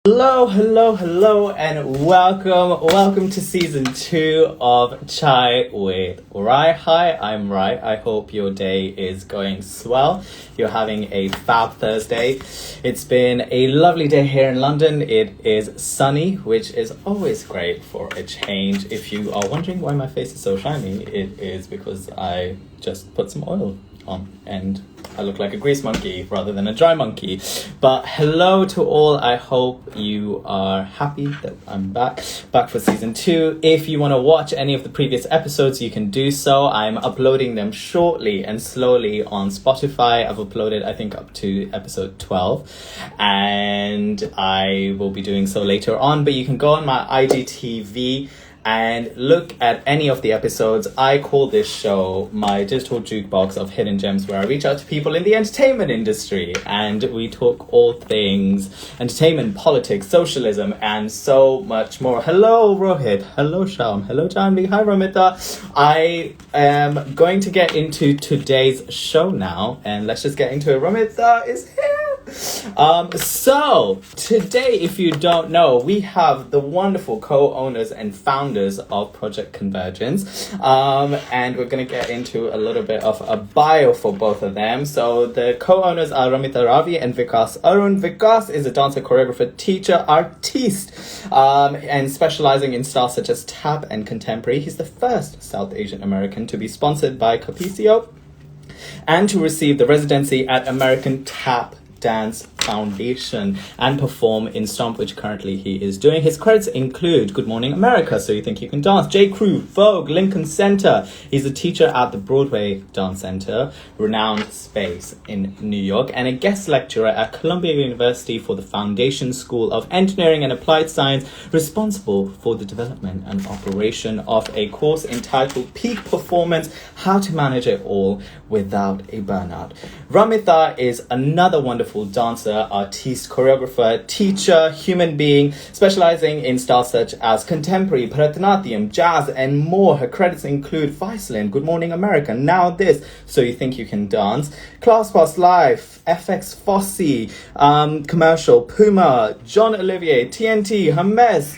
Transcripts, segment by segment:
Hello, hello, hello, and welcome to season 2 of Chai with Rai. Hi, I'm Rai. I hope your day is going swell. You're having a fab Thursday. It's been a lovely day here in London. It is sunny, which is always great for a change. If you are wondering why my face is so shiny, it is because I just put some oil on and I look like a grease monkey rather than a dry monkey. But hello to all. I hope you are happy that I'm back for season 2. If you want to watch any of the previous episodes, you can do so. I'm uploading them shortly and slowly on Spotify. I've uploaded, I think, up to episode 12, and I will be doing so later on. But you can go on my IGTV and look at any of the episodes. I call this show my digital jukebox of hidden gems, where I reach out to people in the entertainment industry and we talk all things entertainment, politics, socialism, and so much more. Hello, Rohit. Hello, Sham. Hello, Janvi. Hi, Ramita. I am going to get into today's show now, and let's just get into it. Ramita is here. So today, if you don't know, we have the wonderful co-owners and founders of Project Convergence, and we're going to get into a little bit of a bio for both of them. So the co-owners are Ramita Ravi and Vikas Arun. Vikas is a dancer, choreographer, teacher, artiste, and specializing in styles such as tap and contemporary. He's the first South Asian American to be sponsored by Capicio and to receive the residency at American Tap Dance Foundation and perform in Stomp, which currently he is doing. His credits include Good Morning America, So You Think You Can Dance, J. Crew, Vogue, Lincoln Center. He's a teacher at the Broadway Dance Center, renowned space in New York, and a guest lecturer at Columbia University for the Foundation School of Engineering and Applied Science, responsible for the development and operation of a course entitled Peak Performance, How to Manage It All Without a Burnout. Ramita is another wonderful dancer, artiste, choreographer, teacher, human being, specializing in styles such as contemporary, Bharatanatyam, jazz, and more. Her credits include Viceland, Good Morning America, Now This, So You Think You Can Dance, Class Pass Live, FX Fosse, Commercial, Puma, John Olivier, TNT, Hermes,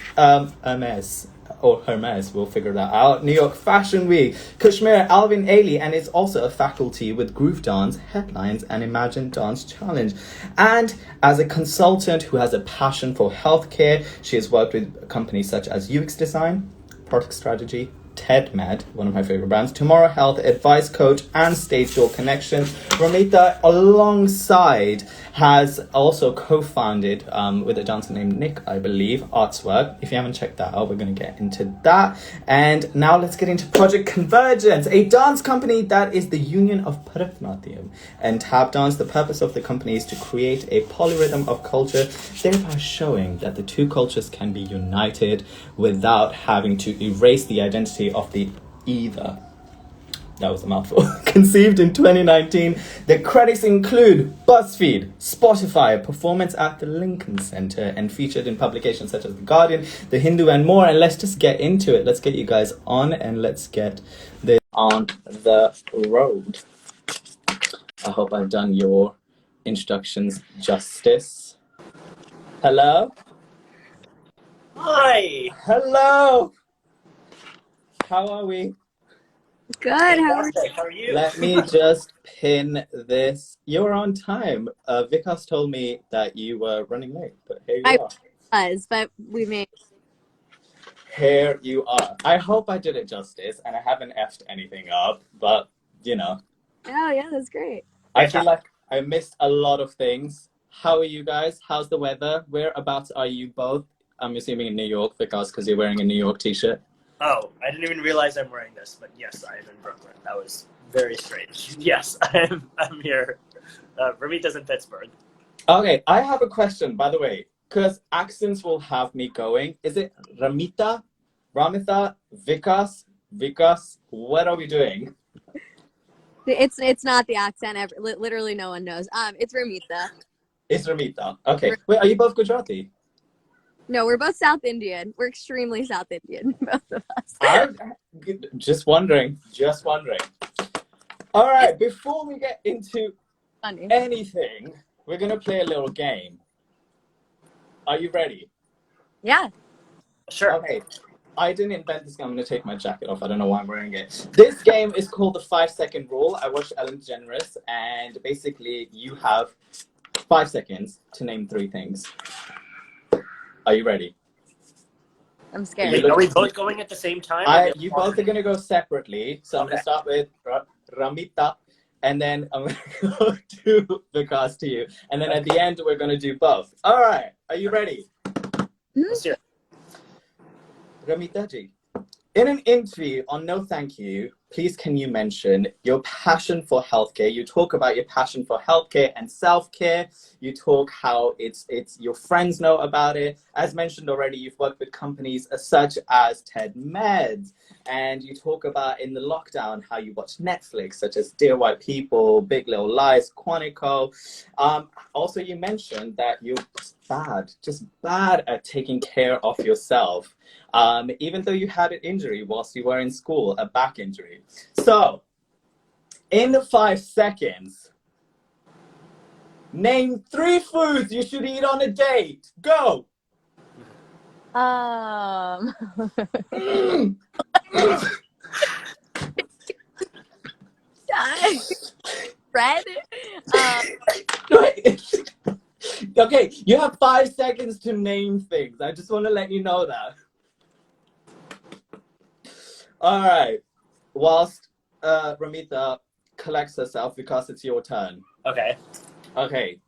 we'll figure that out. New York Fashion Week, Kashmir, Alvin Ailey, and is also a faculty with Groove Dance, Headlines, and Imagine Dance Challenge. And as a consultant who has a passion for healthcare, she has worked with companies such as UX Design, Product Strategy, TEDMed, one of my favorite brands, Tomorrow Health, Advice Coach, and Stage Door Connections. Ramita, alongside, has also co-founded with a dancer named Nick, I believe, Artswork. If you haven't checked that out, we're going to get into that. And now let's get into Project Convergence, a dance company that is the union of Bharatanatyam and tap dance. The purpose of the company is to create a polyrhythm of culture, thereby showing that the two cultures can be united without having to erase the identity of the either. That was a mouthful. Conceived in 2019, the credits include BuzzFeed, Spotify, performance at the Lincoln Center, and featured in publications such as The Guardian, The Hindu, and more. And let's just get into it. Let's get you guys on, and let's get this on the road. I hope I've done your introductions justice. Hello? Hi! Hello! How are we? Good. How are you? Let me just pin this. You're on time. Vikas told me that you were running late, but here you are. I was, but we made. Here you are. I hope I did it justice and I haven't effed anything up, but you know. Oh yeah, that's great. I feel like I missed a lot of things. How are you guys? How's the weather? Whereabouts are you both? I'm assuming in New York, Vikas, because you're wearing a New York t-shirt. Oh, I didn't even realize I'm wearing this, but yes, I am in Brooklyn. That was very strange. Yes, I'm here. Ramita's in Pittsburgh. Okay, I have a question, by the way, because accents will have me going. Is it Ramita, Vikas? What are we doing? It's not the accent. Literally, no one knows. It's Ramita. It's Ramita. Okay. Wait, are you both Gujarati? No, we're both South Indian. We're extremely South Indian, both of us. Just wondering. All right, before we get into anything, we're going to play a little game. Are you ready? Yeah. Sure. Okay. I didn't invent this game. I'm going to take my jacket off. I don't know why I'm wearing it. This game is called the 5-second rule. I watched Ellen DeGeneres, and basically you have 5 seconds to name 3 things. Are you ready? I'm scared. Wait, are we both going at the same time? You both are going to go separately. So I'm going to start with Ramita, and then I'm going to go to Vikas to you. And then at the end, we're going to do both. All right. Are you ready? Let's hear it. Ramita ji, in an interview on No Thank You, please can you mention your passion for healthcare? You talk about your passion for healthcare and self-care. You talk how it's your friends know about it. As mentioned already, you've worked with companies such as TED Meds, and you talk about in the lockdown how you watch Netflix, such as Dear White People, Big Little Lies, Quantico. Also, you mentioned that you're just bad at taking care of yourself. Even though you had an injury whilst you were in school, a back injury. So, in the 5 seconds, name 3 foods you should eat on a date. Go! Bread. Okay, you have 5 seconds to name things. I just want to let you know that. All right. Whilst Ramita collects herself, because it's your turn. Okay. Okay.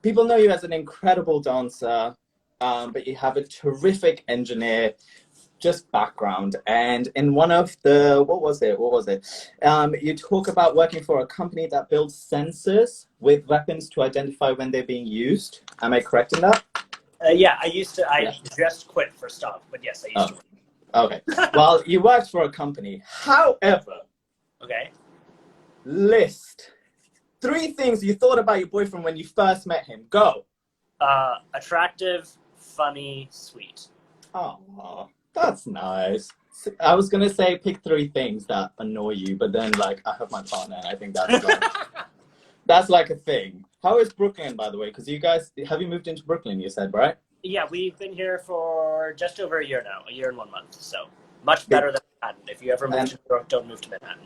People know you as an incredible dancer, but you have a terrific engineer, just background. And in one of the, what was it? You talk about working for a company that builds sensors with weapons to identify when they're being used. Am I correct in that? Yeah, I just quit for stop, but yes, I used to. Okay. Well, you worked for a company. However, okay. List 3 things you thought about your boyfriend when you first met him. Go. Attractive, funny, sweet. Oh, that's nice. I was gonna say pick 3 things that annoy you, but then like I have my partner, and I think that's like that's like a thing. How is Brooklyn, by the way? Because you guys have you moved into Brooklyn? You said, right? Yeah, we've been here for just over a year now, a year and 1 month. So much better than Manhattan. If you ever move to New York, don't move to Manhattan.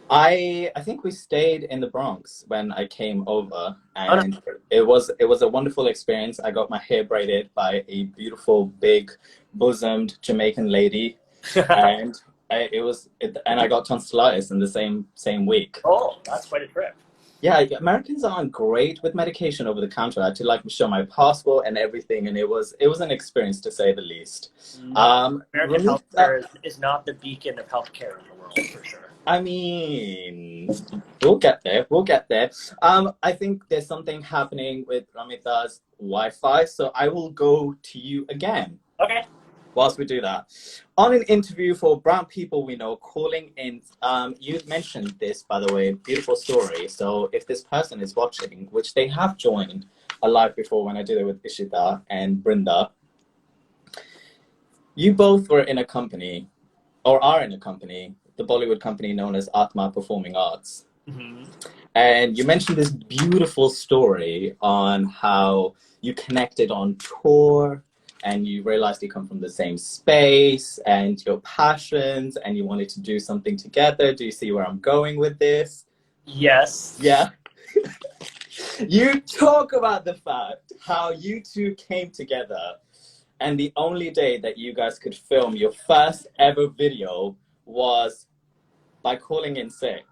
I think we stayed in the Bronx when I came over, and it was a wonderful experience. I got my hair braided by a beautiful, big, bosomed Jamaican lady, and I got tonsillitis in the same week. Oh, that's quite a trip. Yeah, Americans aren't great with medication over the counter. I had to like show my passport and everything, and it was an experience to say the least. American healthcare is not the beacon of healthcare in the world, for sure. I mean, we'll get there. I think there's something happening with Ramita's Wi-Fi, so I will go to you again. Okay. Whilst we do that, on an interview for Brown People We Know, calling in, you mentioned this, by the way, beautiful story. So if this person is watching, which they have joined a live before when I did it with Ishita and Brinda, you both were in a company, or are in a company, the Bollywood company known as Atma Performing Arts. Mm-hmm. And you mentioned this beautiful story on how you connected on tour, and you realized you come from the same space and your passions, and you wanted to do something together. Do you see where I'm going with this? Yes. Yeah. You talk about the fact how you two came together, and the only day that you guys could film your first ever video was by calling in sick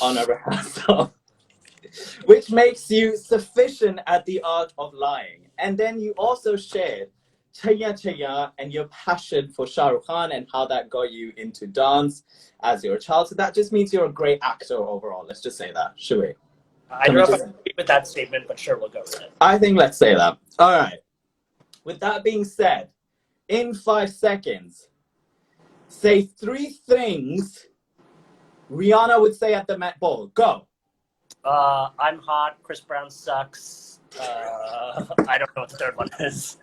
on a rehearsal, which makes you sufficient at the art of lying. And then you also shared Chaya Chaya and your passion for Shah Rukh Khan and how that got you into dance as you're a child. So that just means you're a great actor overall. Let's just say that, should we? I don't know if I agree with that statement, but sure, we'll go with it. I think let's say that. All right. With that being said, in 5 seconds, say 3 things Rihanna would say at the Met Ball. Go. I'm hot. Chris Brown sucks. I don't know what the third one is.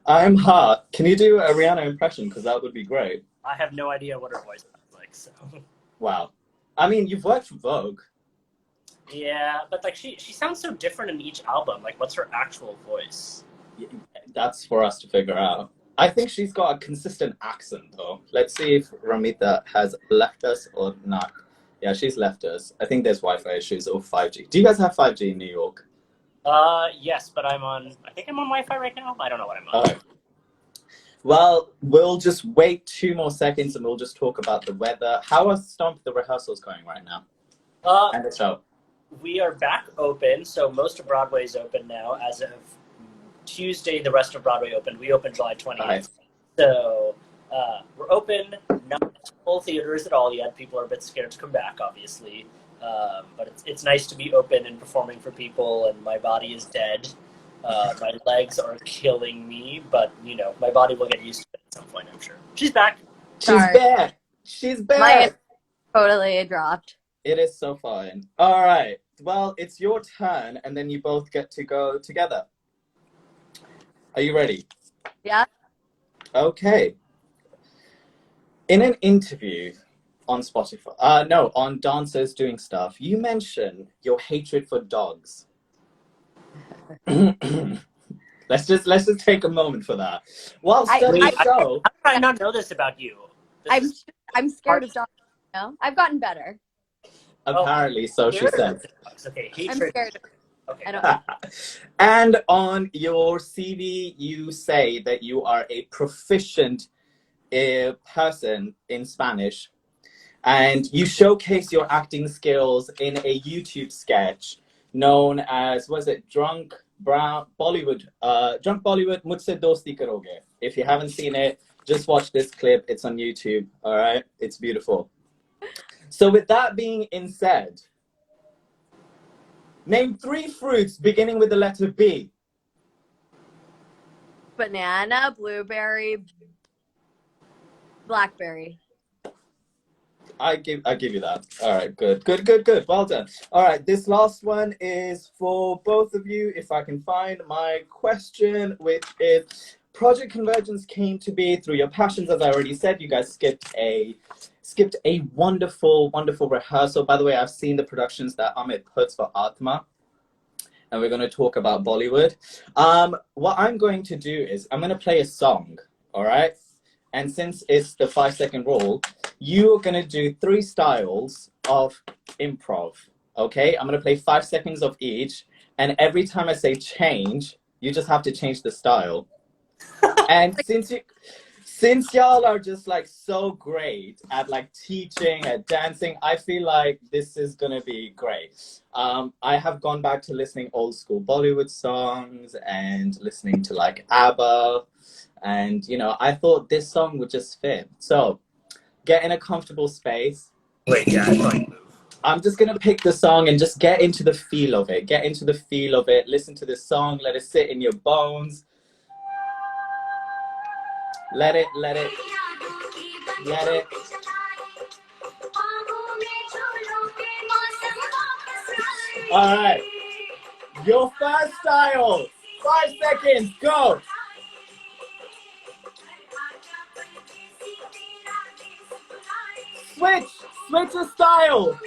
I'm hot. Can you do a Rihanna impression? Because that would be great. I have no idea what her voice sounds like. So. Wow. I mean, you've worked for Vogue. Yeah, but like she sounds so different in each album. Like, what's her actual voice? That's for us to figure out. I think she's got a consistent accent, though. Let's see if Ramita has left us or not. Yeah, she's left us. I think there's Wi-Fi issues or 5G. Do you guys have 5G in New York? Yes, but I think I'm on Wi-Fi right now. I don't know what I'm on. All right. Well, we'll just wait 2 more seconds and we'll just talk about the weather. How are the rehearsals going right now? And the show? We are back open, so most of Broadway is open now. As of Tuesday, the rest of Broadway opened. We opened July 20th. Right. So we're open, not full theaters at all yet. People are a bit scared to come back, obviously. But it's nice to be open and performing for people, and my body is dead. My legs are killing me, but, you know, my body will get used to it at some point, I'm sure. She's back. Sorry. Back. She's back. My totally dropped. It is so fine. All right. Well, it's your turn, and then you both get to go together. Are you ready? Yeah. Okay. In an interview on Spotify, on Dancers Doing Stuff, you mention your hatred for dogs. let's just take a moment for that. While studying the show, how did I not know this about you? I'm scared of dogs. You know? I've gotten better. apparently, so she said. Okay, I'm hatred. scared. Okay. I don't. And on your CV, you say that you are a proficient person in Spanish, and you showcase your acting skills in a YouTube sketch known as, was it Drunk Bollywood Mujhse Dosti Karoge. If you haven't seen it, just watch this clip. It's on YouTube. All right, it's beautiful. So with that being said, name 3 fruits beginning with the letter B. Banana, blueberry, blackberry. I give you that. All right, good. Well done. All right, this last one is for both of you. If I can find my question, which is, Project Convergence came to be through your passions, as I already said. You guys skipped a wonderful rehearsal. By the way, I've seen the productions that Amit puts for Atma, and we're going to talk about Bollywood. What I'm going to do is I'm going to play a song. All right, and since it's the 5-second rule, you are going to do 3 styles of improv. Okay, I'm going to play 5 seconds of each, and every time I say change, you just have to change the style. And since y'all are just like so great at like teaching, at dancing, I feel like this is gonna be great. I have gone back to listening old school Bollywood songs and listening to like ABBA, and you know, I thought this song would just fit. So get in a comfortable space. Wait, yeah, I'm just gonna pick the song and just get into the feel of it. Listen to this song, let it sit in your bones. Let it. All right. Your first style. 5 seconds. Go. Switch the style.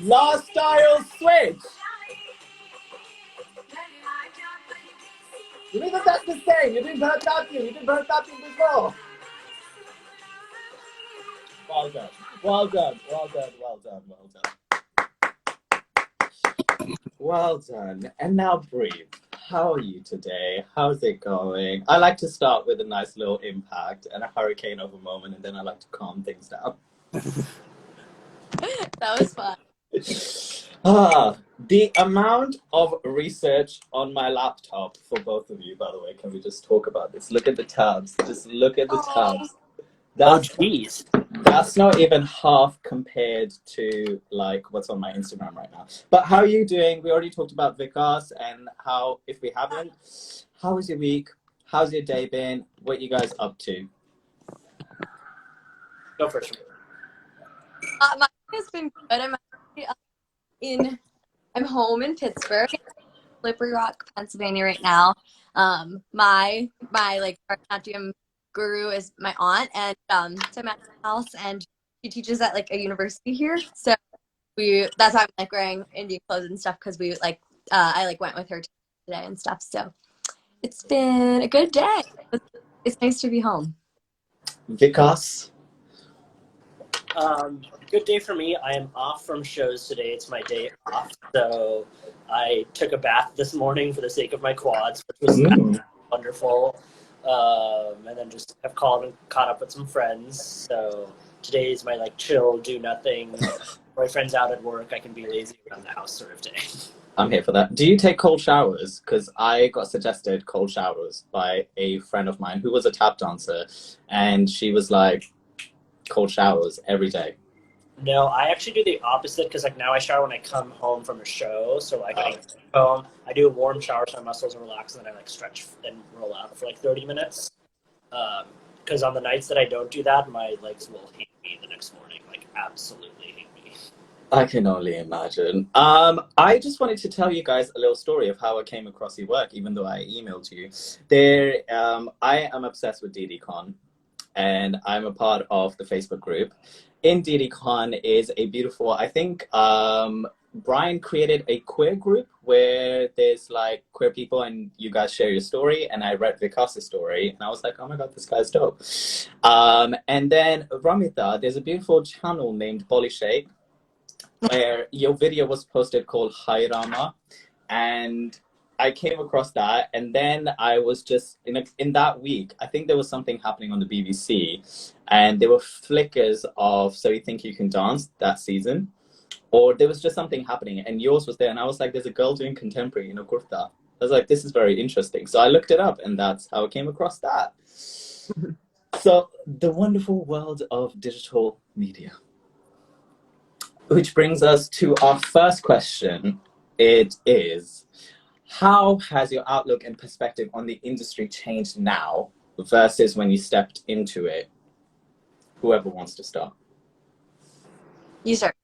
Last style, switch. You think that's the same? You did Bharatanatyam before. Well done. And now breathe. How are you today? How's it going? I like to start with a nice little impact and a hurricane of a moment, and then I like to calm things down. That was fun. The amount of research on my laptop for both of you, by the way, can we just talk about this? Look at the tabs. Just look at the tabs. That's not even half compared to like what's on my Instagram right now. But how are you doing? We already talked about Vikas, and how, if we haven't, how was your week? How's your day been? What you guys up to? Go first. My week has been good. I'm actually I'm home in Pittsburgh, Slippery Rock, Pennsylvania right now. My like Bharatanatyam guru is my aunt, and so I'm at her house, and she teaches at like a university here. So that's why I'm like wearing Indian clothes and stuff, because we like I like went with her today and stuff. So it's been a good day. It's nice to be home. Vikas? Good day for me. I am off from shows today. It's my day off. So I took a bath this morning for the sake of my quads, which was wonderful. And then just have called and caught up with some friends. So today is my like chill, do nothing. My friend's out at work. I can be lazy around the house sort of day. I'm here for that. Do you take cold showers? Because I got suggested cold showers by a friend of mine who was a tap dancer, and she was like, cold showers every day. No, I actually do the opposite, because like now I shower when I come home from a show. So like I come home, I do a warm shower so my muscles are relaxed, and then I like stretch and roll out for like 30 minutes. Because on the nights that I don't do that, my legs will hate me the next morning. Like absolutely hate me. I can only imagine. I just wanted to tell you guys a little story of how I came across your work, even though I emailed you. I am obsessed with DDCon, and I'm a part of the Facebook group. In DDCon is a beautiful, I think Brian created a queer group where there's like queer people and you guys share your story, and I read Vikas' story and I was like, oh my god, this guy's dope. And then Ramita, there's a beautiful channel named Bolly Shape where your video was posted called Hi Rama, and I came across that, and then I was just in that week, I think there was something happening on the BBC, and there were flickers of So You Think You Can Dance that season, or there was just something happening, and yours was there, and I was like, there's a girl doing contemporary in a kurta. I was like, this is very interesting. So I looked it up, and that's how I came across that. So the wonderful world of digital media. Which brings us to our first question. It is, how has your outlook and perspective on the industry changed now versus when you stepped into it? Whoever wants to start. You start.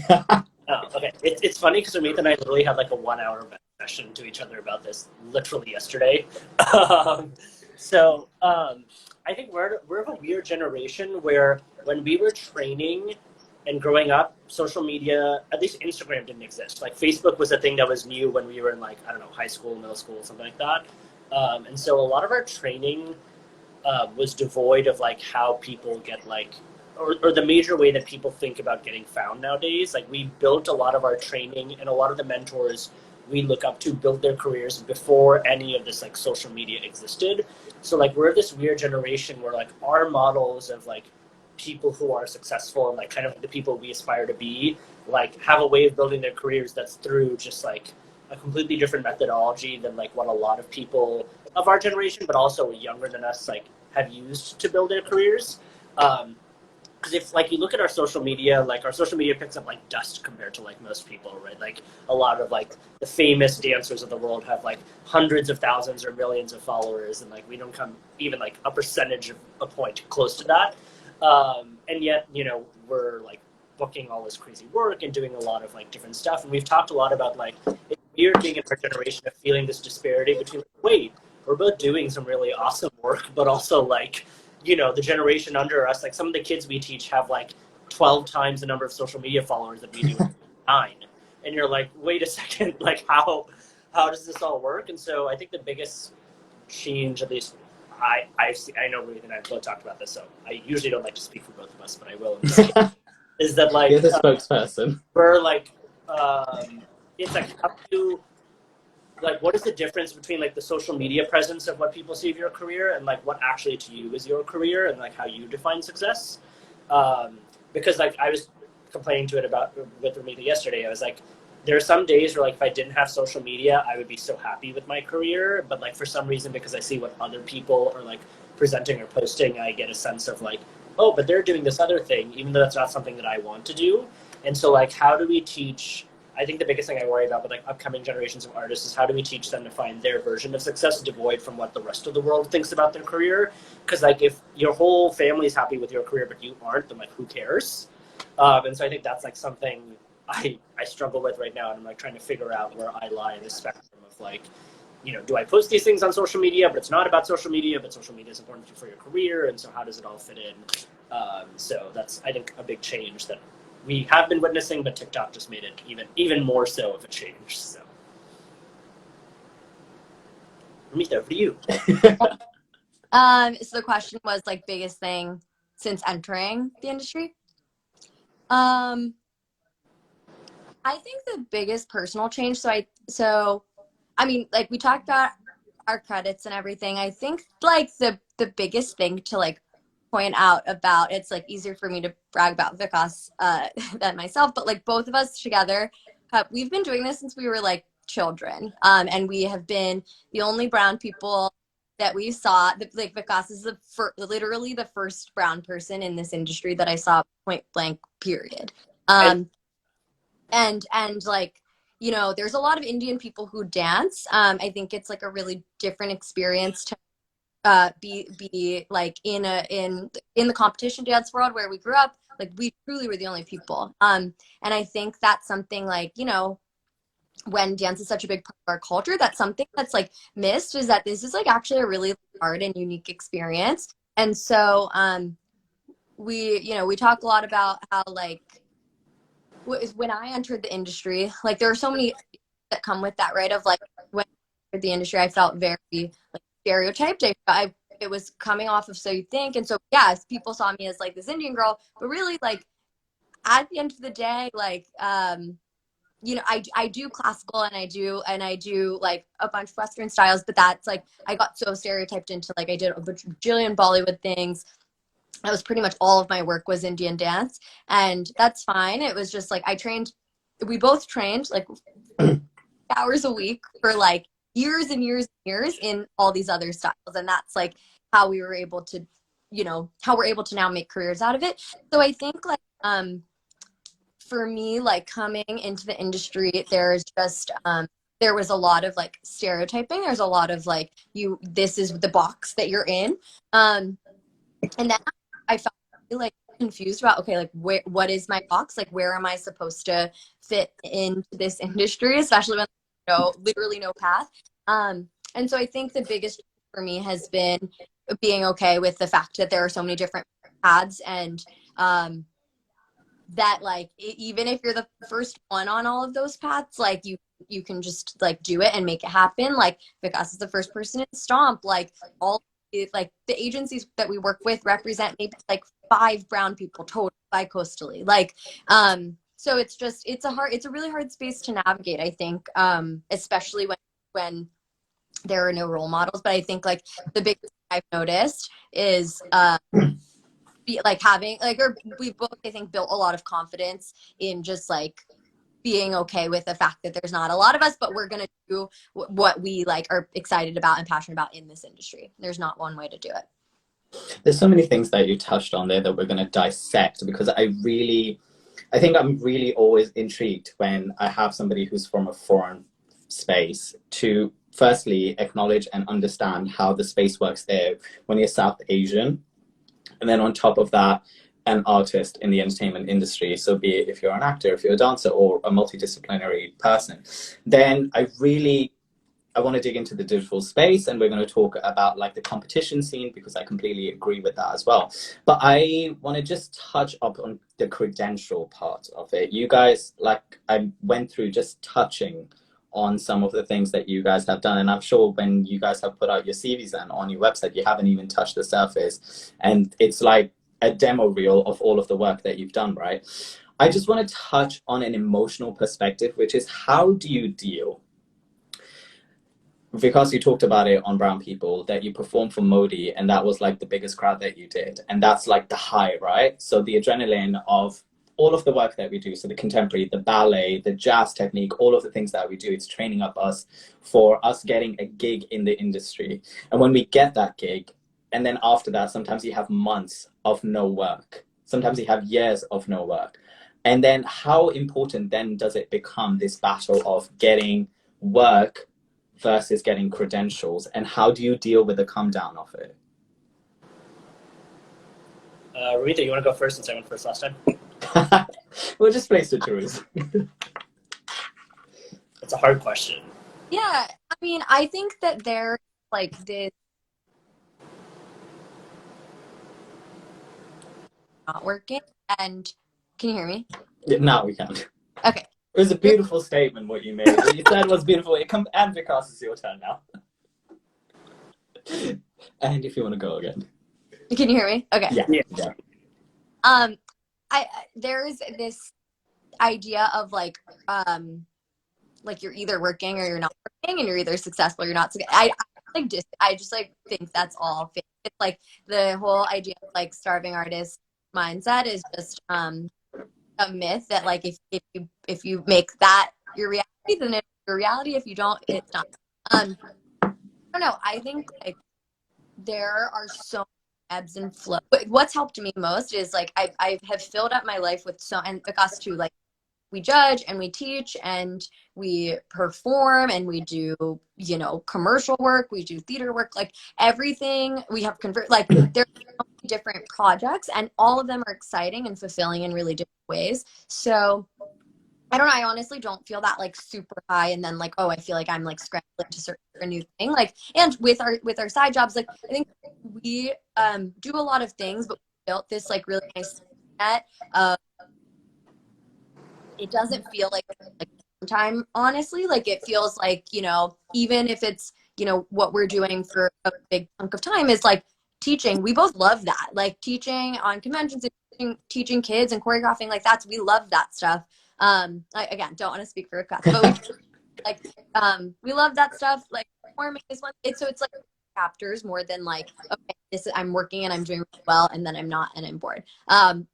Oh, okay. It's funny because Ramita and I literally had like a 1 hour session to each other about this literally yesterday. I think we're of a weird generation where when we were training and growing up, social media, at least Instagram, didn't exist. Like Facebook was a thing that was new when we were in like, I don't know, high school, middle school, something like that. And so a lot of our training was devoid of like how people get like, or the major way that people think about getting found nowadays. Like we built a lot of our training, and a lot of the mentors we look up to built their careers before any of this like social media existed. So like we're this weird generation where like our models of like people who are successful and like kind of the people we aspire to be, like have a way of building their careers that's through just like a completely different methodology than like what a lot of people of our generation, but also younger than us, like have used to build their careers. Because if like you look at our social media, like our social media picks up like dust compared to like most people, right? Like a lot of like the famous dancers of the world have like hundreds of thousands or millions of followers, and like we don't come even like a percentage of a point close to that. And yet, you know, we're like booking all this crazy work and doing a lot of like different stuff. And we've talked a lot about like it's weird being in our generation of feeling this disparity between like, wait, we're both doing some really awesome work, but also like, you know, the generation under us, like some of the kids we teach have like 12 times the number of social media followers that we do 9. And you're like, wait a second, like how does this all work? And so I think the biggest change, at least I know Ruth and I both talked about this, so I usually don't like to speak for both of us, but I will in this case, is that like You're the spokesperson. we're like it's like up to like what is the difference between like the social media presence of what people see of your career and like what actually to you is your career and like how you define success. Because like I was complaining to it about with Ramita yesterday, I was like, there are some days where like if I didn't have social media, I would be so happy with my career. But like for some reason, because I see what other people are like presenting or posting, I get a sense of like, oh, but they're doing this other thing, even though that's not something that I want to do. And so like, how do we teach? I think the biggest thing I worry about with like upcoming generations of artists is how do we teach them to find their version of success devoid from what the rest of the world thinks about their career? Because like if your whole family is happy with your career but you aren't, then like who cares? And so I think that's like something I struggle with right now, and I'm like trying to figure out where I lie in the spectrum of like do I post these things on social media, but it's not about social media, but social media is important for your career, and so how does it all fit in? So that's, I think, a big change that we have been witnessing, but TikTok just made it even more so of a change. So, Ramita, over to you. So the question was like biggest thing since entering the industry. I think the biggest personal change. So I mean, like we talked about our credits and everything. I think like the biggest thing to like point out about, it's like easier for me to brag about Vikas than myself, but like both of us together, we've been doing this since we were like children, and we have been the only brown people that we saw. Like Vikas is literally the first brown person in this industry that I saw point blank. Period. And like, there's a lot of Indian people who dance. I think it's like a really different experience to be like in the competition dance world where we grew up. Like we truly were the only people. And I think that's something like, when dance is such a big part of our culture, that's something that's like missed, is that this is like actually a really hard and unique experience. And so we talk a lot about how like when I entered the industry, like there are so many that come with that, right? Of like when I entered the industry, I felt very like stereotyped. It was coming off of So You Think, and so yes, people saw me as like this Indian girl, but really like at the end of the day, like I do classical and I do like a bunch of Western styles, but that's like I got so stereotyped into like I did a bajillion Bollywood things. That was pretty much all of my work was Indian dance, and that's fine. It was just like we both trained like hours a week for like years and years and years in all these other styles, and that's like how we were able to, how we're able to now make careers out of it. So I think like for me, like coming into the industry, there's just there was a lot of like stereotyping. There's a lot of like this is the box that you're in, and then I felt really, like confused about, okay, like what is my box? Like where am I supposed to fit into this industry, especially when literally no path. And so I think the biggest for me has been being okay with the fact that there are so many different paths, and that like even if you're the first one on all of those paths, like you can just like do it and make it happen. Like Vikas is the first person in Stomp. Like like the agencies that we work with represent maybe like 5 brown people total bi-coastally. Like so it's a really hard space to navigate, I think, especially when there are no role models. But I think like the biggest thing I've noticed is like having like, or we both, I think, built a lot of confidence in just like being okay with the fact that there's not a lot of us, but we're going to do what we like are excited about and passionate about in this industry. There's not one way to do it. There's so many things that you touched on there that we're going to dissect, because I think I'm really always intrigued when I have somebody who's from a foreign space to firstly acknowledge and understand how the space works there when you're South Asian. And then on top of that, an artist in the entertainment industry. So be it if you're an actor, if you're a dancer, or a multidisciplinary person, then I want to dig into the digital space, and we're going to talk about like the competition scene, because I completely agree with that as well. But I want to just touch up on the credential part of it. You guys, like I went through just touching on some of the things that you guys have done, and I'm sure when you guys have put out your CVs and on your website, you haven't even touched the surface, and it's like a demo reel of all of the work that you've done, right? I just want to touch on an emotional perspective, which is how do you deal, because you talked about it on Brown People, that you performed for Modi, and that was like the biggest crowd that you did, and that's like the high, right? So the adrenaline of all of the work that we do, so the contemporary, the ballet, the jazz technique, all of the things that we do, it's training up us for us getting a gig in the industry. And when we get that gig, and then after that, sometimes you have months of no work. Sometimes you have years of no work. And then how important then does it become, this battle of getting work versus getting credentials? And how do you deal with the come down of it? Ramita, you want to go first since I went first last time? We'll just place the truth. It's a hard question. Yeah, mean, I think that there's like this not working. And can you hear me? Now we can. Okay. It was a beautiful statement what you made. What you said was beautiful. And Vikas, it's your turn now. And if you want to go again. Can you hear me? Okay. Yeah. There's this idea of like you're either working or you're not working, and you're either successful or you're not. I just like think that's all fake. It's like the whole idea of like starving artist mindset is just a myth that like if you make that your reality, then it's your reality. If you don't, it's not. I don't know. I think like there are so many ebbs and flows. But what's helped me most is like I have filled up my life with and Vikas too, like we judge and we teach and we perform and we do, you know, commercial work, we do theater work, like everything we have like there's so many different projects and all of them are exciting and fulfilling in really different ways. So I don't know, I honestly don't feel that like super high and then like, oh, I feel like I'm like scrambling to search for a new thing. Like, and with our side jobs, like I think we do a lot of things, but we built this like really nice net of it doesn't feel like time, honestly. Like it feels like, you know, even if it's, you know, what we're doing for a big chunk of time is like teaching. We both love that. Like teaching on conventions and teaching kids and choreographing, like we love that stuff. Again, don't want to speak for a class, but we love that stuff. Like performing is one. So it's like chapters more than like, okay, I'm working and I'm doing really well and then I'm not and I'm bored. And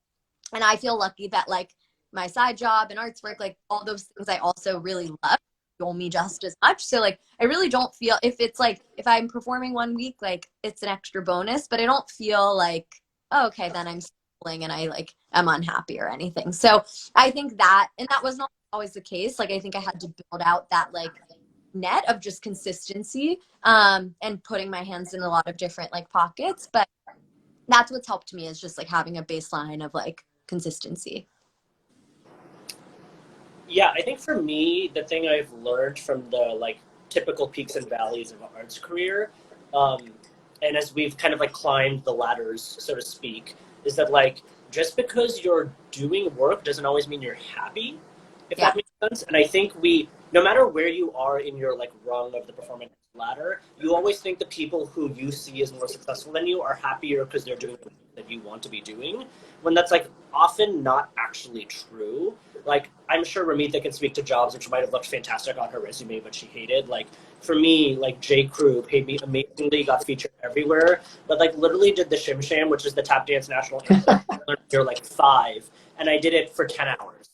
I feel lucky that like my side job and arts work, like all those things I also really love, fuel me just as much. So like I really don't feel if it's like if I'm performing one week, like it's an extra bonus, but I don't feel like, oh, okay, then I'm struggling and I like am unhappy or anything. So I think that, and that was not always the case. Like I think I had to build out that like net of just consistency and putting my hands in a lot of different like pockets. But that's what's helped me is just like having a baseline of like consistency. Yeah, I think for me, the thing I've learned from the like typical peaks and valleys of an arts career, and as we've kind of like climbed the ladders, so to speak, is that like just because you're doing work doesn't always mean you're happy, if that makes sense. And I think no matter where you are in your like rung of the performance ladder, you always think the people who you see as more successful than you are happier because they're doing the thing that you want to be doing, when that's like often not actually true. Like, I'm sure Ramita can speak to jobs which might have looked fantastic on her resume, but she hated. Like, for me, like, J. Crew paid me amazingly, got featured everywhere, but, like, literally did the Shim Sham, which is the tap dance national anthem, when we were, like, 5, and I did it for 10 hours.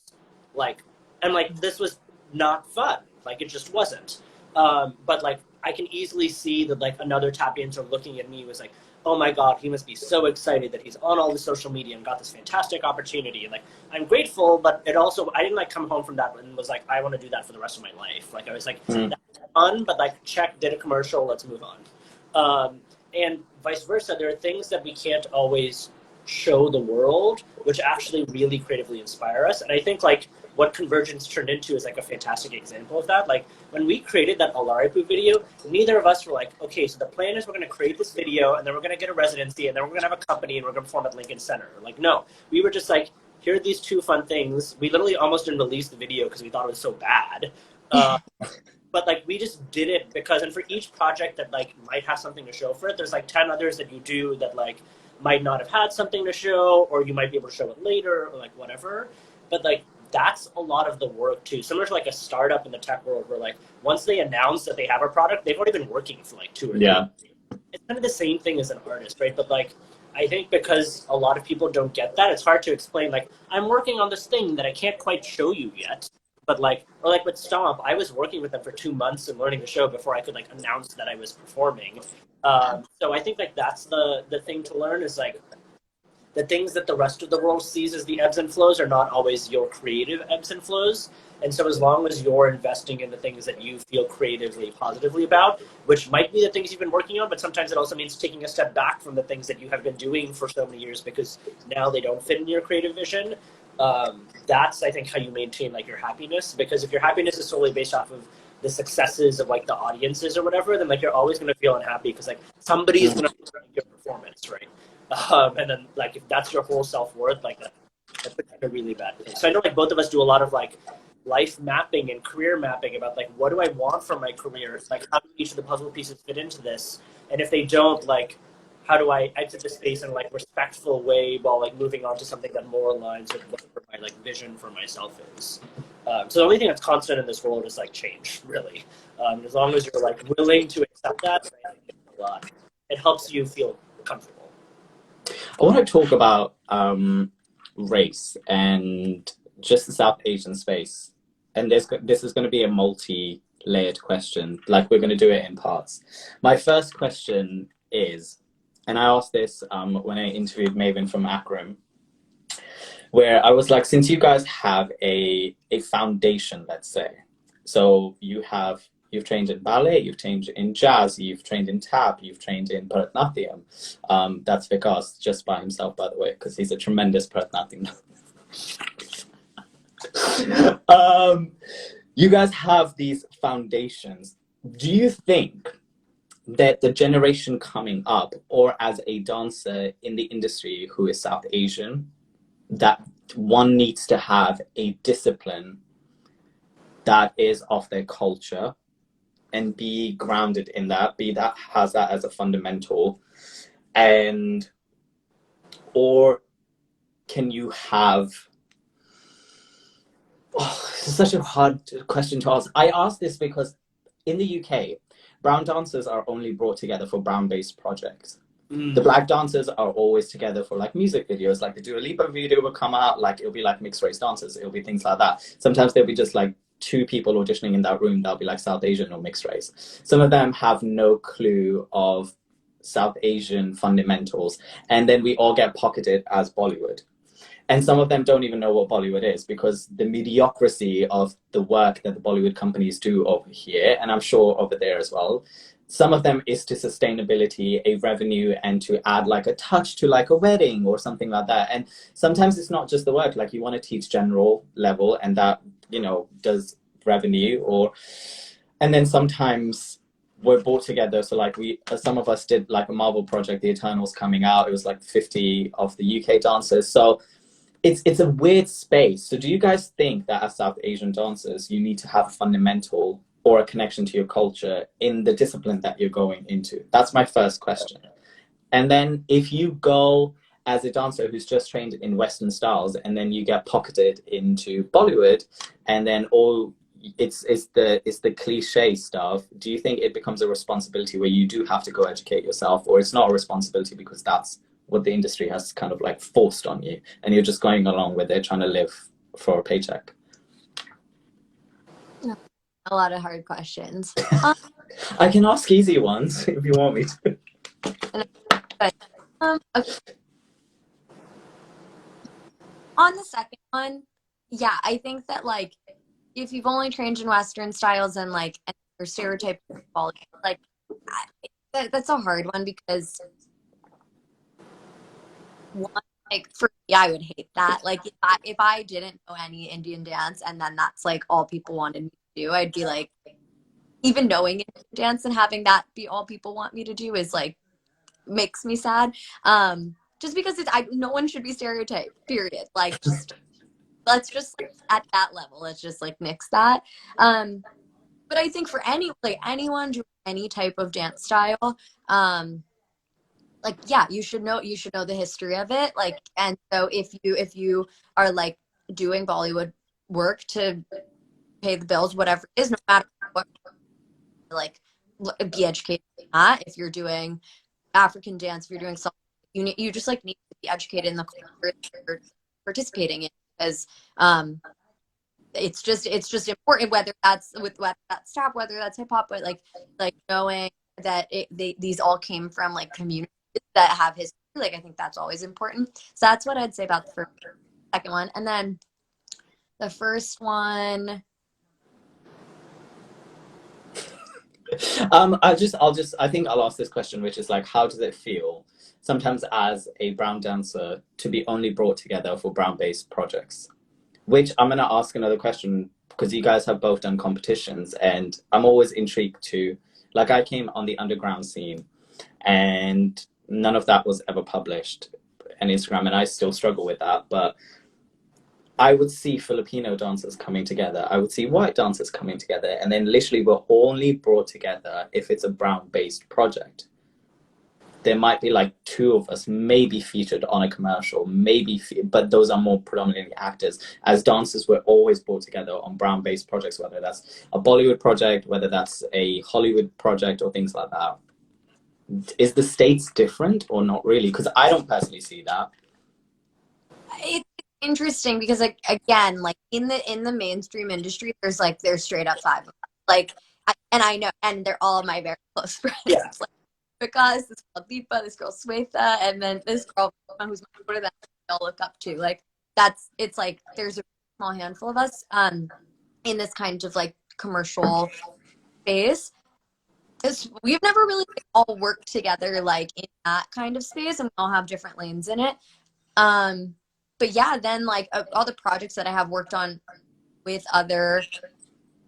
Like, and, like, this was not fun. Like, it just wasn't. But, like, I can easily see that, like, another tap dancer looking at me was like, oh my God, he must be so excited that he's on all the social media and got this fantastic opportunity. And like, I'm grateful, but it also, I didn't like come home from that and was like, I want to do that for the rest of my life. Like I was like, that's fun, but like check, did a commercial, let's move on. And vice versa, there are things that we can't always show the world, which actually really creatively inspire us. And I think like what Convergence turned into is like a fantastic example of that. Like when we created that Alaripu video, neither of us were like, okay, so the plan is we're going to create this video and then we're going to get a residency and then we're going to have a company and we're going to perform at Lincoln Center. Like, no, we were just like, here are these two fun things. We literally almost didn't release the video because we thought it was so bad. But like we just did it because, and for each project that like might have something to show for it, there's like 10 others that you do that like might not have had something to show, or you might be able to show it later or like whatever. But like that's a lot of the work too. Similar to like a startup in the tech world where like once they announce that they have a product, they've already been working for like 2 or 3 years. It's kind of the same thing as an artist, right? But like I think because a lot of people don't get that, it's hard to explain like I'm working on this thing that I can't quite show you yet. But like, or like with Stomp, I was working with them for 2 months and learning the show before I could like announce that I was performing. So I think like that's the thing to learn is like the things that the rest of the world sees as the ebbs and flows are not always your creative ebbs and flows. And so as long as you're investing in the things that you feel creatively positively about, which might be the things you've been working on, but sometimes it also means taking a step back from the things that you have been doing for so many years because now they don't fit in your creative vision. That's, I think, how you maintain like your happiness. Because if your happiness is solely based off of the successes of like the audiences or whatever, then like you're always going to feel unhappy because like somebody is going to rate your performance, right? And then like if that's your whole self-worth, like that's like a really bad thing. So I know like both of us do a lot of like life mapping and career mapping about like what do I want from my career? Like how do each of the puzzle pieces fit into this? And if they don't, like how do I exit the space in a like respectful way while like moving on to something that more aligns with what my like vision for myself is? So the only thing that's constant in this world is like change, really. As long as you're like willing to accept that, I think it's a lot. It helps you feel comfortable. I want to talk about race and just the South Asian space. And this is going to be a multi-layered question. Like we're going to do it in parts. My first question is, and I asked this when I interviewed Maven from Akron, where I was like, since you guys have a foundation, let's say, so you've trained in ballet, you've trained in jazz, you've trained in tap, you've trained in Bharatanatyam. That's Vikas just by himself, by the way, because he's a tremendous Bharatanatyam. You guys have these foundations. Do you think that the generation coming up, or as a dancer in the industry who is South Asian, that one needs to have a discipline that is of their culture and be grounded in that, has that as a fundamental, and or can you have, it's such a hard question to ask. I ask this because in the UK, brown dancers are only brought together for brown-based projects. The black dancers are always together for like music videos, like the Dua Lipa video will come out, like it'll be like mixed race dancers, it'll be things like that. Sometimes there'll be just like 2 people auditioning in that room, that'll be like South Asian or mixed race. Some of them have no clue of South Asian fundamentals, and then we all get pocketed as Bollywood. And some of them don't even know what Bollywood is because the mediocrity of the work that the Bollywood companies do over here, and I'm sure over there as well, some of them is to sustainability, a revenue, and to add like a touch to like a wedding or something like that. And sometimes it's not just the work, like you want to teach general level and that, you know, does revenue, and then sometimes we're brought together. So like some of us did like a Marvel project, The Eternals coming out. It was like 50 of the UK dancers. So it's a weird space. So do you guys think that as South Asian dancers, you need to have a fundamental or a connection to your culture in the discipline that you're going into? That's my first question. And then if you go as a dancer who's just trained in Western styles and then you get pocketed into Bollywood and then it's the cliche stuff, do you think it becomes a responsibility where you do have to go educate yourself, or it's not a responsibility because that's what the industry has kind of like forced on you and you're just going along with it, trying to live for a paycheck? A lot of hard questions. I can ask easy ones if you want me to. Okay. On the second one, yeah, I think that like if you've only trained in Western styles and like and your stereotype quality, like that's a hard one because one, like for me, I would hate that. Like if I didn't know any Indian dance and then that's like all people wanted me to do, I'd be like, even knowing Indian dance and having that be all people want me to do is like makes me sad. Just because no one should be stereotyped. Period. Like let's just like, at that level, let's just like nix that. But I think for anyone doing any type of dance style, like yeah, you should know the history of it. Like, and so if you are like doing Bollywood work to pay the bills, whatever it is, no matter what, like be educated in that. If you're doing African dance, if you're doing something, you just like need to be educated in the culture you're participating in, because it's just important, whether that's tap, whether that's hip hop, but like knowing that these all came from like communities that have history. Like I think that's always important. So that's what I'd say about the second one, and then the first one. I think I'll ask this question, which is like, how does it feel sometimes as a brown dancer to be only brought together for brown-based projects? Which I'm gonna ask another question because you guys have both done competitions, and I'm always intrigued to, like, I came on the underground scene and none of that was ever published on Instagram, and I still struggle with that, but I would see Filipino dancers coming together, I would see white dancers coming together, and then literally we're only brought together if it's a brown-based project. There might be like two of us maybe featured on a commercial, but those are more predominantly actors. As dancers, we're always brought together on brown-based projects, whether that's a Bollywood project, whether that's a Hollywood project, or things like that. Is the States different or not really? Because I don't personally see that. It's interesting because, like, again, like in the mainstream industry, there's straight up five of us. Like, and I know, and they're all my very close friends. Yeah. Like, Vikas, this girl Deepa, this girl Swetha, and then this girl who's my daughter that I all look up to. Like, it's like there's a small handful of us in this kind of like commercial space. We've never really all worked together like in that kind of space, and we all have different lanes in it. But yeah, then like all the projects that I have worked on with other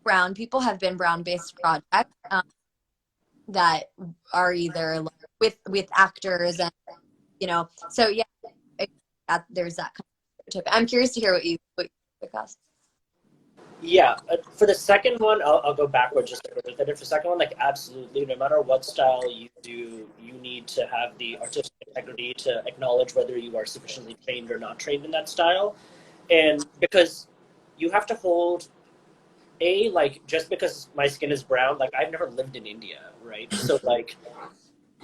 brown people have been brown-based projects. That are either like, with actors, and so yeah, there's that kind of stereotype. I'm curious to hear what you because Yeah, for the second one, I'll go backwards just a little bit. For the second one, like absolutely, no matter what style you do, you need to have the artistic integrity to acknowledge whether you are sufficiently trained or not trained in that style, and because you have to hold. Like, just because my skin is brown, like, I've never lived in India, right? So, like,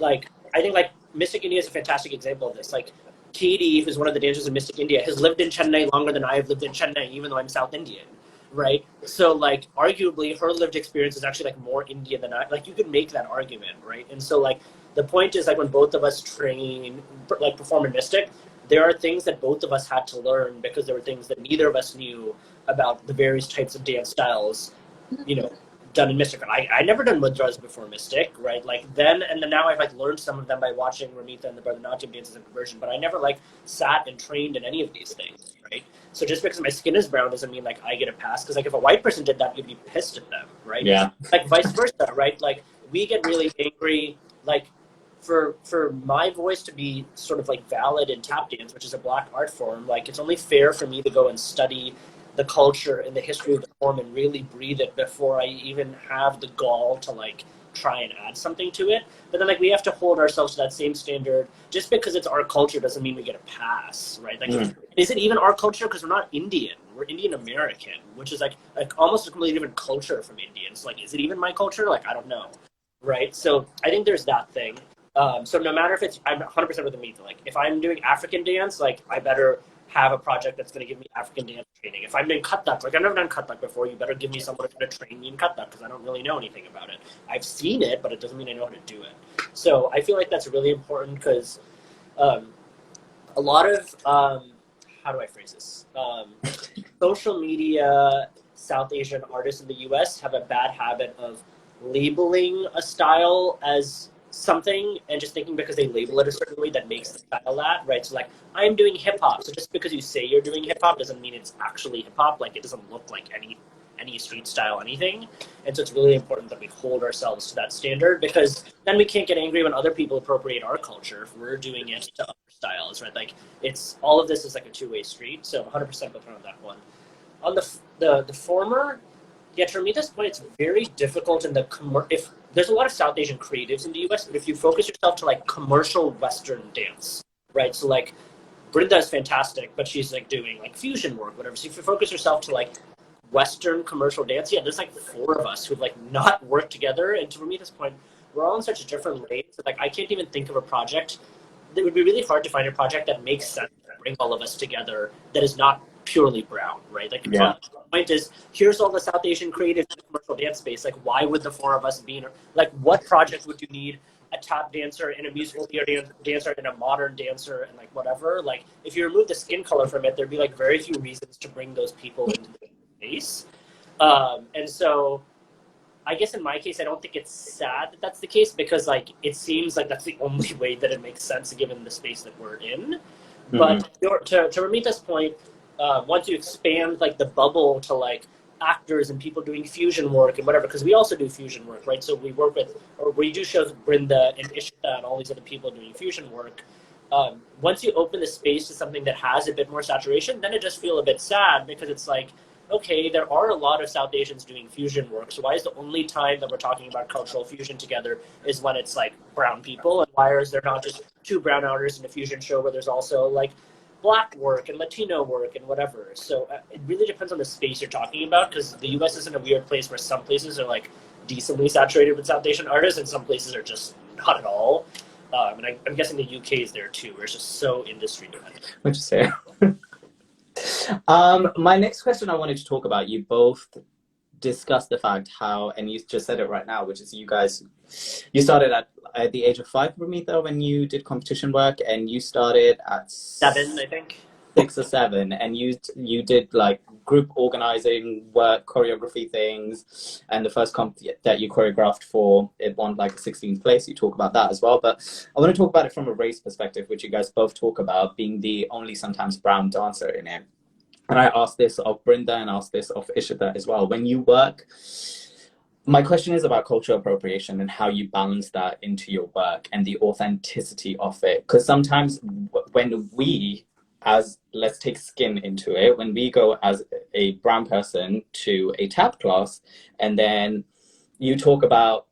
I think, like, Mystic India is a fantastic example of this. Like, Katie, who's one of the dancers in Mystic India, has lived in Chennai longer than I have lived in Chennai, even though I'm South Indian, right? So, like, arguably, her lived experience is actually, like, more Indian than I. Like, you could make that argument, right? And so, like, the point is, like, when both of us train, like, perform in Mystic, there are things that both of us had to learn because there were things that neither of us knew about the various types of dance styles, done in Mystic. I never done mudras before Mystic, right? Like then now I've like learned some of them by watching Ramita and the Bharatanatyam dances in Conversion, but I never like sat and trained in any of these things, right? So just because my skin is brown doesn't mean like I get a pass, because like if a white person did that, you'd be pissed at them, right? Yeah. Like vice versa, right? Like we get really angry, like for my voice to be sort of like valid in tap dance, which is a black art form, like it's only fair for me to go and study the culture and the history of the form and really breathe it before I even have the gall to like try and add something to it. But then like we have to hold ourselves to that same standard. Just because it's our culture doesn't mean we get a pass, right? Like is it even our culture? Because we're not Indian, we're Indian American, which is like almost a completely different culture from Indians. Like is it even my culture? Like I don't know, right? So I think there's that thing. So no matter if it's, I'm 100% with Amita. Like if I'm doing African dance, like I better have a project that's going to give me African dance training. If I'm doing Kathak, like I've never done Kathak before, you better give me someone who's going to train me in Kathak because I don't really know anything about it. I've seen it, but it doesn't mean I know how to do it. So I feel like that's really important because a lot of, how do I phrase this? Social media South Asian artists in the US have a bad habit of labeling a style as something and just thinking because they label it a certain way that makes the style that, right? So like I'm doing hip hop, so just because you say you're doing hip hop doesn't mean it's actually hip hop. Like it doesn't look like any street style anything. And so it's really important that we hold ourselves to that standard, because then we can't get angry when other people appropriate our culture if we're doing it to other styles, right? Like it's all of this is like a two-way street. So 100% with on that one. On the former, yeah, to me, this point, it's very difficult in if there's a lot of South Asian creatives in the US, but if you focus yourself to like commercial Western dance, right? So like Brinda is fantastic, but she's like doing like fusion work, whatever. So if you focus yourself to like Western commercial dance, yeah, there's like 4 of us who've like not worked together. And to me, at this point, we're all in such different lanes that like I can't even think of a project. It would be really hard to find a project that makes sense to bring all of us together that is not purely brown, right? Like the point is, here's all the South Asian creatives in the commercial dance space. Like, why would the 4 of us be in? Like, what project would you need a tap dancer and a musical theater dancer and a modern dancer and like whatever? Like, if you remove the skin color from it, there'd be like very few reasons to bring those people into the space. And so, I guess in my case, I don't think it's sad that that's the case, because like it seems like that's the only way that it makes sense given the space that we're in. But to Ramita's point, once you expand like the bubble to like actors and people doing fusion work and whatever, because we also do fusion work, right? So we work with, or we do shows with Brinda and Ishita and all these other people doing fusion work. Once you open the space to something that has a bit more saturation, then it just feels a bit sad, because it's like, okay, there are a lot of South Asians doing fusion work, so why is the only time that we're talking about cultural fusion together is when it's like brown people, and why is there not just two brown artists in a fusion show where there's also like Black work and Latino work and whatever? So it really depends on the space you're talking about, because the US is in a weird place where some places are like decently saturated with South Asian artists and some places are just not at all. And I'm guessing the UK is there too, where it's just so industry dependent. Which is fair. My next question I wanted to talk about, you both discussed the fact how, and you just said it right now, which is you started at the age of 5, Ramita, when you did competition work, and you started at 7, I think. 6 or 7, and you did like group organizing work, choreography things, and the first comp that you choreographed for, it won like a 16th place. You talk about that as well, but I want to talk about it from a race perspective, which you guys both talk about, being the only sometimes brown dancer in it. And I asked this of Brinda and asked this of Ishita as well. When you work, my question is about cultural appropriation and how you balance that into your work and the authenticity of it. Because sometimes when we, as let's take skin into it, when we go as a brown person to a tap class, and then you talk about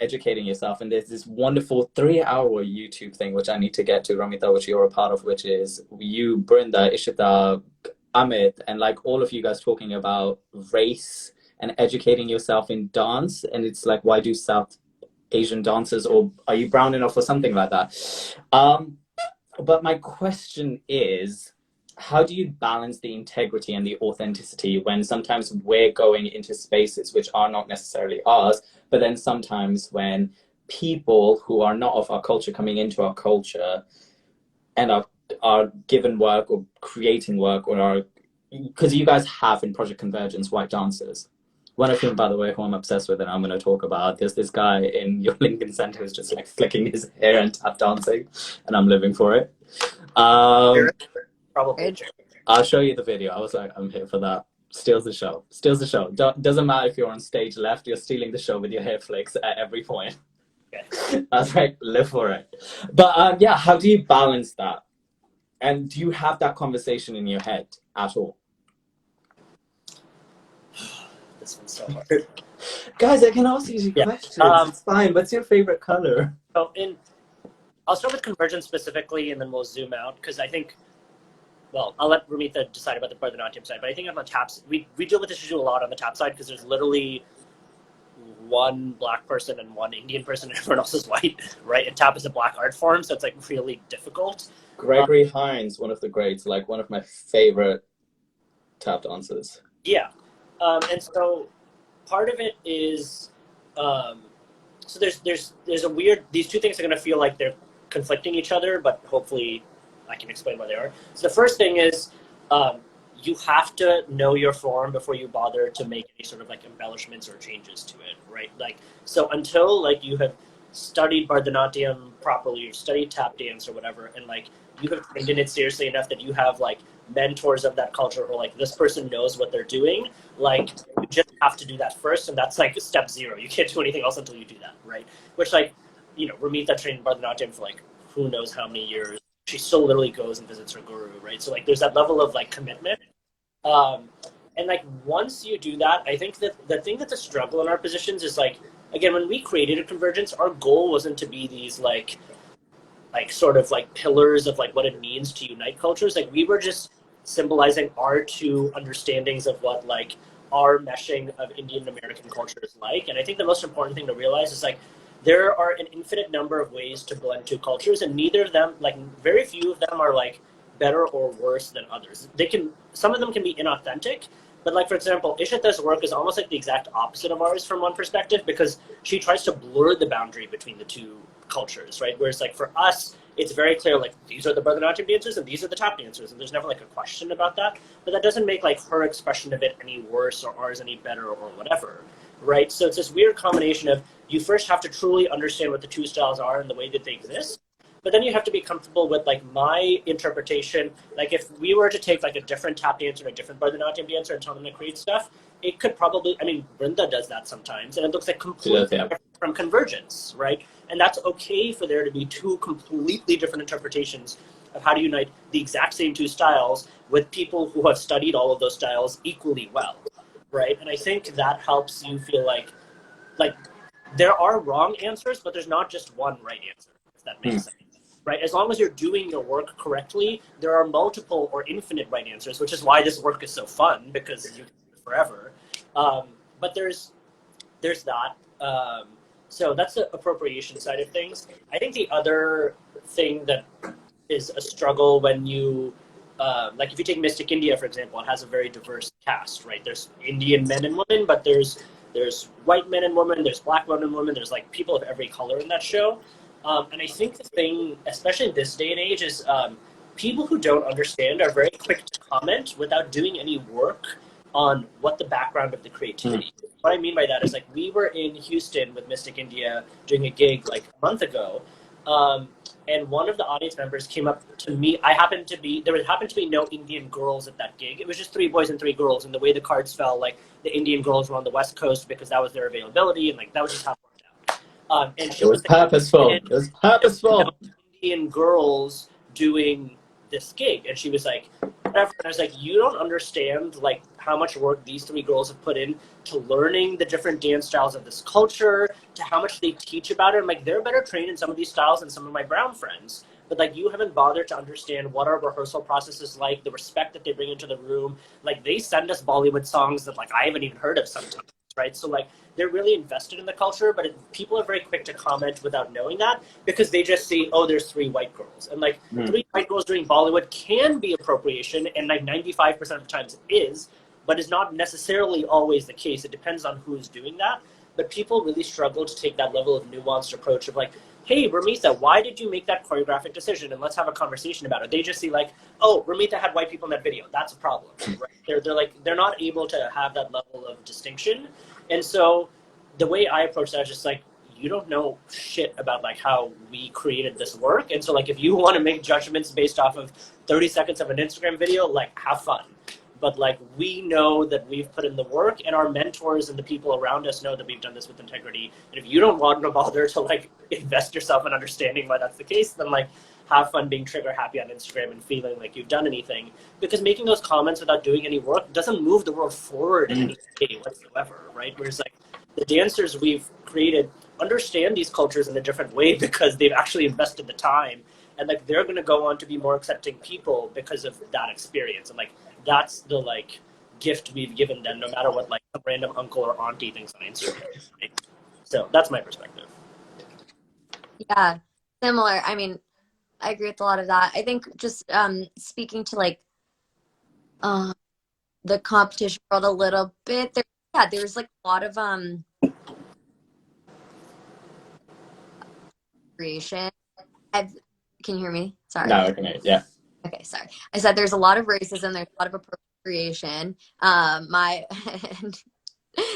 educating yourself, and there's this wonderful 3-hour YouTube thing which I need to get to, Ramita, which you're a part of, which is you, Brinda, Ishita, Amit, and like all of you guys talking about race and educating yourself in dance. And it's like, why do South Asian dancers, or are you brown enough or something like that? But my question is, how do you balance the integrity and the authenticity when sometimes we're going into spaces which are not necessarily ours, but then sometimes when people who are not of our culture coming into our culture and are given work or creating work, or are, because you guys have in Project Convergence white dancers. One of whom, by the way, who I'm obsessed with and I'm going to talk about, there's this guy in your Lincoln Center who's just like flicking his hair and tap dancing, and I'm living for it. Probably. I'll show you the video. I was like, I'm here for that. Steals the show. Steals the show. Doesn't matter if you're on stage left, you're stealing the show with your hair flicks at every point. Okay. I was like, live for it. But yeah, how do you balance that? And do you have that conversation in your head at all? This one's so hard. Guys, I can ask you questions. It's fine. What's your favorite color? So I'll start with Convergence specifically, and then we'll zoom out, because I think, well, I'll let Ramita decide about the Bharatanatyam side, but I think on the taps, we deal with this issue a lot on the tap side, because there's literally one Black person and one Indian person, and everyone else is white, right? And tap is a Black art form, so it's like really difficult. Gregory Hines, one of the greats, like one of my favorite tap dancers. Yeah. And so part of it is, so there's a weird, these two things are going to feel like they're conflicting each other, but hopefully I can explain why they are. So the first thing is, you have to know your form before you bother to make any sort of like embellishments or changes to it, right? Like, so until like you have studied Bharatanatyam properly, you've studied tap dance or whatever, and like you have trained in it seriously enough that you have like mentors of that culture, or like this person knows what they're doing, like you just have to do that first, and that's like step 0. You can't do anything else until you do that, right? Which, like, you know, Ramita trained Bharatanatyam for like who knows how many years. She still literally goes and visits her guru, right? So like there's that level of like commitment. And like once you do that, I think that the thing that's a struggle in our positions is like, again, when we created a Convergence, our goal wasn't to be these like sort of like pillars of like what it means to unite cultures. Like we were just symbolizing our two understandings of what like our meshing of Indian American culture is like. And I think the most important thing to realize is like there are an infinite number of ways to blend two cultures, and neither of them, like very few of them are like better or worse than others. Some of them can be inauthentic, but like, for example, Ishita's work is almost like the exact opposite of ours from one perspective, because she tries to blur the boundary between the two cultures, right? Whereas like for us, it's very clear, like these are the Bharatanatyam dancers and these are the tap dancers, and there's never like a question about that. But that doesn't make like her expression of it any worse or ours any better or whatever, right? So it's this weird combination of, you first have to truly understand what the two styles are and the way that they exist, but then you have to be comfortable with like my interpretation. Like if we were to take like a different tap dancer and a different Bharatanatyam dancer and tell them to create stuff, it could probably, I mean, Brinda does that sometimes, and it looks like completely different from Convergence, right? And that's okay for there to be two completely different interpretations of how to unite the exact same two styles with people who have studied all of those styles equally well, right? And I think that helps you feel like there are wrong answers, but there's not just one right answer, if that makes sense. Right? As long as you're doing your work correctly, there are multiple or infinite right answers, which is why this work is so fun, because you can do it forever. But there's that. So that's the appropriation side of things. I think the other thing that is a struggle when you, like if you take Mystic India, for example, it has a very diverse cast, right? There's Indian men and women, but there's white men and women, there's black men and women, there's like people of every color in that show. And I think the thing, especially in this day and age, is people who don't understand are very quick to comment without doing any work on what the background of the creativity is. What I mean by that is like we were in Houston with Mystic India doing a gig like a month ago. And one of the audience members came up to me. There happened to be no Indian girls at that gig. It was just 3 boys and 3 girls. And the way the cards fell, like the Indian girls were on the West Coast because that was their availability. And like that was just how it worked out. And she was purposeful. It was purposeful. Indian girls doing this gig. And she was like, whatever. And I was like, you don't understand like how much work these 3 girls have put in to learning the different dance styles of this culture, to how much they teach about it. I'm like, they're better trained in some of these styles than some of my brown friends. But like, you haven't bothered to understand what our rehearsal process is like, the respect that they bring into the room. Like, they send us Bollywood songs that like I haven't even heard of sometimes, right? So like, they're really invested in the culture, but people are very quick to comment without knowing that because they just see, oh, there's 3 white girls. And like 3 white girls doing Bollywood can be appropriation, and like 95% of the times it is, but is not necessarily always the case. It depends on who's doing that. But people really struggle to take that level of nuanced approach of like, hey, Ramita, why did you make that choreographic decision? And let's have a conversation about it. They just see like, oh, Ramita had white people in that video. That's a problem, right? They're not able to have that level of distinction. And so the way I approach that is just like, you don't know shit about like how we created this work. And so like, if you want to make judgments based off of 30 seconds of an Instagram video, like have fun. But like, we know that we've put in the work, and our mentors and the people around us know that we've done this with integrity. And if you don't want to bother to like invest yourself in understanding why that's the case, then like have fun being trigger happy on Instagram and feeling like you've done anything. Because making those comments without doing any work doesn't move the world forward in any way whatsoever, right? Whereas like the dancers we've created understand these cultures in a different way because they've actually invested the time, and like they're going to go on to be more accepting people because of that experience. And like, that's the like gift we've given them, no matter what like some random uncle or auntie thinks on Instagram. Right? So that's my perspective. Yeah, similar. I mean, I agree with a lot of that. I think just speaking to like the competition world a little bit, there's like a lot of creation. Can you hear me? Sorry. No, I can hear you. Yeah. Okay, sorry. I said there's a lot of racism. There's a lot of appropriation.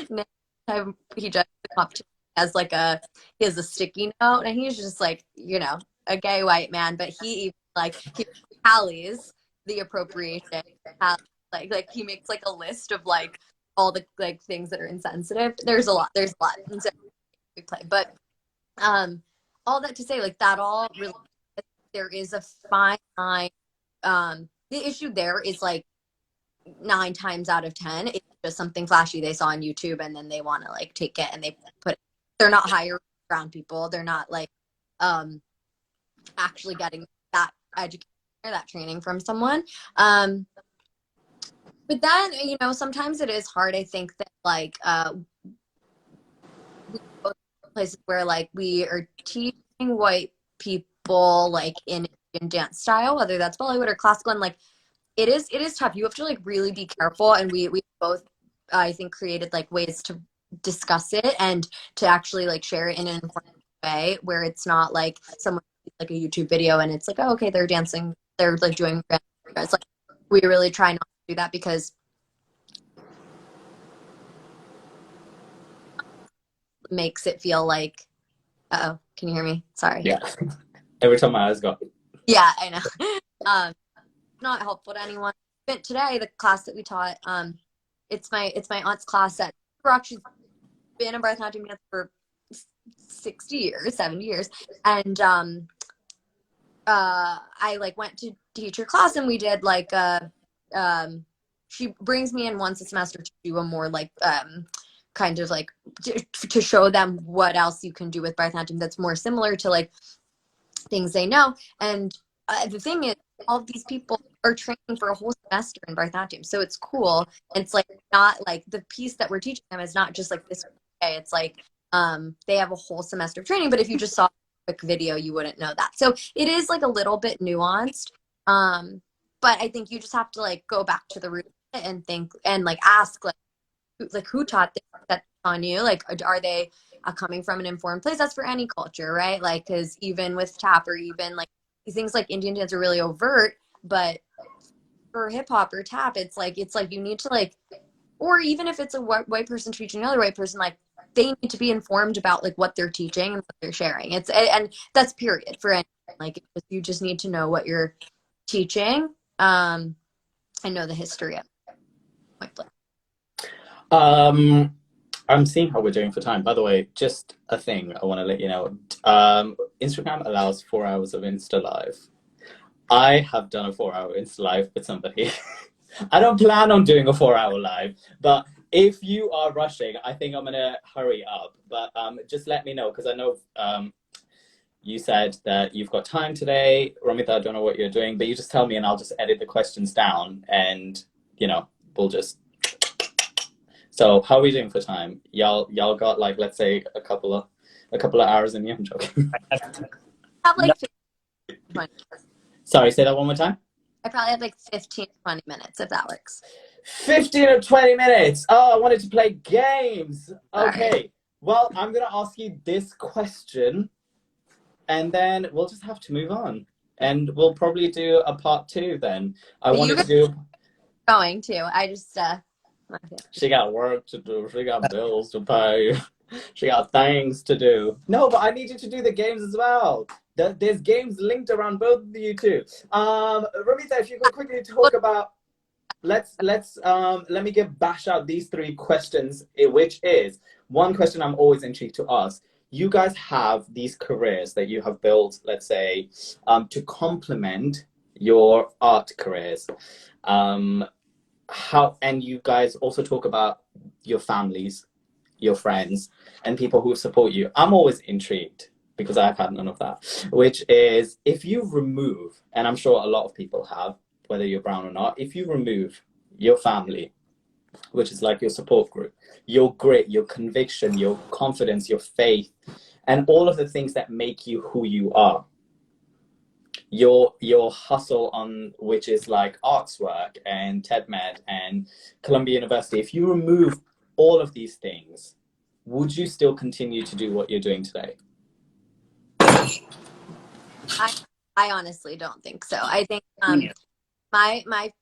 Next time he judged the competition as like he has a sticky note, and he's just like, you know, a gay white man, but he tallies the appropriation. Like he makes like a list of like all the like things that are insensitive. There's a lot. And so we play, but all that to say, like that all really, there is a fine line. The issue there is like 9 times out of 10, it's just something flashy they saw on YouTube, and then they want to like take it and they're not hiring brown people. They're not like actually getting that education or that training from someone. But then, you know, sometimes it is hard. I think that like we go to places where like we are teaching white people like in dance style, whether that's Bollywood or classical, and like it is tough. You have to like really be careful, and we both I think created like ways to discuss it and to actually like share it in an important way where it's not like someone like a YouTube video and it's like, oh, okay, they're dancing, they're like doing it's like we really try not to do that because it makes it feel like can you hear me? Sorry. Yeah. Every time my eyes go. Yeah, I know. Not helpful to anyone. But today, the class that we taught, it's my aunt's class that she's been a Bharatanatyam dancer for 60 years, 70 years, and I like went to teach her class, and we did like she brings me in once a semester to do a more like kind of like to show them what else you can do with Bharatanatyam that's more similar to like things they know. And the thing is, all of these people are training for a whole semester in Bharatanatyam, so it's cool. And it's like not like the piece that we're teaching them is not just like this day. It's like they have a whole semester of training. But if you just saw a quick video, you wouldn't know that. So it is like a little bit nuanced. But I think you just have to like go back to the root and think and like ask like who taught this that on you? Like are they coming from an informed place? That's for any culture, right? Like because even with tap or even like things like Indian dance are really overt, but for hip hop or tap, it's like you need to like, or even if it's a white person teaching another white person, like they need to be informed about like what they're teaching and what they're sharing. It's and that's period for anyone. Like you just need to know what you're teaching. I know the history of point blank. I'm seeing how we're doing for time. By the way, just a thing I want to let you know. Instagram allows 4 hours of Insta Live. I have done a 4-hour Insta Live with somebody. I don't plan on doing a 4-hour live, but if you are rushing, I think I'm gonna hurry up. But just let me know, because I know you said that you've got time today. Ramita, I don't know what you're doing, but you just tell me and I'll just edit the questions down and, you know, we'll just... So how are we doing for time? Y'all got like, let's say a couple of hours in you. I'm joking. Have like 15, 20. Sorry, say that one more time. I probably have like 15, 20 minutes if that works. 15 or 20 minutes. Oh, I wanted to play games. Okay. Right. Well, I'm going to ask you this question and then we'll just have to move on. And we'll probably do a part 2 then. I wanted to do... Going to. I just... She got work to do. She got bills to pay. She got things to do. No, but I need you to do the games as well. There's games linked around both of you two. Ramita, if you could quickly talk about... let me bash out these 3 questions, which is one question I'm always intrigued to ask. You guys have these careers that you have built, let's say, to complement your art careers. And you guys also talk about your families, your friends, and people who support you. I'm always intrigued, because I've had none of that, which is if you remove, and I'm sure a lot of people have, whether you're brown or not, if you remove your family, which is like your support group, your grit, your conviction, your confidence, your faith, and all of the things that make you who you are, your hustle on, which is like arts work and TEDMed and Columbia University, if you remove all of these things, would you still continue to do what you're doing today? I honestly don't think so. I think my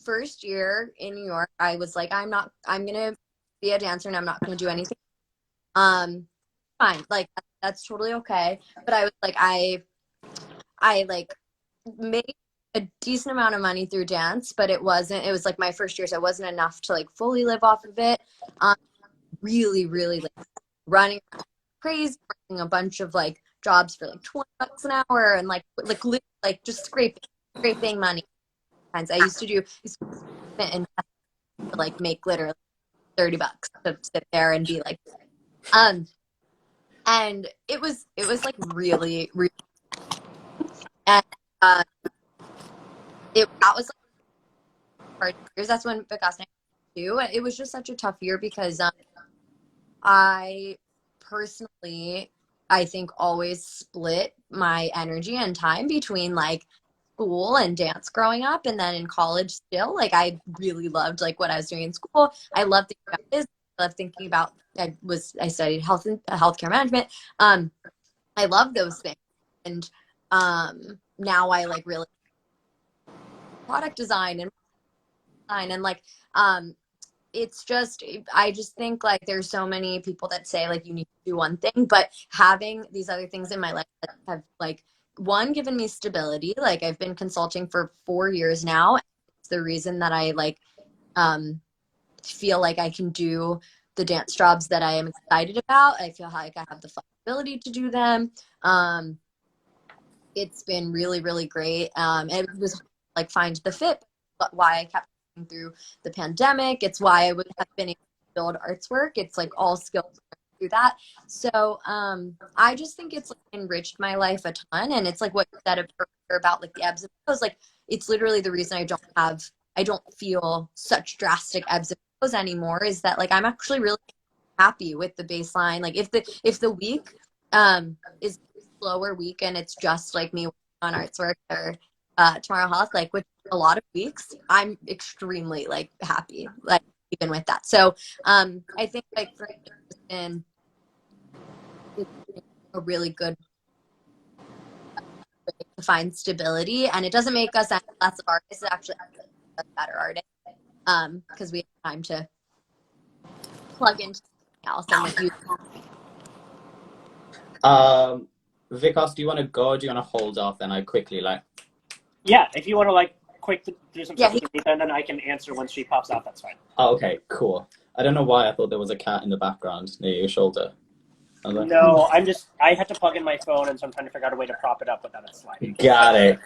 first year in New York, I was like, I'm gonna be a dancer and I'm not gonna do anything. Fine, like that's totally okay. But I was like, I like made a decent amount of money through dance, but it was like my first year, so it wasn't enough to like fully live off of it. Really like running crazy, working a bunch of like jobs for like $20 an hour and like just scraping money. I used to do and like make literally $30 to sit there and be like, and it was like really and that was like hard years. That's when Vikas and I too. It was just such a tough year because I personally, I think, always split my energy and time between like school and dance growing up, and then in college still. Like I really loved like what I was doing in school. I loved thinking about business. I loved thinking about I studied healthcare management. I love those things, and now I like really product design and like it's just, I just think like there's so many people that say like you need to do one thing, but having these other things in my life that have like one, given me stability. Like I've been consulting for 4 years now. It's the reason that I like feel like I can do the dance jobs that I am excited about. I feel like I have the flexibility to do them. It's been really, really great. It was like find the fit, but why I kept going through the pandemic. It's why I would have been able to build arts work. It's like all skills through that. So I just think it's like enriched my life a ton. And it's like what you said about like the ebbs and flows. Like it's literally the reason I don't feel such drastic ebbs and flows anymore, is that like I'm actually really happy with the baseline. Like if the week is slower week and it's just like me on arts work or tomorrow health, like with a lot of weeks, I'm extremely like happy, like even with that. So I think like for me, it's been a really good way to find stability, and it doesn't make us any less of artists. It actually makes us better artists because we have time to plug into something else and like use. Vikas, do you want to go or do you want to hold off and I quickly like? Yeah, if you want to like quick do some Yeah, stuff with Ramita, and then I can answer once she pops out, that's fine. Oh, okay, cool. I don't know why I thought there was a cat in the background near your shoulder. I was like, No, I had to plug in my phone, and so I'm trying to figure out a way to prop it up without it sliding. Got it.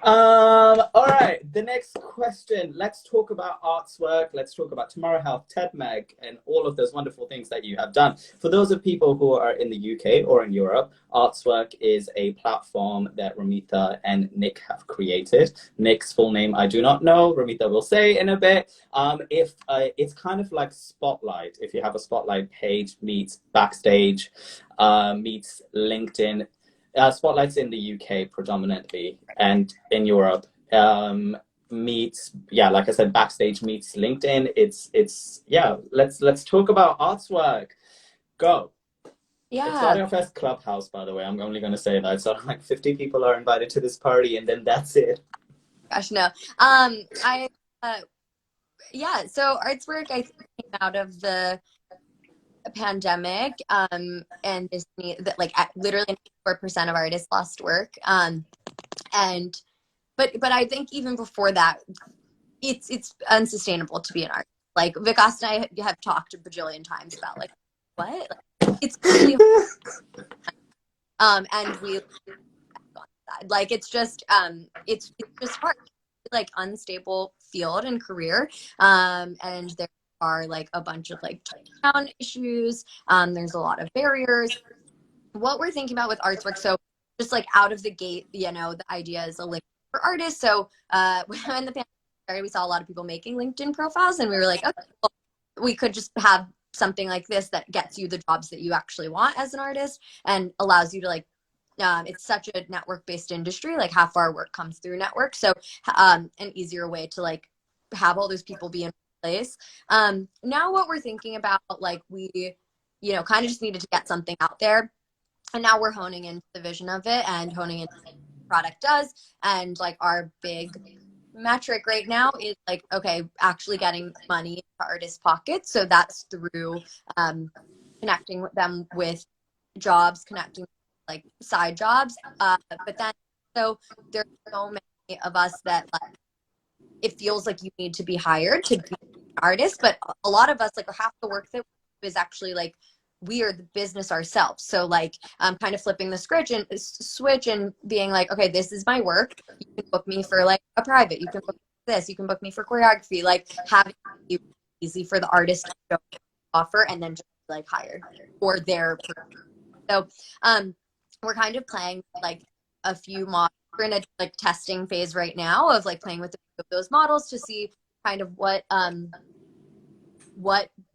All right, the next question. Let's talk about arts work. Let's talk about Tomorrow Health, TED Meg, and all of those wonderful things that you have done. For those of people who are in the UK or in Europe, Artswork is a platform that Ramita and Nick have created. Nick's full name I do not know. Ramita will say in a bit. If it's kind of like Spotlight. If you have a Spotlight page meets Backstage, meets LinkedIn. Spotlight's in the UK predominantly, and in Europe meets, yeah, like I said, Backstage meets LinkedIn. It's yeah. Let's talk about Artswork. Go. Yeah. It's not our first clubhouse, by the way. I'm only going to say that. So like 50 people are invited to this party, and then that's it. Gosh, no. Yeah. So Artswork, I think, came out of the pandemic, and this that like literally 4% of artists lost work. But I think even before that, it's unsustainable to be an artist. Like Vikas and I have talked a bajillion times about like what it's really and we like it's just hard, like unstable field and career, and there are like a bunch of like down issues. There's a lot of barriers. What we're thinking about with Artswork, so just like out of the gate, you know, the idea is a link for artists. So when the pandemic started, we saw a lot of people making LinkedIn profiles, and we were like, okay, well, we could just have something like this that gets you the jobs that you actually want as an artist and allows you to like, it's such a network-based industry, like half our work comes through network. So an easier way to like have all those people be in place. Now what we're thinking about, like we, you know, kind of just needed to get something out there. And now we're honing into the vision of it and honing into what the product does. And like our big metric right now is like, okay, actually getting money into artists' pockets. So that's through connecting them with jobs, connecting like side jobs. But then, so there's so many of us that like, it feels like you need to be hired to be an artist. But a lot of us, like half the work that we do is actually like, we are the business ourselves. So like kind of flipping the switch and being like, okay, this is my work. You can book me for like a private. You can book this. You can book me for choreography. Like having it easy for the artist to offer and then just like hire for their production. So we're kind of playing like a few models. We're in a like testing phase right now of like playing with those models to see kind of what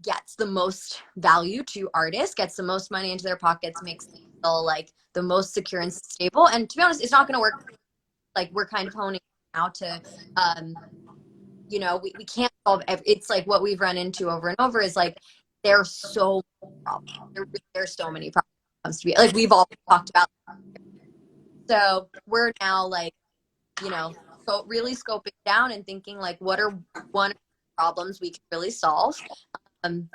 gets the most value to artists, gets the most money into their pockets, makes them feel like the most secure and stable. And to be honest, it's not going to work. Like we're kind of honing now to, you know, we can't solve it's like what we've run into over and over is like, there's so many problems. There's so many problems to be, like we've all talked about. So we're now like, you know, so really scoping down and thinking like, what are one of the problems we can really solve? And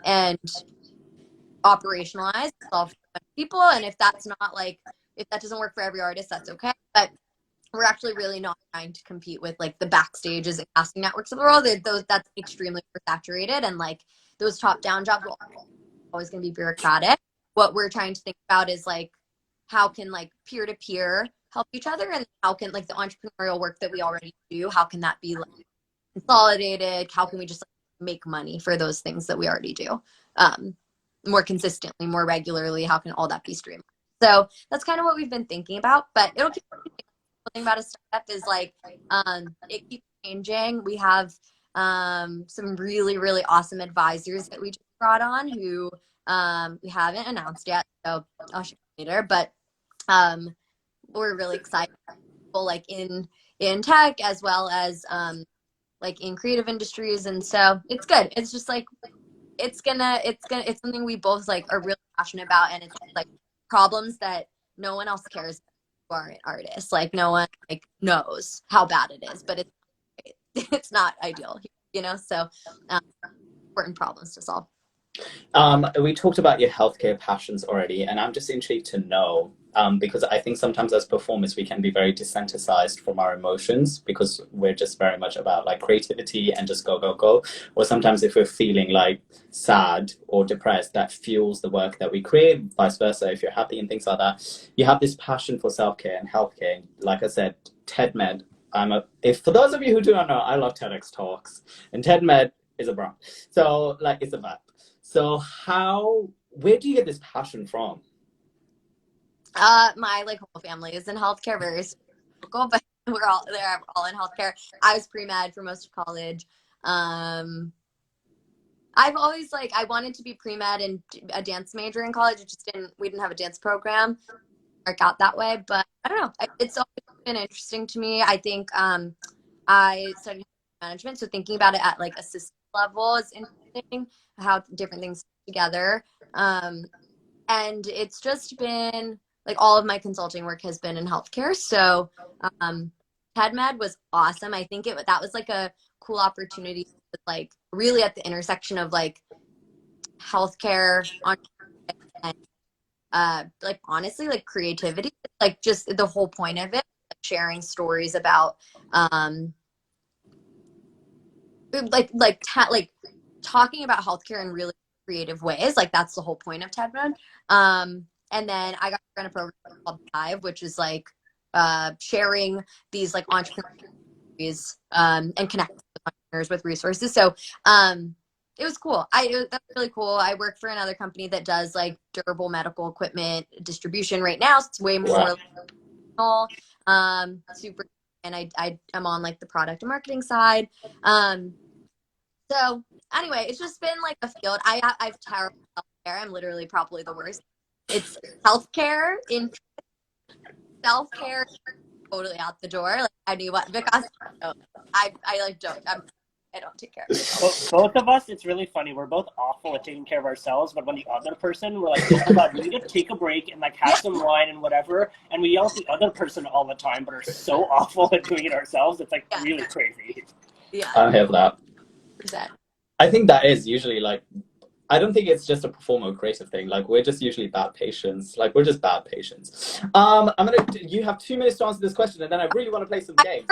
operationalize, solve for people. And if that's not like, if that doesn't work for every artist, that's okay. But we're actually really not trying to compete with like the backstages and casting networks of the world. That's extremely oversaturated, and like those top-down jobs are always going to be bureaucratic. What we're trying to think about is like how can like peer-to-peer help each other, and how can like the entrepreneurial work that we already do, how can that be like consolidated? How can we just like, make money for those things that we already do more consistently, more regularly? How can all that be streamed? So that's kind of what we've been thinking about, but it'll keep thing about a startup is like it keeps changing. We have some really, really awesome advisors that we just brought on who we haven't announced yet, so I'll share later. But we're really excited, like in tech as well as like in creative industries, and so it's good. It's just like it's something we both like are really passionate about, and it's like problems that no one else cares about who aren't artists. Like no one like knows how bad it is, but it's not ideal, you know. So important problems to solve. We talked about your healthcare passions already, and I'm just intrigued to know, because I think sometimes as performers we can be very desensitized from our emotions because we're just very much about like creativity and just go, go, go. Or sometimes if we're feeling like sad or depressed, that fuels the work that we create, vice versa. If you're happy and things like that, you have this passion for self-care and healthcare. Like I said, TEDmed, if for those of you who do not know, I love TEDx talks, and TEDmed is a brand. So like it's a vibe. So where do you get this passion from? My like whole family is in healthcare, very local, but they're all in healthcare. I was pre-med for most of college. I've always like I wanted to be pre-med and a dance major in college. We didn't have a dance program work out that way, but I don't know. It's always been interesting to me. I think I studied management, so thinking about it at like a system level is interesting, how different things together. And it's just been like all of my consulting work has been in healthcare. So TEDmed was awesome. I think that was like a cool opportunity, like really at the intersection of like healthcare and like honestly like creativity, like just the whole point of it, like sharing stories about like talking about healthcare in really creative ways. Like that's the whole point of TEDmed. And then I got to run a program called Thrive, which is like sharing these like entrepreneurs and connecting with entrepreneurs with resources. So it was cool. That's really cool. I work for another company that does like durable medical equipment distribution right now. So it's way more super. And I'm on like the product and marketing side. So anyway, it's just been like a field. I've terrible healthcare. I'm literally probably the worst. It's healthcare in self-care totally out the door. Like I knew what Vikas. I like don't. I don't take care of myself. Both of us, it's really funny. We're both awful at taking care of ourselves, but when the other person, we're like, oh my God, we need to take a break and like have some wine and whatever. And we yell at the other person all the time, but are so awful at doing it ourselves. It's like really crazy. Yeah. I have that. Percent. I think that is usually like, I don't think it's just a performer or creative thing. Like we're just usually bad patients. Like we're just bad patients. You have 2 minutes to answer this question, and then I really want to play some games.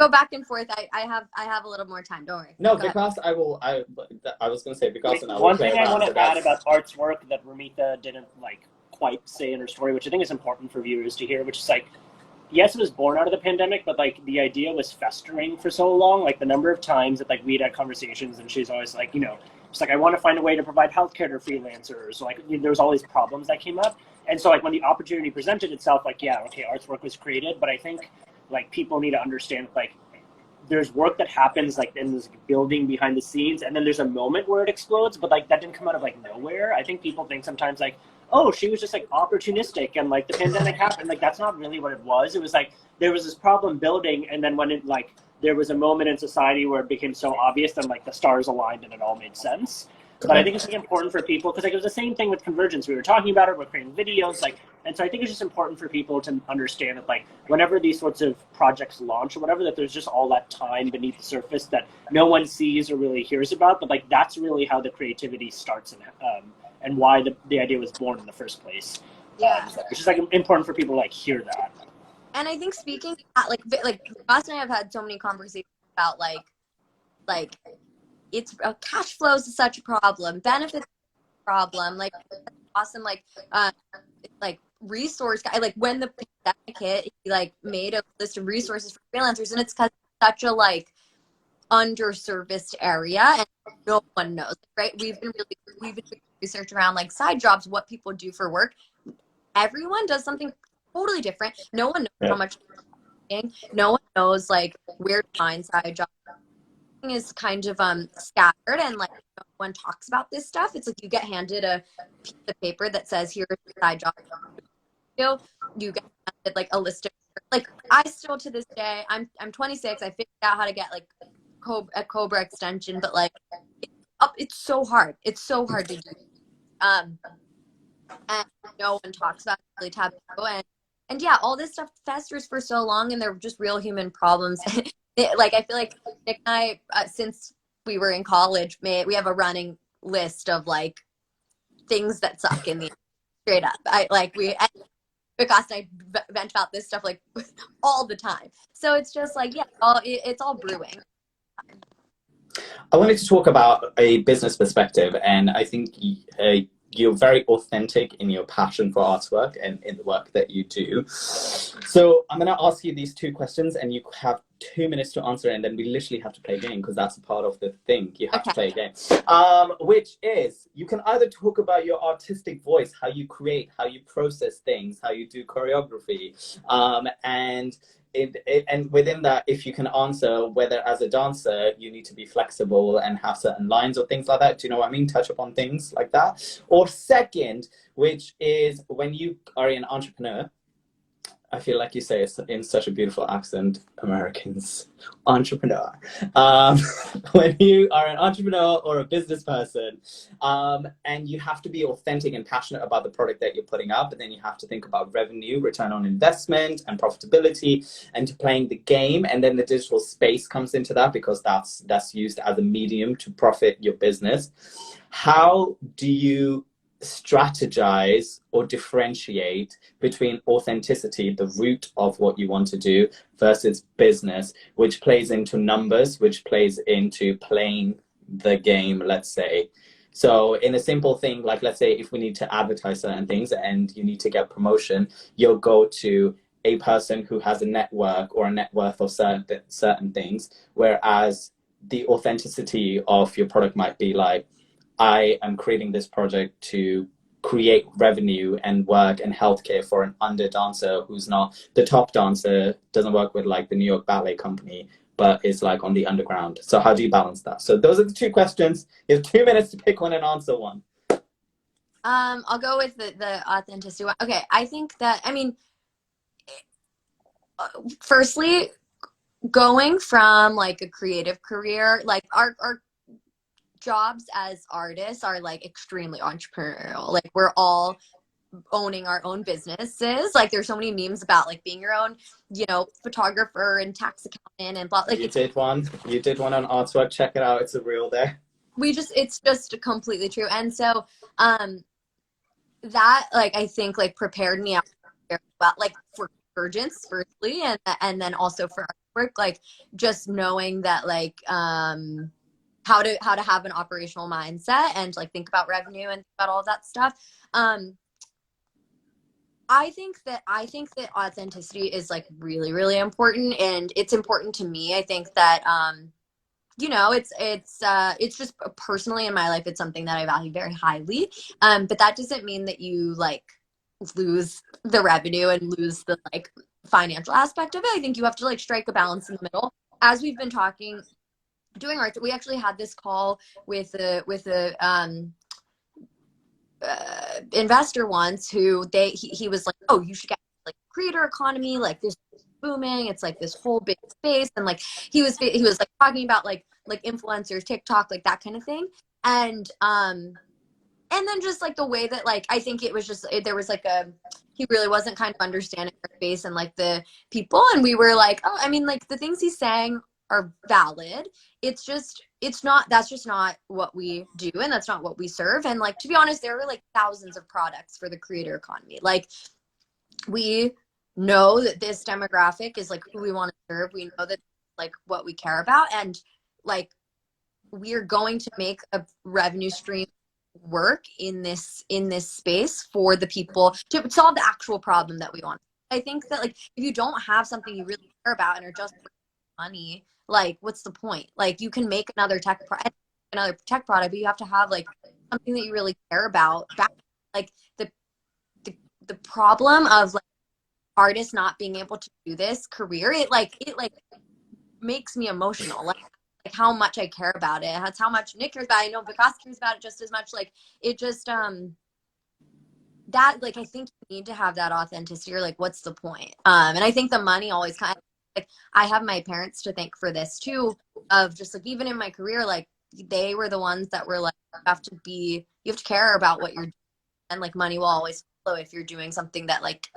Go back and forth. I have a little more time. Don't worry. No, because I was going to say because and I will one play thing I around, want to add about art's work that Ramita didn't like quite say in her story, which I think is important for viewers to hear, which is like, yes, it was born out of the pandemic, but like the idea was festering for so long. Like the number of times that like we'd had conversations, and she's always like, you know, it's like I want to find a way to provide healthcare to freelancers. Like there was all these problems that came up, and so like when the opportunity presented itself, like yeah, okay, art's work was created, but I think like people need to understand like there's work that happens like in this building behind the scenes, and then there's a moment where it explodes, but like that didn't come out of like nowhere. I think people think sometimes like, oh, she was just like opportunistic and like the pandemic happened. Like that's not really what it was. It was like there was this problem building, and then when it like there was a moment in society where it became so obvious that like the stars aligned and it all made sense. But I think it's really important for people because like it was the same thing with Convergence. We were talking about it, we're creating videos, like, and so I think it's just important for people to understand that like whenever these sorts of projects launch or whatever, that there's just all that time beneath the surface that no one sees or really hears about. But like that's really how the creativity starts and why the idea was born in the first place. Yeah. So it's just like important for people to like hear that. And I think speaking like Vikas and I have had so many conversations about like it's cash flows is such a problem, benefits problem, like awesome, like resource guy. Like when the pandemic hit, he like made a list of resources for freelancers, and it's because it's such a like underserviced area, and no one knows. Right? We've been doing research around like side jobs, what people do for work. Everyone does something totally different. No one knows how much. No one knows like where to find side jobs. Is kind of scattered, and like no one talks about this stuff. It's like you get handed a piece of paper that says here's your side job. You get handed like a list of like I still to this day I'm 26. I figured out how to get like a Cobra extension, but like it's so hard. It's so hard to do. And no one talks about it, really taboo, and yeah, all this stuff festers for so long, and they're just real human problems. Like I feel like Nick and I, since we were in college, we have a running list of like things that suck in the straight up. Vikas and I vent about this stuff like all the time. So it's just like it's all brewing. I wanted to talk about a business perspective, and I think you're very authentic in your passion for artwork and in the work that you do. So I'm going to ask you these two questions, and you have 2 minutes to answer, and then we literally have to play a game because that's a part of the thing. You have to play a game, which is you can either talk about your artistic voice, how you create, how you process things, how you do choreography, and within that, if you can answer whether as a dancer you need to be flexible and have certain lines or things like that, do you know what I mean? Touch upon things like that. Or second, which is when you are an entrepreneur, I feel like you say it in such a beautiful accent, Americans, entrepreneur. When you are an entrepreneur or a business person, and you have to be authentic and passionate about the product that you're putting up, and then you have to think about revenue, return on investment, and profitability, and to playing the game, and then the digital space comes into that because that's used as a medium to profit your business. How do you strategize or differentiate between authenticity, the root of what you want to do, versus business, which plays into numbers, which plays into playing the game, let's say? So in a simple thing, like let's say if we need to advertise certain things and you need to get promotion, you'll go to a person who has a network or a net worth of certain things, whereas the authenticity of your product might be like, I am creating this project to create revenue and work and healthcare for an under dancer who's not the top dancer, doesn't work with like the New York Ballet Company, but is like on the underground. So how do you balance that? So those are the two questions. You have 2 minutes to pick one and answer one. I'll go with the authenticity one. Okay, I think that, I mean, firstly, going from like a creative career, like our jobs as artists are like extremely entrepreneurial. Like we're all owning our own businesses. Like there's so many memes about like being your own, photographer and tax accountant and blah. Like you did one on artwork. Check it out. It's a reel there. It's just completely true. And so that like I think like prepared me out about like for Convergence firstly, and then also for artwork, like just knowing that like how to have an operational mindset and like think about revenue and about all of that stuff. I think that authenticity is like really, really important, and it's important to me. I think that it's just personally in my life, it's something that I value very highly. But that doesn't mean that you like lose the revenue and lose the like financial aspect of it. I think you have to like strike a balance in the middle. As we've been doing art, we actually had this call with a investor once who he was like, oh, you should get like creator economy, like this is booming, it's like this whole big space, and like he was like talking about like influencers, TikTok, like that kind of thing, and then just like the way that like I think it was just there was like he really wasn't kind of understanding our space and like the people, and we were like, oh, I mean, like the things he's saying are valid. It's just that's just not what we do, and that's not what we serve. And like, to be honest, there are like thousands of products for the creator economy. Like, we know that this demographic is like who we want to serve. We know that like what we care about, and like we are going to make a revenue stream work in this space for the people to solve the actual problem that we want. I think that like if you don't have something you really care about and are just money, like what's the point? Like you can make another tech product, but you have to have like something that you really care about. Like the problem of like artists not being able to do this career, it makes me emotional. Like how much I care about it. That's how much Nick cares about it. I know Vikas cares about it just as much. Like it just that like I think you need to have that authenticity, or like what's the point? And I think the money always kind of like, I have my parents to thank for this too, of just like even in my career, like they were the ones that were like you have to care about what you're doing, and like money will always flow if you're doing something that like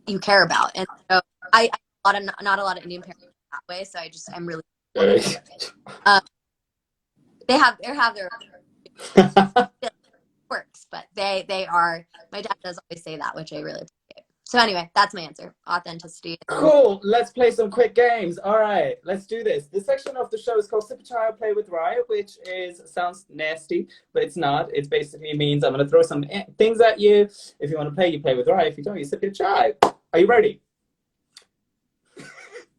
you care about. And so I not a lot of Indian parents that way, so I'm really they have their works, but they are, my dad does always say that, which I really appreciate. So anyway, that's my answer. Authenticity. Cool. Let's play some quick games. All right, let's do this. This section of the show is called Sip a Chai or Play with Rai, which sounds nasty, but it's not. It basically means I'm going to throw some things at you. If you want to play, you play with Rai. If you don't, you sip your chai. Are you ready?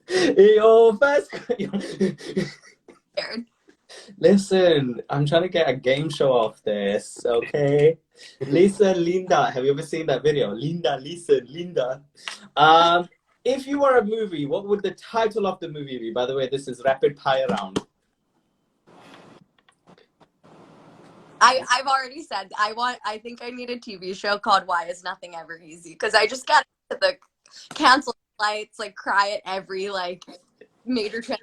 Your first. Listen, I'm trying to get a game show off this, okay? Lisa, Linda, have you ever seen that video? Linda, listen, Linda. If you were a movie, what would the title of the movie be? By the way, this is rapid fire round. I've already said I think I need a TV show called Why Is Nothing Ever Easy, because I just got the cancel flights, like cry at every like major trend.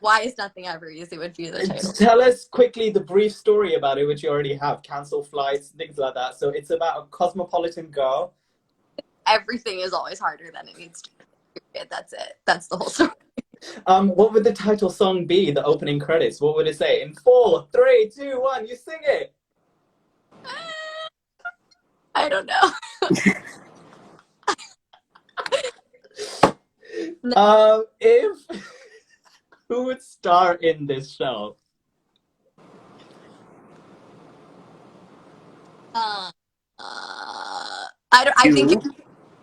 Why Is Nothing Ever Easy would be the title. Tell us quickly the brief story about it, which you already have. Cancel flights, things like that. So it's about a cosmopolitan girl. Everything is always harder than it needs to be. That's it. That's the whole story. What would the title song be, the opening credits? What would it say? In 4, 3, 2, 1, you sing it. I don't know. Who would star in this show? I think it's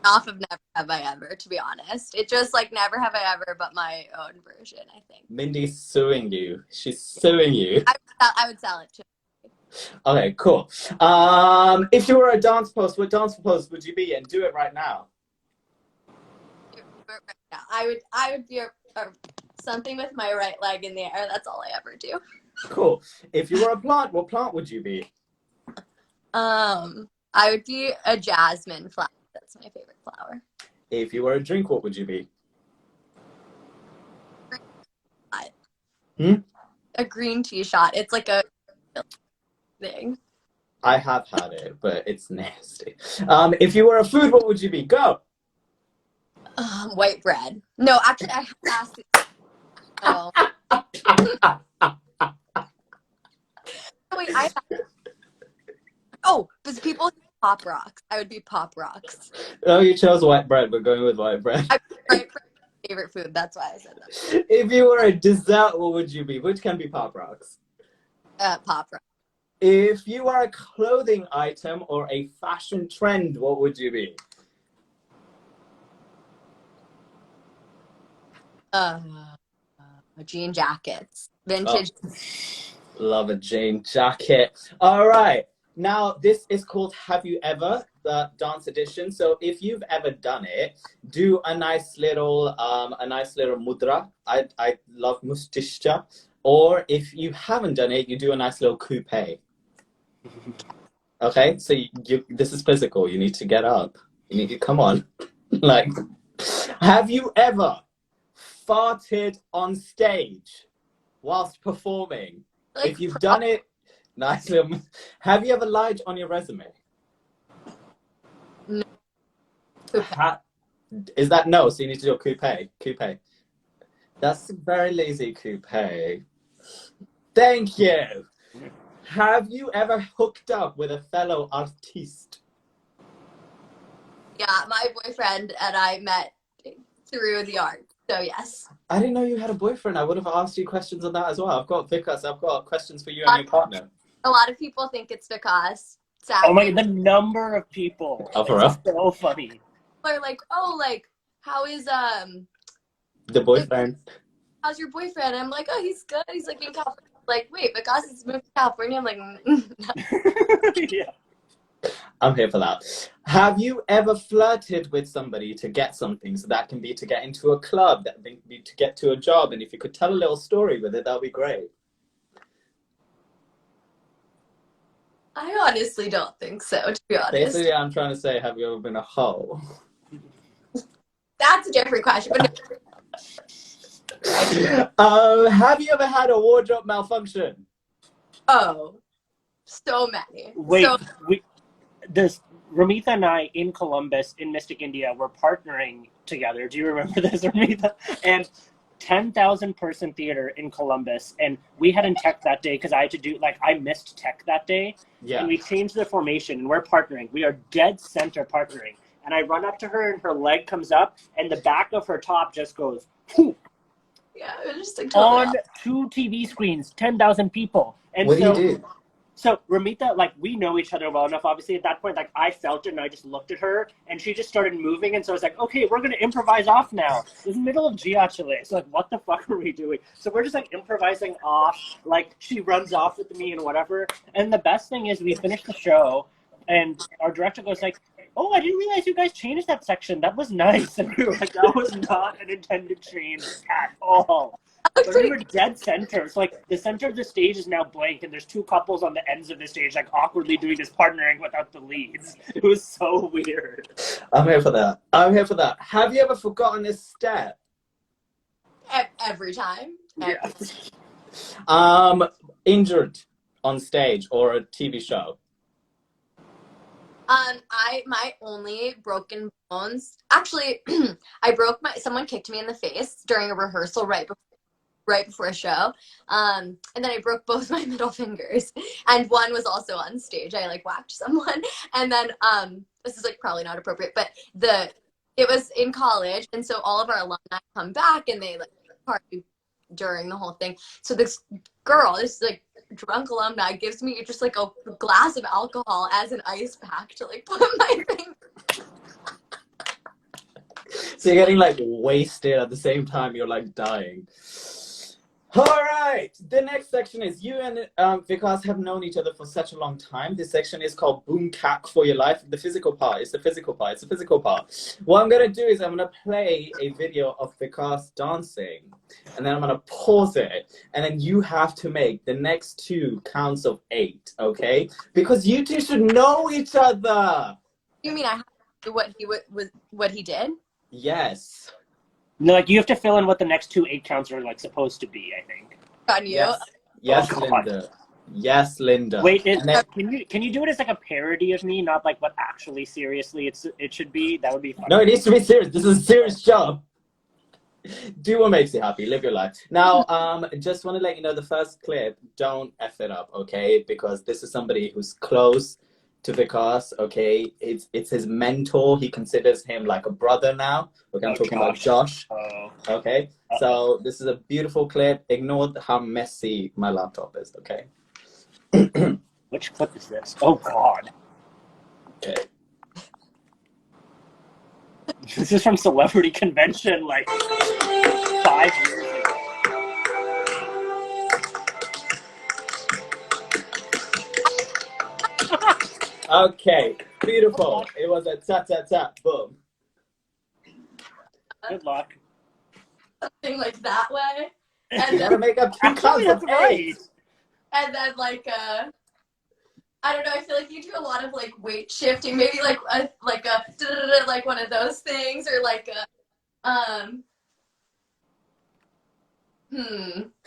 off of Never Have I Ever, to be honest. It's just like Never Have I Ever, but my own version, I think. Mindy's suing you. She's suing you. I would sell it to. Okay, cool. If you were a dance post, what dance post would you be in? Do it right now. I would be something with my right leg in the air. That's all I ever do. Cool. If you were a plant, what plant would you be? I would be a jasmine flower. That's my favorite flower. If you were a drink, what would you be? A green tea shot. It's like a thing. I have had it, but it's nasty. If you were a food, what would you be? Go. White bread. No, actually, I have asked. Oh. Wait, because people Pop Rocks. I would be Pop Rocks. Oh, you chose white bread. We're going with white bread. Right, favorite food. That's why I said that. If you were a dessert, what would you be? Which can be Pop Rocks. Pop Rocks. If you were a clothing item or a fashion trend, what would you be? Jean jackets. Vintage. Oh, love a jean jacket. All right. Now, this is called Have You Ever, the dance edition. So if you've ever done it, do a nice little mudra. I love mustishcha. Or if you haven't done it, you do a nice little coupe. Okay, so this is physical. You need to get up. You need to come on. Like, have you ever farted on stage whilst performing? Like, if you've done it, nice little. Have you ever lied on your resume? No. Is that no? So you need to do a coupe. That's a very lazy coupe. Thank you. Have you ever hooked up with a fellow artiste? Yeah, my boyfriend and I met through the art. So yes. I didn't know you had a boyfriend. I would have asked you questions on that as well. I've got Vikas. I've got questions for you and your partner. A lot of people think it's Vikas. Oh my, Sadly. the number of people. Oh, for It's real? so funny. People are like, oh, like, how is The boyfriend. how's your boyfriend? And I'm like, oh, he's good. He's like in California. Like, wait, Vikas has moved to California. I'm like, Yeah. I'm here for that. Have you ever flirted with somebody to get something? So that can be to get into a club, that can be to get to a job. And if you could tell a little story with it, that would be great. I honestly don't think so, to be honest. Basically, I'm trying to say, have you ever been a hoe? That's a different question. But Have you ever had a wardrobe malfunction? oh, so many. Wait, So, this Ramita and I in Columbus, in Mystic, India, were partnering together. Do you remember this, Ramita? And 10,000 person theater in Columbus, and we hadn't tech that day because I had to do, like, I missed tech that day. Yeah. And we changed the formation, and we're partnering. We are dead center partnering. And I run up to her, and her leg comes up, and the back of her top just goes, whoo, yeah, it was just like totally on 2 TV screens, 10,000 people. And What do so, you do? So Ramita, like, we know each other well enough, obviously, at that point, like, I felt it and I just looked at her and she just started moving. And so I was like, okay, we're going to improvise off now. It's the middle of Chile. So, like, what the fuck are we doing? So we're just, like, improvising off. Like, she runs off with me and whatever. And the best thing is we finished the show and our director goes like, oh, I didn't realize you guys changed that section. That was nice. And we were like, that was not an intended change at all. But we were dead center. So, like, the center of the stage is now blank, and there's 2 couples on the ends of the stage, like, awkwardly doing this partnering without the leads. It was so weird. I'm here for that. I'm here for that. Have you ever forgotten a step? every time. Yeah. Injured on stage or a TV show? My only broken bones. Actually, someone kicked me in the face during a rehearsal right before a show. And then I broke both my middle fingers. And one was also on stage. I like whacked someone. And then this is like probably not appropriate, but it was in college, and so all of our alumni come back and they like party during the whole thing. So this like drunk alumni gives me just like a glass of alcohol as an ice pack to like put my finger. So you're getting like wasted at the same time you're like dying. All right, the next section is you and Vikas have known each other for such a long time. This section is called Boom Cack for Your Life. The physical part. It's the physical part. It's the physical part. What I'm going to do is I'm going to play a video of Vikas dancing, and then I'm going to pause it, and then you have to make the next 2 counts of 8, okay? Because you two should know each other. You mean I have to do what he did? Yes. No, like, you have to fill in what the next 2 8 counts are, like, supposed to be, I think. On you? Yes, yes, Oh, Linda. Yes, Linda. Wait, then, can you do it as like a parody of me, not like what actually seriously it should be? That would be fun. no, it needs to be serious. This is a serious job. Do what makes you happy. Live your life. Now, just want to let you know the first clip, don't F it up, okay? Because this is somebody who's close to Vikas, okay? It's his mentor. He considers him like a brother now. Okay, I'm talking about Josh. Okay, so this is a beautiful clip. Ignore how messy my laptop is, okay? Which clip is this? Oh, God. Okay. This is from Celebrity Convention, like 5 years ago. Okay, beautiful. It was a tap, boom. Good luck. Something like that way. You And gotta then, make up 2 counts of 8. and then like I don't know, I feel like you do a lot of like weight shifting, maybe like one of those things, or like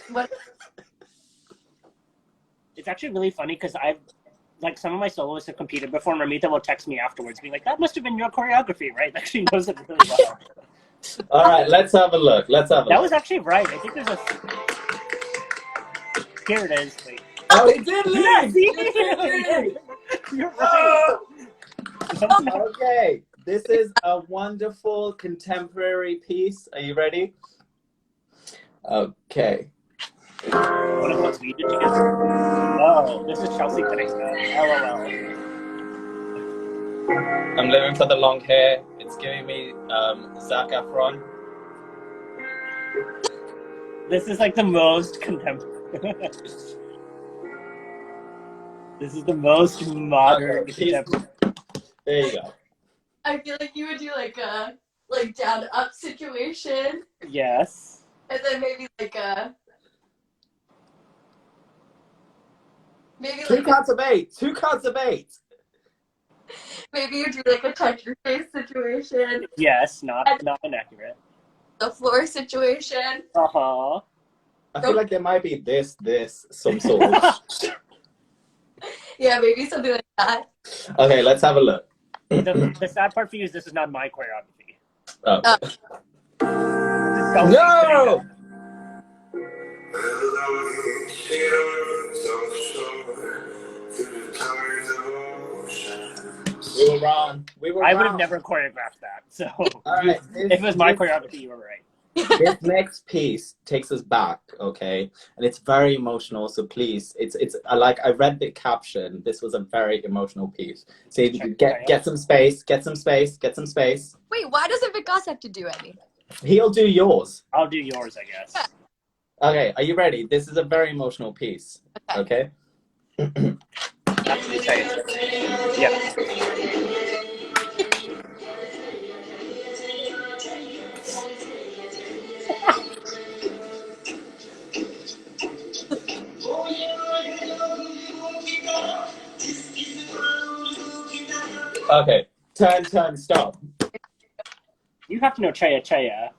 what? It's actually really funny because like, some of my soloists have competed before, and Ramita will text me afterwards being like, that must have been your choreography, right? Like, she knows it really well. All right, let's have a look. Let's have a That look. was actually right. I think there's a. Here it is. Wait. Oh, he did leave! Yeah, see? He did leave! You're right. Okay, this is a wonderful contemporary piece. Are you ready? Okay. One of the ones we did together? Oh, this is Chelsea Cunningham. LOL. I'm living for the long hair. It's giving me Zac Efron. This is like the most contemporary. This is the most modern contemporary. There you go. I feel like you would do like a down up situation, Yes. and then maybe like a Two counts of eight. Two counts of eight. maybe you do like a touch your face situation, Yes, not inaccurate. the floor situation. Uh-huh. I feel like there might be some sort of. Yeah, maybe something like that. Okay, let's have a look. The sad part for you is this is not my choreography. Oh. This is Chelsea No! Cunningham. We were wrong. We were I wrong. would have never choreographed that. So right, if it was my choreography, you were right. This next piece takes us back, okay, and it's very emotional. So please, it's like I read the caption. This was a very emotional piece. So get some space, get some space, get some space. Wait, why doesn't Vikas have to do any? He'll do yours. I'll do yours, I guess. Yeah. Okay, are you ready? This is a very emotional piece. Okay. Actually, say it. Yeah. Okay. Turn, stop. You have to know Chaya Chaya.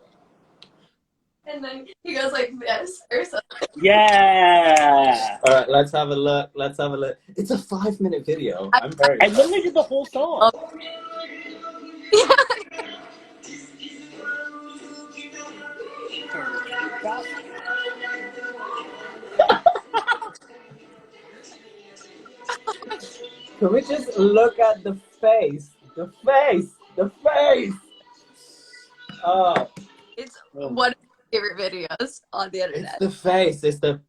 And then he goes like this or something. Yeah. All right, let's have a look. Let's have a look. It's a 5-minute video. I'm very. I literally did the whole song. Can we just look at the face? The face! The face! Oh. It's one of my favorite videos on the internet. It's the face. It's the.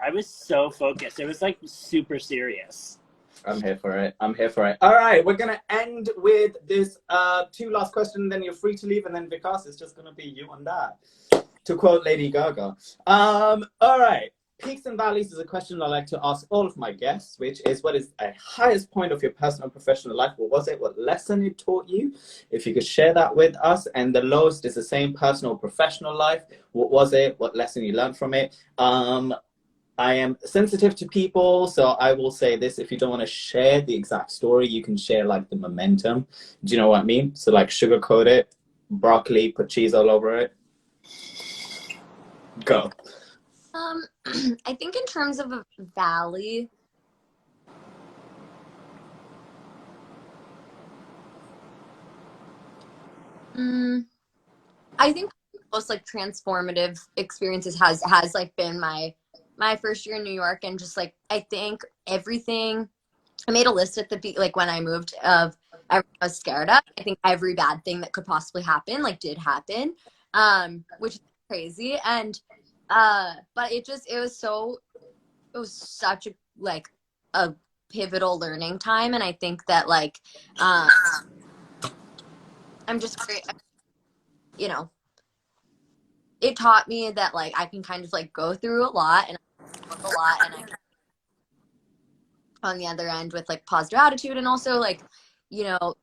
I was so focused. It was like super serious. I'm here for it. I'm here for it. All right, we're gonna end with this 2 last questions, and then you're free to leave, and then Vikas is just gonna be you on that. To quote Lady Gaga. All right. Peaks and valleys is a question I like to ask all of my guests, which is what is the highest point of your personal and professional life? What was it? What lesson it taught you? If you could share that with us. And the lowest is the same personal and professional life. What was it? What lesson you learned from it? I am sensitive to people, so I will say this. If you don't want to share the exact story, you can share like the momentum. Do you know what I mean? So like sugarcoat it, broccoli, put cheese all over it. Go. I think in terms of a valley, I think most like transformative experiences has like been my first year in New York, and just like I think everything. I made a list at the like when I moved of everything I was scared of. I think every bad thing that could possibly happen like did happen, which is crazy. And but it was such a like a pivotal learning time, and I think that like I'm just very, you know, it taught me that like I can kind of like go through a lot and I can on the other end with like positive attitude, and also like, you know,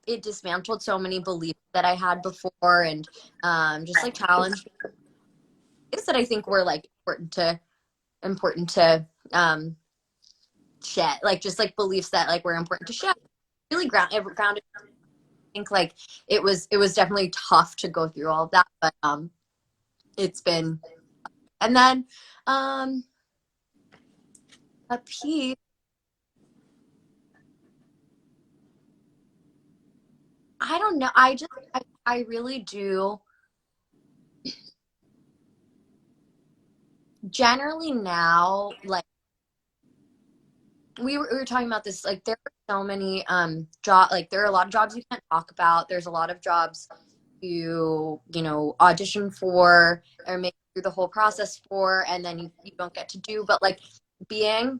it dismantled so many beliefs that I had before, and just like challenged things that I think were like important to shed, like just like beliefs that like were important to shed. Really grounded. I think like it was definitely tough to go through all of that, but it's been. And then a piece, I don't don't know. I really do. Generally now, like we were talking about this, like there are so many like there are a lot of jobs you can't talk about. There's a lot of jobs you audition for or make through the whole process for, and then you don't get to do. But like being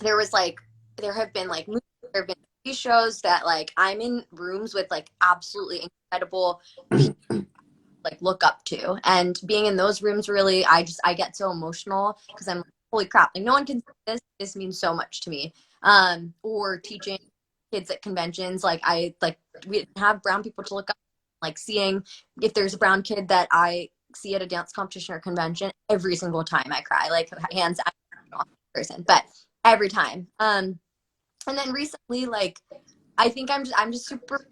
there was like there have been like movies, there have been TV shows that like I'm in rooms with like absolutely incredible people like look up to, and being in those rooms really I get so emotional because I'm like, holy crap, like no one can see this means so much to me. Or teaching kids at conventions, like we didn't have brown people to look up, like seeing if there's a brown kid that I see at a dance competition or convention, every single time I cry, like hands off person, but every time. And then recently, like I think I'm just super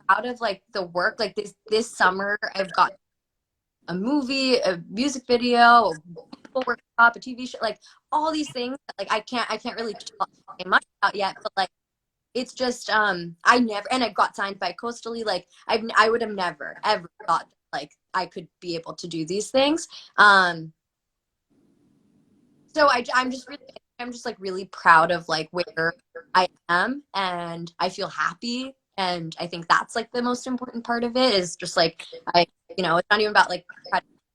proud of like the work. Like this summer I've got a movie, a music video, a people workshop, a TV show, like all these things that, like I can't really talk much about yet, but like it's just I never, and I got signed by Coastally, like I would have never ever thought that, like I could be able to do these things. So I'm just like really proud of like where I am, and I feel happy, and I think that's like the most important part of it is just like it's not even about like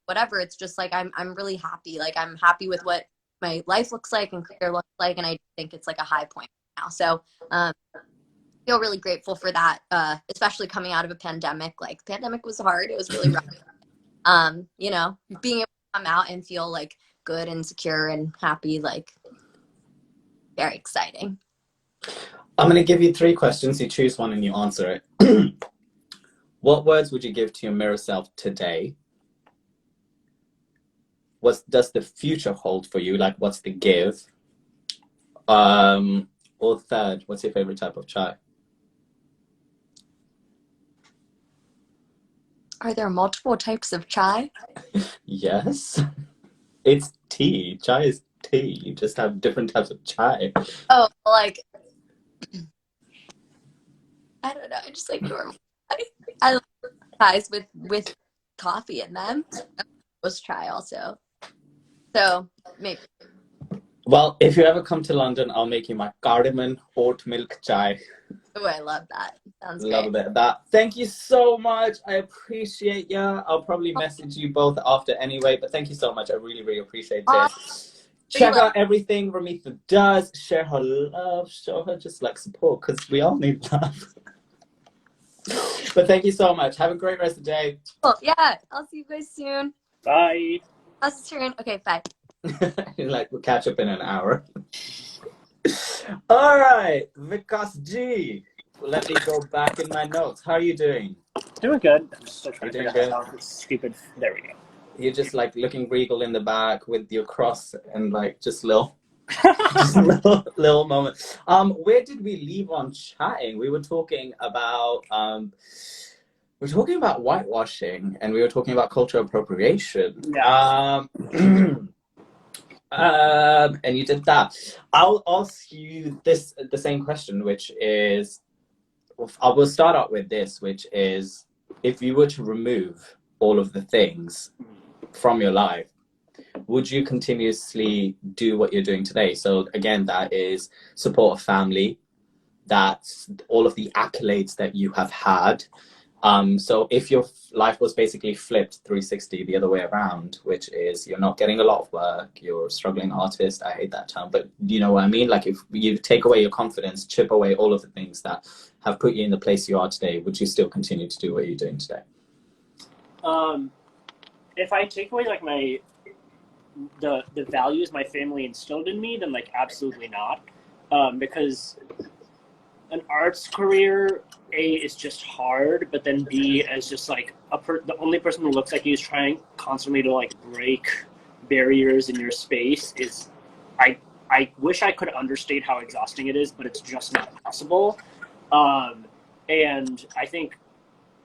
whatever, it's just like I'm really happy, like I'm happy with what my life looks like and career looks like, and I think it's like a high point now. So feel really grateful for that, especially coming out of a pandemic. Like the pandemic was hard, it was really rough. Being able to come out and feel like good and secure and happy, like very exciting. I'm going to give you 3 questions. You choose one and you answer it. What words would you give to your mirror self today? What does the future hold for you? Like, what's the give? Or third, what's your favorite type of chai? Are there multiple types of chai? Yes. It's tea. Chai is tea. You just have different types of chai. Oh, like I don't know. I just like normal chai. I like chais with coffee in them. Was chai also. So maybe. Well, if you ever come to London, I'll make you my cardamom oat milk chai. Oh, I love that. Sounds Love great. a bit of that. Thank you so much. I appreciate ya. I'll probably message you both after anyway, but thank you so much. I really, really appreciate it. Check out everything Ramita does. Share her love. Show her just like support, because we all need love. But thank you so much. Have a great rest of the day. Cool. Yeah, I'll see you guys soon. Bye. That's the turn. Okay, bye. Like, we'll catch up in an hour. All right, Vikas G. Let me go back in my notes. How are you doing? Doing good. I'm still trying You're to doing figure out this stupid. There we go. You're just like looking regal in the back with your cross and like just little moment. Where did we leave on chatting? We were talking about whitewashing, and we were talking about cultural appropriation. Yeah. And you did that. I'll ask you the same question, which is, I will start out with this, which is, if you were to remove all of the things from your life, would you continuously do what you're doing today? So again, that is support a family, that's all of the accolades that you have had. So if your life was basically flipped 360 the other way around, which is you're not getting a lot of work, you're a struggling artist, I hate that term, but you know what I mean? Like if you take away your confidence, chip away all of the things that have put you in the place you are today, would you still continue to do what you're doing today? If I take away like the values my family instilled in me, then like absolutely not. Because an arts career, A, is just hard, but then B, as just like the only person who looks like he's trying constantly to like break barriers in your space is, I wish I could understate how exhausting it is, but it's just not possible. And I think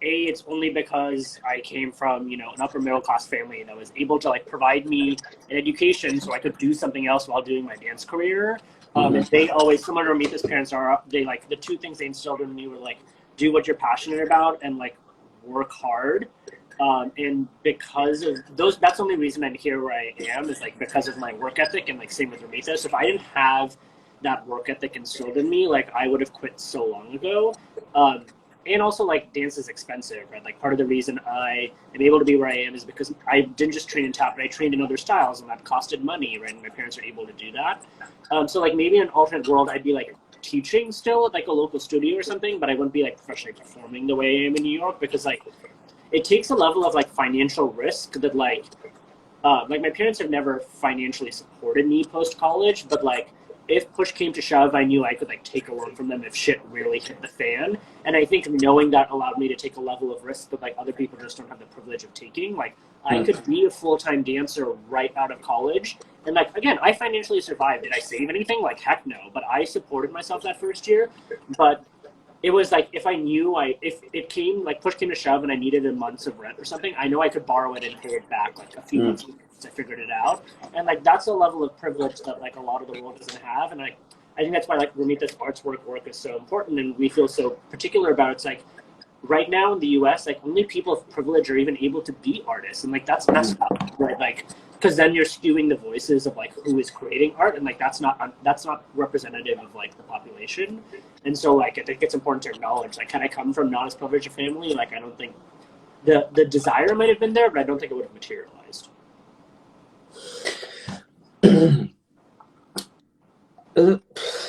A, it's only because I came from, an upper middle class family that was able to like provide me an education so I could do something else while doing my dance career. And they always, similar to Ramita's parents, they like the two things they instilled in me were like do what you're passionate about and like work hard. And because of those, that's the only reason I'm here where I am, is like because of my work ethic, and like same with Ramita. So if I didn't have that work ethic instilled in me, like I would have quit so long ago. And also, like, dance is expensive, right? Like, part of the reason I am able to be where I am is because I didn't just train in tap, but I trained in other styles, and that costed money, right? And my parents are able to do that. So, like, maybe in an alternate world, I'd be, like, teaching still at, like, a local studio or something, but I wouldn't be, like, professionally performing the way I am in New York, because, like, it takes a level of, like, financial risk that, like, my parents have never financially supported me post-college, but, like, if push came to shove, I knew I could like take a loan from them if shit really hit the fan. And I think knowing that allowed me to take a level of risk that like other people just don't have the privilege of taking. Like I could be a full-time dancer right out of college. And like, again, I financially survived. Did I save anything? Like, heck no. But I supported myself that first year. But it was like, if I knew if it came, like push came to shove and I needed a month's of rent or something, I know I could borrow it and pay it back like a few months later once I figured it out. And like, that's a level of privilege that like a lot of the world doesn't have. And I think that's why like Ramita's arts work is so important. And we feel so particular about it. It's like, right now in the US, like only people of privilege are even able to be artists. And like, that's messed up, right? Like, because then you're skewing the voices of like who is creating art, and like that's not representative of like the population. And so like I think it's important to acknowledge like, can I come from not as privileged a family? Like I don't think the desire might have been there, but I don't think it would have materialized.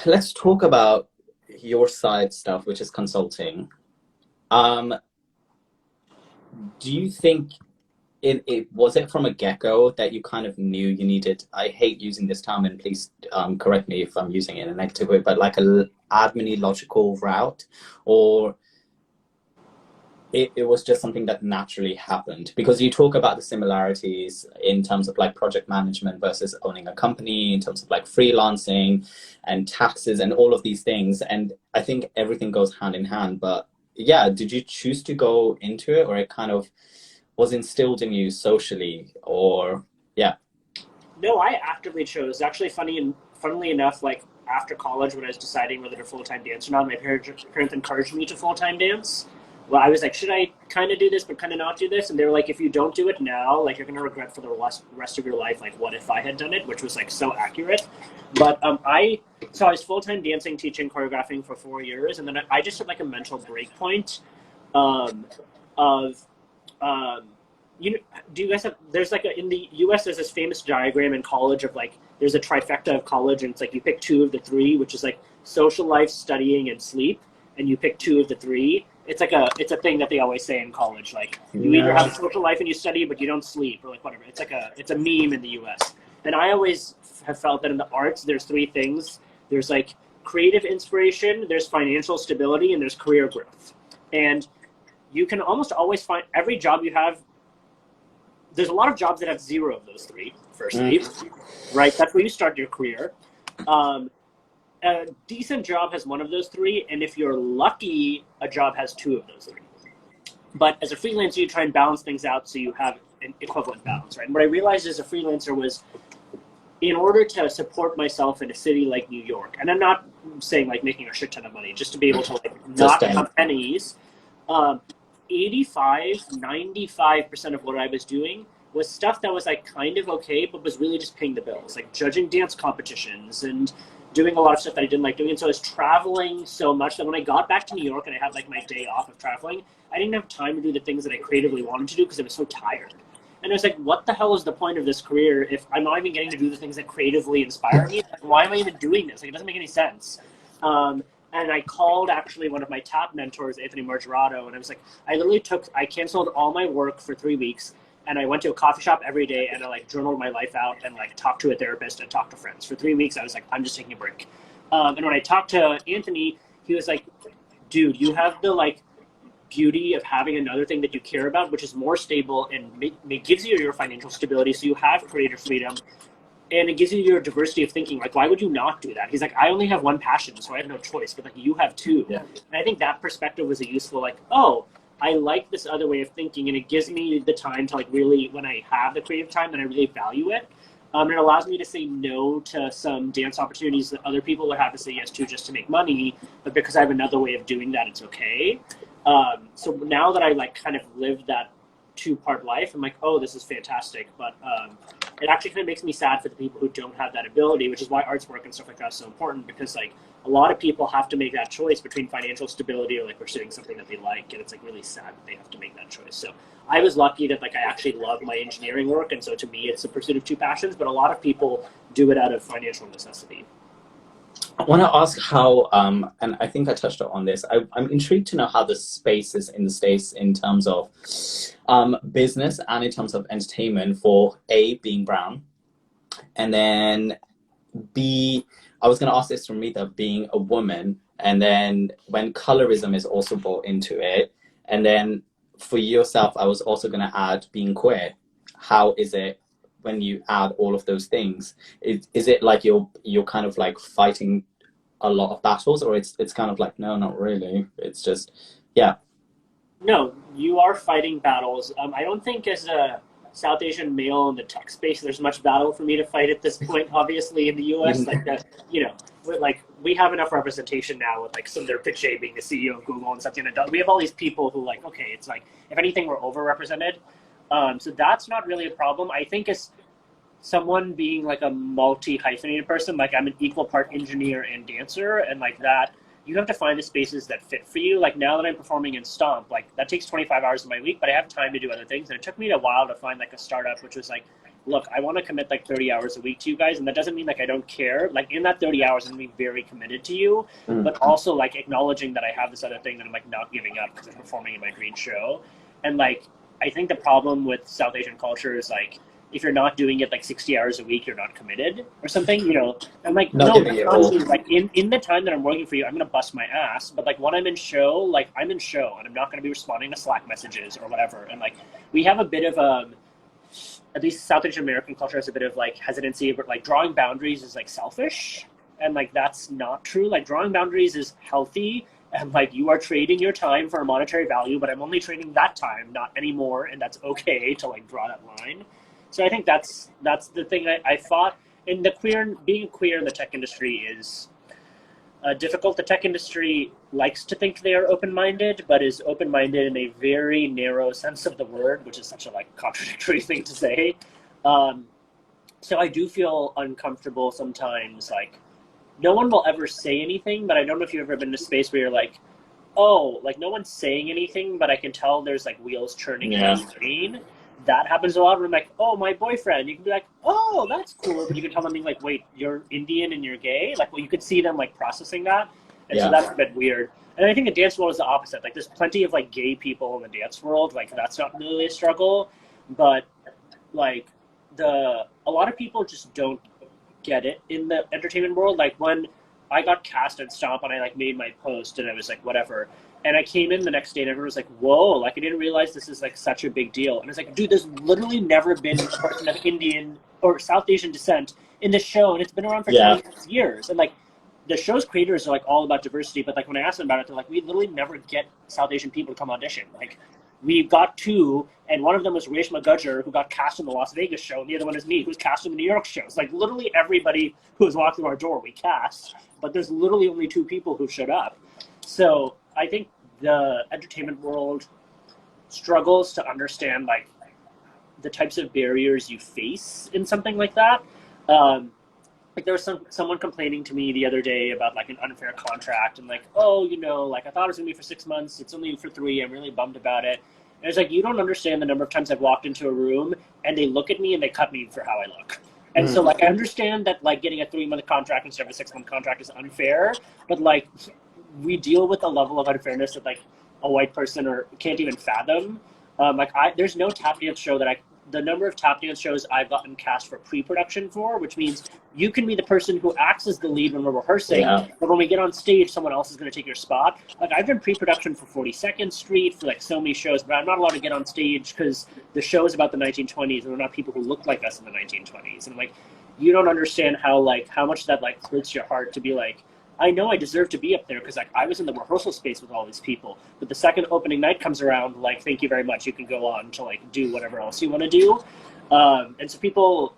Let's talk about your side stuff, which is consulting. Do you think it was it from a get-go that you kind of knew you needed, I hate using this term and please correct me if I'm using it in a negative way, but like a admin logical route, or it was just something that naturally happened? Because you talk about the similarities in terms of like project management versus owning a company, in terms of like freelancing and taxes and all of these things. And I think everything goes hand in hand. But yeah, did you choose to go into it, or it kind of was instilled in you socially, or yeah? No, I actively chose. Actually, funnily enough, like after college, when I was deciding whether to full-time dance or not, my parents encouraged me to full-time dance. Well, I was like, should I kind of do this, but kind of not do this? And they were like, if you don't do it now, like you're going to regret for the rest of your life, like what if I had done it, which was like so accurate. But I was full-time dancing, teaching, choreographing for 4 years. And then I just had like a mental break point you know, do you guys have, there's like in the US, there's this famous diagram in college of like, there's a trifecta of college, and it's like you pick 2 of the 3, which is like social life, studying, and sleep. And you pick 2 of the 3. It's a thing that they always say in college. Like you either have a social life and you study, but you don't sleep, or like whatever. It's a meme in the US. And I always have felt that in the arts, there's 3 things. There's like creative inspiration, there's financial stability, and there's career growth. And you can almost always find every job you have. There's a lot of jobs that have 0 of those 3, firstly, right? That's where you start your career. A decent job has 1 of those 3, and if you're lucky, a job has 2 of those 3. But as a freelancer, you try and balance things out so you have an equivalent balance, right? And what I realized as a freelancer was, in order to support myself in a city like New York, and I'm not saying like making a shit ton of money, just to be able to like not have pennies, 95% of what I was doing was stuff that was like kind of okay, but was really just paying the bills, like judging dance competitions and doing a lot of stuff that I didn't like doing. And so I was traveling so much that when I got back to New York and I had like my day off of traveling, I didn't have time to do the things that I creatively wanted to do because I was so tired. And I was like, what the hell is the point of this career if I'm not even getting to do the things that creatively inspire me? Like, why am I even doing this? Like, it doesn't make any sense. And I called actually one of my top mentors, Anthony Margerato, and I was like, I canceled all my work for 3 weeks, and I went to a coffee shop every day, and I like journaled my life out and like talked to a therapist and talked to friends. For 3 weeks, I was like, I'm just taking a break. And when I talked to Anthony, he was like, dude, you have the like beauty of having another thing that you care about, which is more stable and it gives you your financial stability, so you have creative freedom. And it gives you your diversity of thinking. Like, why would you not do that? He's like, I only have 1 passion, so I have no choice. But like, you have 2. Yeah. And I think that perspective was a useful, like, oh, I like this other way of thinking, and it gives me the time to like really, when I have the creative time, then I really value it. It allows me to say no to some dance opportunities that other people would have to say yes to just to make money. But because I have another way of doing that, it's okay. So now that I like kind of lived that 2-part life, I'm like, oh, this is fantastic. But it actually kind of makes me sad for the people who don't have that ability, which is why arts work and stuff like that is so important, because like a lot of people have to make that choice between financial stability or like pursuing something that they like, and it's like really sad that they have to make that choice. So I was lucky that like I actually love my engineering work, and so to me it's the pursuit of 2 passions, but a lot of people do it out of financial necessity. I want to ask how, and I think I touched on this. I'm intrigued to know how the space is in the States in terms of business and in terms of entertainment for A, being brown, and then B, I was going to ask this from Ramita, being a woman, and then when colorism is also brought into it, and then for yourself, I was also going to add being queer. How is it when you add all of those things? Is it like you're kind of like fighting a lot of battles, or it's kind of like, no, not really. It's just, yeah. No, you are fighting battles. I don't think as a South Asian male in the tech space, there's much battle for me to fight at this point. Obviously, in the U.S., like we have enough representation now with like Sundar Pichai being the CEO of Google and Satya Nadella. We have all these people who like, okay, it's like if anything, we're overrepresented. So that's not really a problem. I think as someone being like a multi-hyphenated person, like I'm an equal part engineer and dancer, and like that, you have to find the spaces that fit for you. Like now that I'm performing in Stomp, like that takes 25 hours of my week, but I have time to do other things. And it took me a while to find like a startup, which was like, look, I want to commit like 30 hours a week to you guys. And that doesn't mean like I don't care. Like in that 30 hours, I'm going to be very committed to you, but also like acknowledging that I have this other thing that I'm like not giving up because I'm performing in my dream show. And like, I think the problem with South Asian culture is like, if you're not doing it like 60 hours a week, you're not committed or something, you know. I'm like, honestly, like in the time that I'm working for you, I'm gonna bust my ass. But like when I'm in show, like I'm in show, and I'm not gonna be responding to Slack messages or whatever. And like we have a bit of at least South Asian American culture has a bit of like hesitancy, but like drawing boundaries is like selfish, and like that's not true. Like drawing boundaries is healthy. And like you are trading your time for a monetary value, but I'm only trading that time, not anymore, and that's okay to like draw that line. So I think that's the thing I fought. And being queer in the tech industry is difficult. The tech industry likes to think they are open-minded, but is open-minded in a very narrow sense of the word, which is such a like contradictory thing to say. So I do feel uncomfortable sometimes. Like no one will ever say anything, but I don't know if you've ever been in a space where you're like, oh, like no one's saying anything, but I can tell there's like wheels churning in the screen. That happens a lot where I'm like, oh, my boyfriend. You can be like, oh, that's cool. But you can tell them being like, wait, you're Indian and you're gay? Like, well, you could see them like processing that. And so that's a bit weird. And I think the dance world is the opposite. Like there's plenty of like gay people in the dance world. Like that's not really a struggle. But like a lot of people just don't get it in the entertainment world. Like when I got cast at Stomp and I like made my post and I was like, whatever. And I came in the next day and everyone was like, whoa, like I didn't realize this is like such a big deal. And it's like, dude, there's literally never been a person of Indian or South Asian descent in this show. And it's been around for 26 years. And like the show's creators are like all about diversity. But like when I asked them about it, they're like, we literally never get South Asian people to come audition. Like we got 2, and one of them was Reshma Gujjar, who got cast in the Las Vegas show. And the other one is me, who's cast in the New York shows. Like literally everybody who has walked through our door, we cast. But there's literally only 2 people who showed up. So I think the entertainment world struggles to understand like the types of barriers you face in something like that. Like there was someone complaining to me the other day about like an unfair contract and like, oh, you know, like I thought it was gonna be for 6 months. It's only for 3. I'm really bummed about it. And it's like, you don't understand the number of times I've walked into a room and they look at me and they cut me for how I look. And so like, I understand that like getting a 3-month contract instead of a 6-month contract is unfair, but like, we deal with a level of unfairness that like a white person or can't even fathom. There's no tap dance show the number of tap dance shows I've gotten cast for pre-production for, which means you can be the person who acts as the lead when we're rehearsing, but when we get on stage, someone else is going to take your spot. Like I've done pre-production for 42nd Street for like so many shows, but I'm not allowed to get on stage because the show is about the 1920s and they're not people who look like us in the 1920s. And I'm like, you don't understand how much that like hurts your heart to be like, I know I deserve to be up there because like I was in the rehearsal space with all these people. But the second opening night comes around, like, thank you very much. You can go on to like do whatever else you want to do. And so people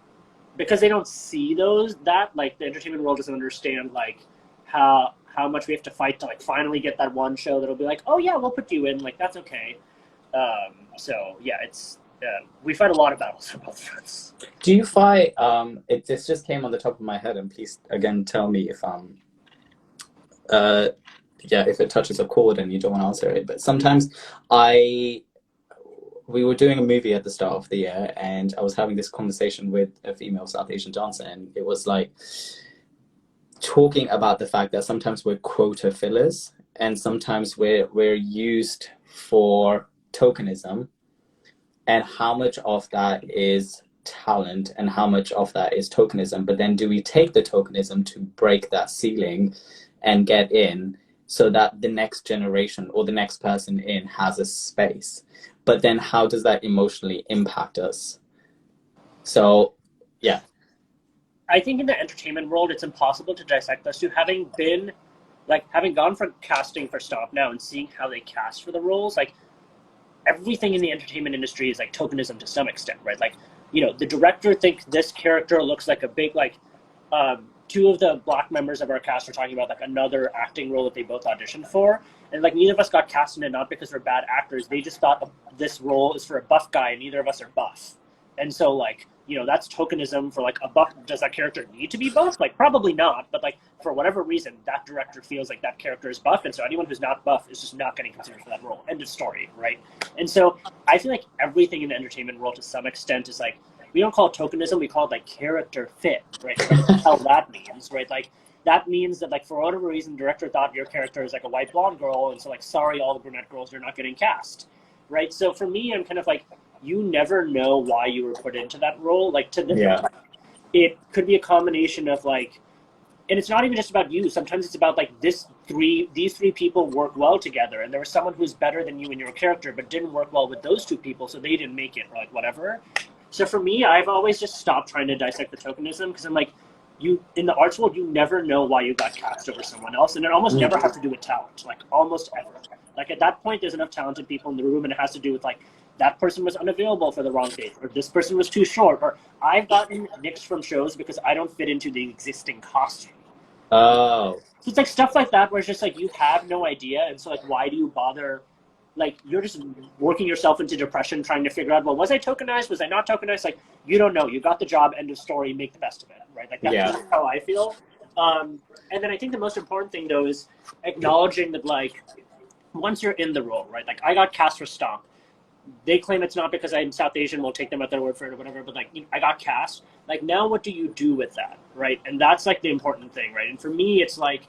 because they don't see that like the entertainment world doesn't understand like how much we have to fight to like finally get that one show that'll be like, oh yeah, we'll put you in, like that's okay. So yeah, it's we fight a lot of battles on both fronts. Do you fight? This just came on the top of my head, and please again tell me if if it touches a chord and you don't want to answer it. But sometimes we were doing a movie at the start of the year, and I was having this conversation with a female South Asian dancer, and it was like talking about the fact that sometimes we're quota fillers, and sometimes we're used for tokenism, and how much of that is talent and how much of that is tokenism. But then do we take the tokenism to break that ceiling and get in so that the next generation or the next person in has a space? But then how does that emotionally impact us? So, yeah. I think in the entertainment world, it's impossible to dissect those two. Having gone for casting for Stomp now and seeing how they cast for the roles, like everything in the entertainment industry is like tokenism to some extent, right? Like, you know, the director thinks this character looks like a big, like, two of the Black members of our cast were talking about like another acting role that they both auditioned for. And like neither of us got cast in it, not because we're bad actors. They just thought this role is for a buff guy and neither of us are buff. And so like, you know, that's tokenism for like a buff. Does that character need to be buff? Like probably not, but like for whatever reason, that director feels like that character is buff. And so anyone who's not buff is just not getting considered for that role. End of story, right? And so I feel like everything in the entertainment world to some extent is like, we don't call it tokenism, we call it like character fit, right? That's what the hell that means, right? Like that means that like for whatever reason, the director thought your character is like a white blonde girl, and so like sorry, all the brunette girls are not getting cast, right? So for me, I'm kind of like, you never know why you were put into that role. Like to this, it could be a combination of like, and it's not even just about you. Sometimes it's about like these three people work well together, and there was someone who's better than you in your character, but didn't work well with those two people, so they didn't make it, or like whatever. So for me, I've always just stopped trying to dissect the tokenism because I'm like, you in the arts world, you never know why you got cast over someone else, and it almost never has to do with talent, like almost ever. Like at that point, there's enough talented people in the room, and it has to do with like that person was unavailable for the wrong date, or this person was too short, or I've gotten nixed from shows because I don't fit into the existing costume. Oh. So it's like stuff like that where it's just like you have no idea, and so like why do you bother? Like you're just working yourself into depression trying to figure out, well, was I tokenized? Was I not tokenized? Like you don't know. You got the job. End of story. Make the best of it, right? Like that's just how I feel. And then I think the most important thing though is acknowledging that like once you're in the role, right? Like I got cast for Stomp. They claim it's not because I'm South Asian. We'll take them at their word for it or whatever. But like I got cast. Like now, what do you do with that, right? And that's like the important thing, right? And for me, it's like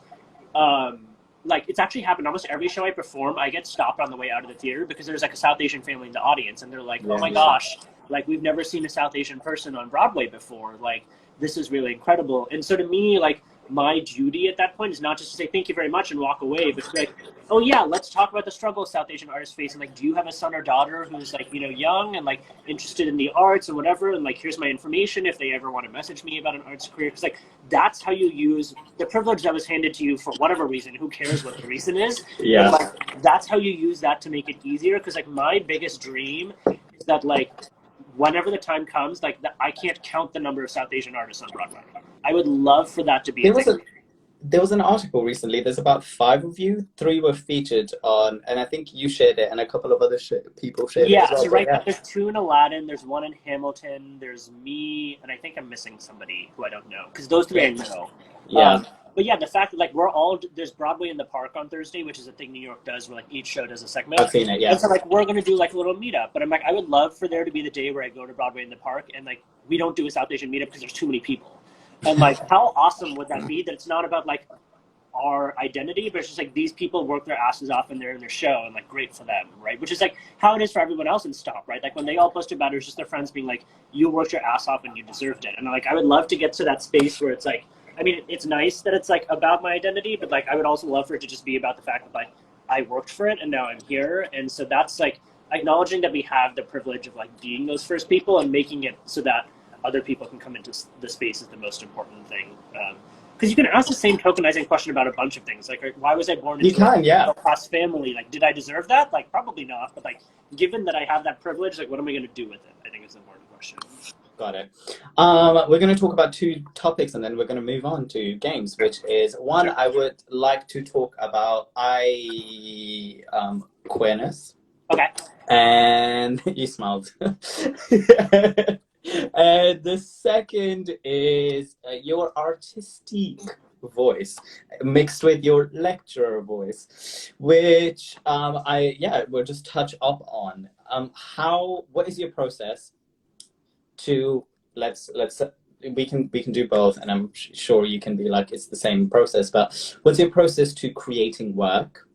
it's actually happened almost every show I perform. I get stopped on the way out of the theater because there's like a South Asian family in the audience, and they're like, "Oh my gosh, like we've never seen a South Asian person on Broadway before. Like this is really incredible." And so to me, like my duty at that point is not just to say thank you very much and walk away, but to be like, oh yeah, let's talk about the struggle South Asian artists face, and like, do you have a son or daughter who's like, you know, young and like interested in the arts or whatever, and like here's my information if they ever want to message me about an arts career, because like that's how you use the privilege that was handed to you for whatever reason. Who cares what the reason is? Yeah. But, like, that's how you use that to make it easier, because like my biggest dream is that like whenever the time comes, like I can't count the number of South Asian artists on Broadway. I would love for that to be there was an article recently. There's about 5 of you. 3 were featured on, and I think you shared it, and a couple of other people shared it as well. So right, there's 2 in Aladdin, there's 1 in Hamilton, there's me, and I think I'm missing somebody who I don't know, because those 3 I know. Yeah. But yeah, the fact that like there's Broadway in the Park on Thursday, which is a thing New York does, where like each show does a segment. I've seen it, yeah. And so like we're gonna do like a little meetup, but I'm like, I would love for there to be the day where I go to Broadway in the Park and like we don't do a South Asian meetup because there's too many people. And like, how awesome would that be? That it's not about like our identity, but it's just like these people work their asses off and they're in their show, and like great for them, right? Which is like how it is for everyone else in Stomp, right? Like when they all post about it, it's just their friends being like, you worked your ass off and you deserved it. And like I would love to get to that space where it's like, I mean, it's nice that it's like about my identity, but like I would also love for it to just be about the fact that like I worked for it and now I'm here. And so that's like acknowledging that we have the privilege of like being those first people and making it so that other people can come into the space is the most important thing. Because you can ask the same tokenizing question about a bunch of things. Like, why was I born into a middle-class family? Like, did I deserve that? Like, probably not. But like, given that I have that privilege, like, what am I going to do with it? I think is an important question. Got it. We're going to talk about two topics and then we're going to move on to games, which is one, Sure. I would like to talk about queerness. Okay. And you smiled. And the second is your artistic voice mixed with your lecturer voice, which we'll just touch up on. What is your process to let's we can do both, and I'm sure you can be like it's the same process, but what's your process to creating work?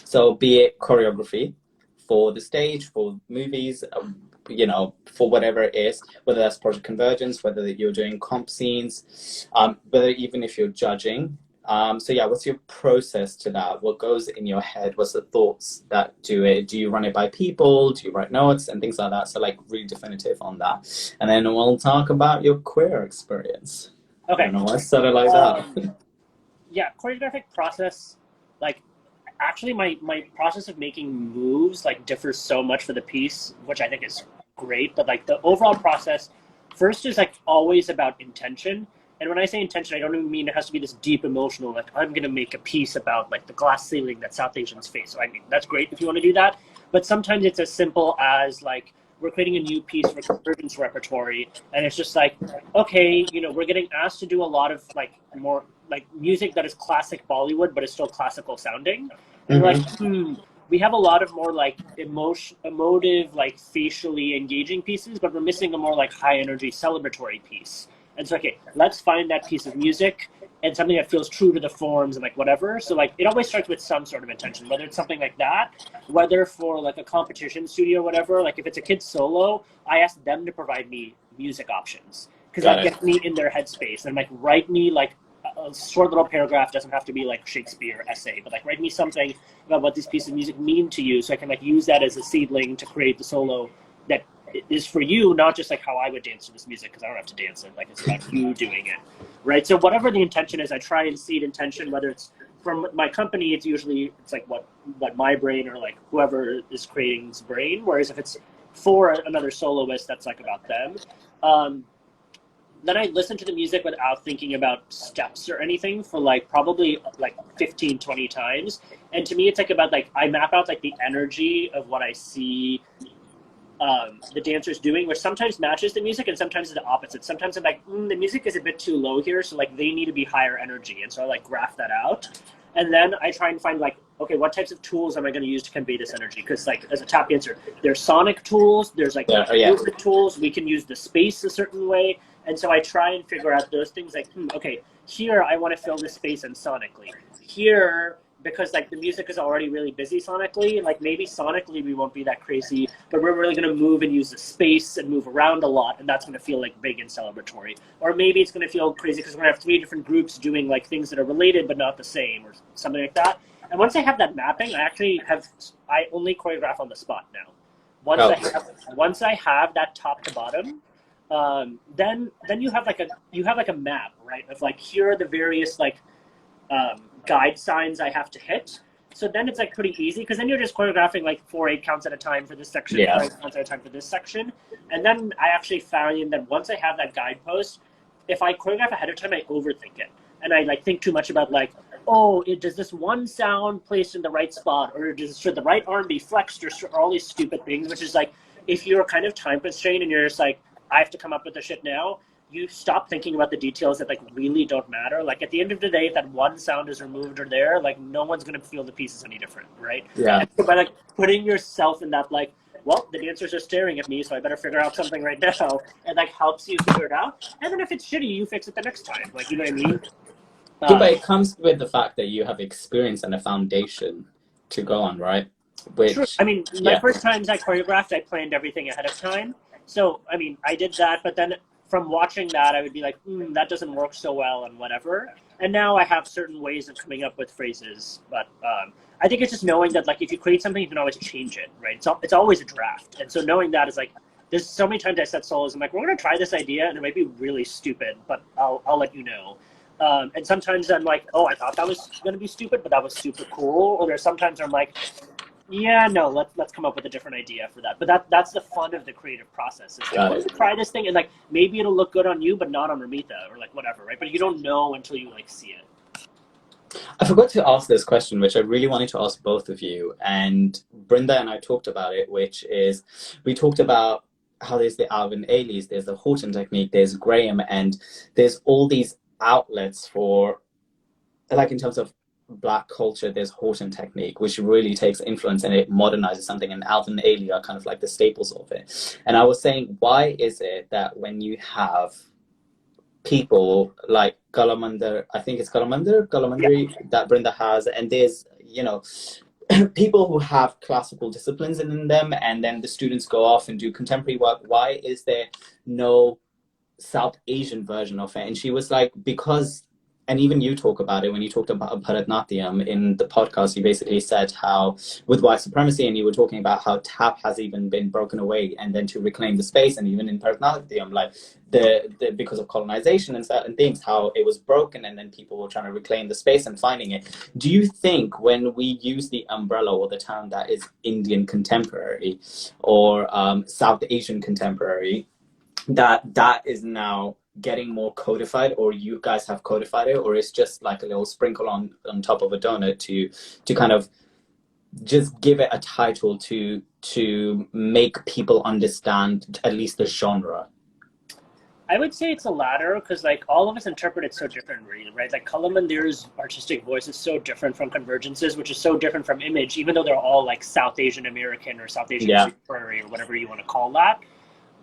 So be it choreography for the stage, for movies, for whatever it is, whether that's Project Convergence, whether you're doing comp scenes, whether even if you're judging. What's your process to that? What goes in your head? What's the thoughts that do it? Do you run it by people? Do you write notes and things like that? So like really definitive on that. And then we'll talk about your queer experience. Okay. I don't know why I said it like that. Yeah, choreographic process, like, actually my process of making moves like differs so much for the piece, which I think is great, but like the overall process first is like always about intention. And when I say intention, I don't even mean it has to be this deep emotional, like I'm going to make a piece about like the glass ceiling that South Asians face. So I mean, that's great if you want to do that. But sometimes it's as simple as like, we're creating a new piece for Convergence repertory. And it's just like, okay, we're getting asked to do a lot of like more like music that is classic Bollywood, but is still classical sounding. And we're like, we have a lot of more like emotive, like facially engaging pieces, but we're missing a more like high energy celebratory piece. And so, okay, let's find that piece of music and something that feels true to the forms and like whatever. So like it always starts with some sort of intention, whether it's something like that, whether for like a competition studio or whatever. Like if it's a kid's solo, I ask them to provide me music options because that gets me in their headspace and like write me like a short little paragraph. Doesn't have to be like Shakespeare essay, but like write me something about what these pieces of music mean to you, so I can like use that as a seedling to create the solo that is for you, not just like how I would dance to this music, because I don't have to dance it. Like it's about you doing it, right? So whatever the intention is, I try and seed intention. Whether it's from my company, it's like what my brain or like whoever is creating's brain. Whereas if it's for another soloist, that's like about them. Then I listen to the music without thinking about steps or anything for like probably like 15, 20 times. And to me, it's like about like, I map out like the energy of what I see the dancers doing, which sometimes matches the music and sometimes is the opposite. Sometimes I'm like, the music is a bit too low here, so like they need to be higher energy. And so I like graph that out. And then I try and find like, okay, what types of tools am I going to use to convey this energy? Because like as a tap dancer, there's sonic tools, there's like movement tools, we can use the space a certain way. And so I try and figure out those things like, okay, here I want to fill this space in sonically. Here, because like the music is already really busy sonically, like maybe sonically we won't be that crazy, but we're really going to move and use the space and move around a lot, and that's going to feel like big and celebratory. Or maybe it's going to feel crazy because we're going to have 3 different groups doing like things that are related but not the same, or something like that. And once I have that mapping, I only choreograph on the spot now. Once I have that top to bottom, then you have like a map, right? Of like, here are the various like guide signs I have to hit. So then it's like pretty easy, because then you're just choreographing like 4/8 counts at a time for this section, 4/8 counts at a time for this section. And then I actually found that once I have that guidepost, if I choreograph ahead of time, I overthink it. And I like think too much about like, does this one sound placed in the right spot, or should the right arm be flexed, or all these stupid things, which is like, if you're kind of time constrained and you're just like, I have to come up with the shit now, you stop thinking about the details that like really don't matter. Like at the end of the day, if that one sound is removed or there, like no one's going to feel the pieces any different, right? Yeah. And so by like putting yourself in that like, well, the dancers are staring at me, so I better figure out something right now, and like helps you figure it out. And then if it's shitty, you fix it the next time. Like, you know what I mean? But it comes with the fact that you have experience and a foundation to go on, right? True. I mean, my first times I choreographed, I planned everything ahead of time. So, I mean, I did that, but then from watching that, I would be like, that doesn't work so well and whatever. And now I have certain ways of coming up with phrases. But I think it's just knowing that, like, if you create something, you can always change it, right? It's always a draft. And so knowing that is like, there's so many times I set solos, I'm like, we're going to try this idea, and it might be really stupid, but I'll let you know. And sometimes I'm like, I thought that was going to be stupid, but that was super cool. Or there's sometimes I'm like, Yeah, no, let's come up with a different idea for that. But that's the fun of the creative process. It's like, Got let's it. try this thing, and like maybe it'll look good on you, but not on Ramita or like whatever, right? But you don't know until you like see it. I forgot to ask this question, which I really wanted to ask both of you. And Brenda and I talked about it, which is we talked about how there's the Alvin Ailey's, there's the Horton technique, there's Graham, and there's all these outlets for, like in terms of Black culture, there's Horton technique, which really takes influence and it modernizes something. And Alvin Ailey are kind of like the staples of it. And I was saying, why is it that when you have people like Galamandar, I think it's Galamandri that Brenda has, and there's, you know, people who have classical disciplines in them, and then the students go off and do contemporary work. Why is there no South Asian version of it? And she was like, because, and even you talk about it when you talked about Bharatanatyam in the podcast, you basically said how with white supremacy, and you were talking about how tap has even been broken away and then to reclaim the space, and even in Bharatanatyam, like the because of colonization and certain things, how it was broken and then people were trying to reclaim the space and finding it. Do you think when we use the umbrella or the term that is Indian contemporary or South Asian contemporary, that is now getting more codified, or you guys have codified it, or it's just like a little sprinkle on top of a donut to kind of just give it a title to make people understand at least the genre? I would say it's the latter because like all of us interpret it so differently, right? Like Kalamandir's artistic voice is so different from Convergence's, which is so different from Image, even though they're all like South Asian American or South Asian contemporary or whatever you want to call that.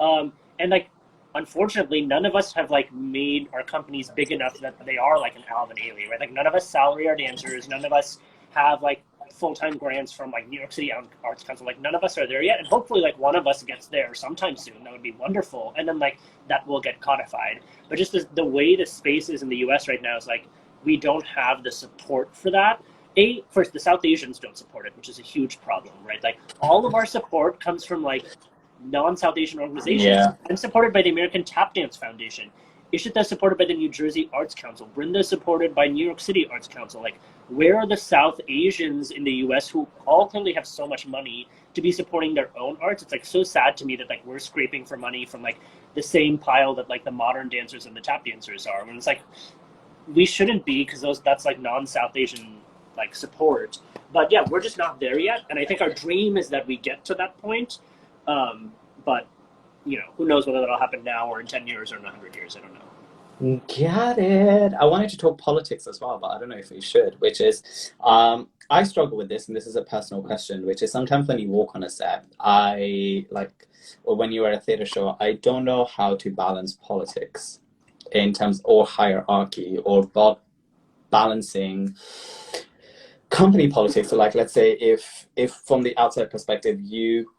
And like, unfortunately, none of us have like made our companies big enough that they are like an Alvin Ailey, right? Like none of us salary our dancers, none of us have like full-time grants from like New York City Arts Council. Like none of us are there yet, and hopefully like one of us gets there sometime soon. That would be wonderful, and then like that will get codified. But just the way the space is in the US right now is like we don't have the support for that. First, the South Asians don't support it, which is a huge problem, right? Like all of our support comes from like non-South Asian organizations. I'm supported by the American Tap Dance Foundation. Ishita is supported by the New Jersey Arts Council. Brenda is supported by New York City Arts Council. Like, where are the South Asians in the US who all clearly have so much money to be supporting their own arts? It's like so sad to me that like we're scraping for money from like the same pile that like the modern dancers and the tap dancers are. When it's like we shouldn't be, because that's like non-South Asian like support. But yeah, we're just not there yet. And I think our dream is that we get to that point. But you know, who knows whether that'll happen now or in 10 years or in 100 years? I don't know. Got it. I wanted to talk politics as well, but I don't know if we should, which is, I struggle with this, and this is a personal question, which is sometimes when you walk on a set, or when you're at a theater show, I don't know how to balance politics in terms, or hierarchy, or balancing company politics. So like, let's say if from the outside perspective, you,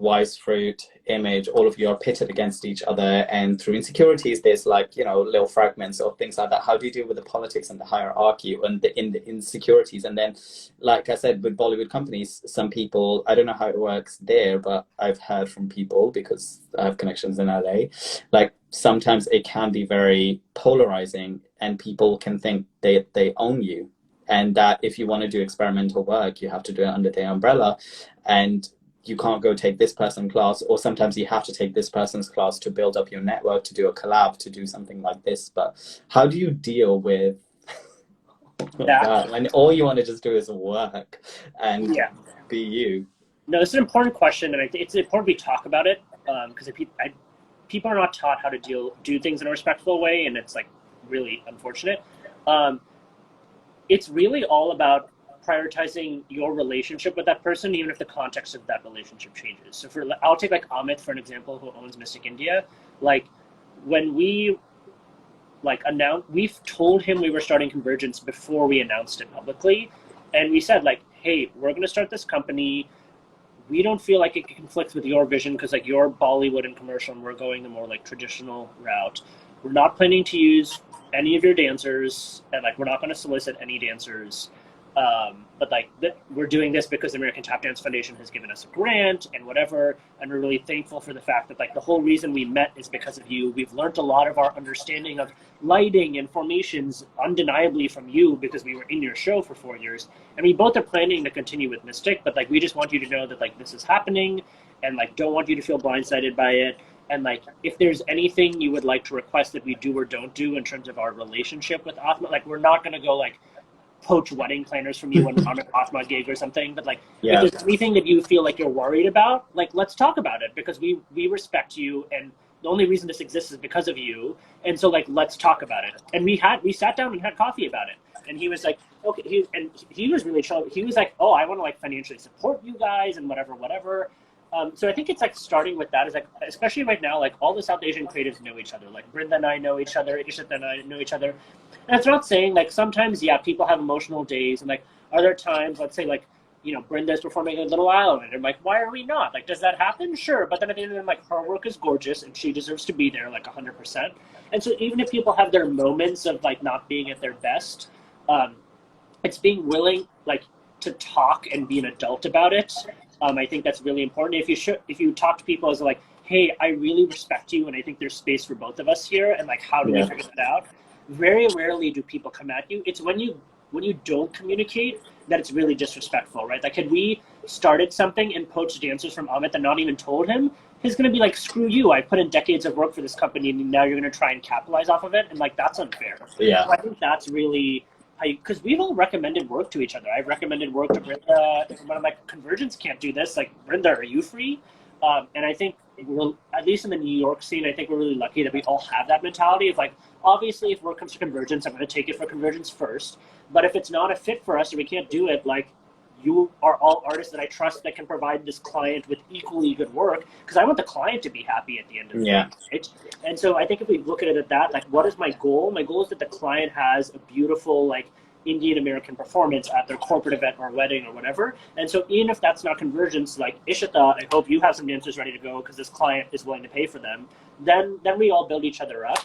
Wise Fruit, Image, all of you are pitted against each other, and through insecurities there's like, you know, little fragments of things like that. How do you deal with the politics and the hierarchy and the insecurities? And then, like I said, with Bollywood companies, some people, I don't know how it works there, but I've heard from people, because I have connections in LA, like sometimes it can be very polarizing and people can think they own you, and that if you want to do experimental work, you have to do it under their umbrella, and you can't go take this person's class, or sometimes you have to take this person's class to build up your network, to do a collab, to do something like this. But how do you deal with that when all you want to just do is work and be you? No, it's an important question, and it's important we talk about it, because people are not taught how to do things in a respectful way, and it's like really unfortunate. It's really all about prioritizing your relationship with that person, even if the context of that relationship changes. So I'll take like Amit for an example, who owns Mystic India. Like when we like announced, we've told him we were starting Convergence before we announced it publicly, and we said like, hey, we're going to start this company. We don't feel like it conflicts with your vision, because like you're Bollywood and commercial, and we're going the more like traditional route. We're not planning to use any of your dancers, and like we're not going to solicit any dancers. But like we're doing this because the American Tap Dance Foundation has given us a grant and whatever, and we're really thankful for the fact that like the whole reason we met is because of you. We've learned a lot of our understanding of lighting and formations undeniably from you because we were in your show for 4 years, and we both are planning to continue with Mystic, but like we just want you to know that like this is happening, and like don't want you to feel blindsided by it. And like, if there's anything you would like to request that we do or don't do in terms of our relationship with Atma, like we're not going to go like poach wedding planners from you on an Atma gig or something. But like, if there's anything that you feel like you're worried about, like let's talk about it, because we respect you, and the only reason this exists is because of you. And so like, let's talk about it. And we sat down and had coffee about it. And he was like, okay, he was really chill. He was like, oh, I want to like financially support you guys and whatever. So I think it's like starting with that is like, especially right now, like all the South Asian creatives know each other. Like Brinda and I know each other, Ishita and I know each other. And it's not saying like sometimes, people have emotional days, and like other times, let's say like, Brinda's performing in Little Island, and I'm like, why are we not? Like, does that happen? Sure. But then at the end of the day, like her work is gorgeous and she deserves to be there like 100%. And so even if people have their moments of like not being at their best, it's being willing like to talk and be an adult about it. I think that's really important. If you talk to people as like, hey, I really respect you, and I think there's space for both of us here, and like, how do we figure that out? Very rarely do people come at you. It's when you don't communicate that it's really disrespectful, right? Like, had we started something and poached dancers from Amit and not even told him, he's going to be like, screw you, I put in decades of work for this company, and now you're going to try and capitalize off of it, and like, that's unfair. So I think that's really, because we've all recommended work to each other. I've recommended work to Brinda. When I'm like, Convergence can't do this, like, Brinda, are you free? And I think, at least in the New York scene, I think we're really lucky that we all have that mentality of like, obviously, if work comes to Convergence, I'm going to take it for Convergence first. But if it's not a fit for us or we can't do it, like, you are all artists that I trust that can provide this client with equally good work, because I want the client to be happy at the end of the day, right? And so I think if we look at it at that, like, what is my goal? My goal is that the client has a beautiful, like, Indian American performance at their corporate event or wedding or whatever. And so even if that's not Convergence, like Ishita, I hope you have some dancers ready to go because this client is willing to pay for them. Then we all build each other up.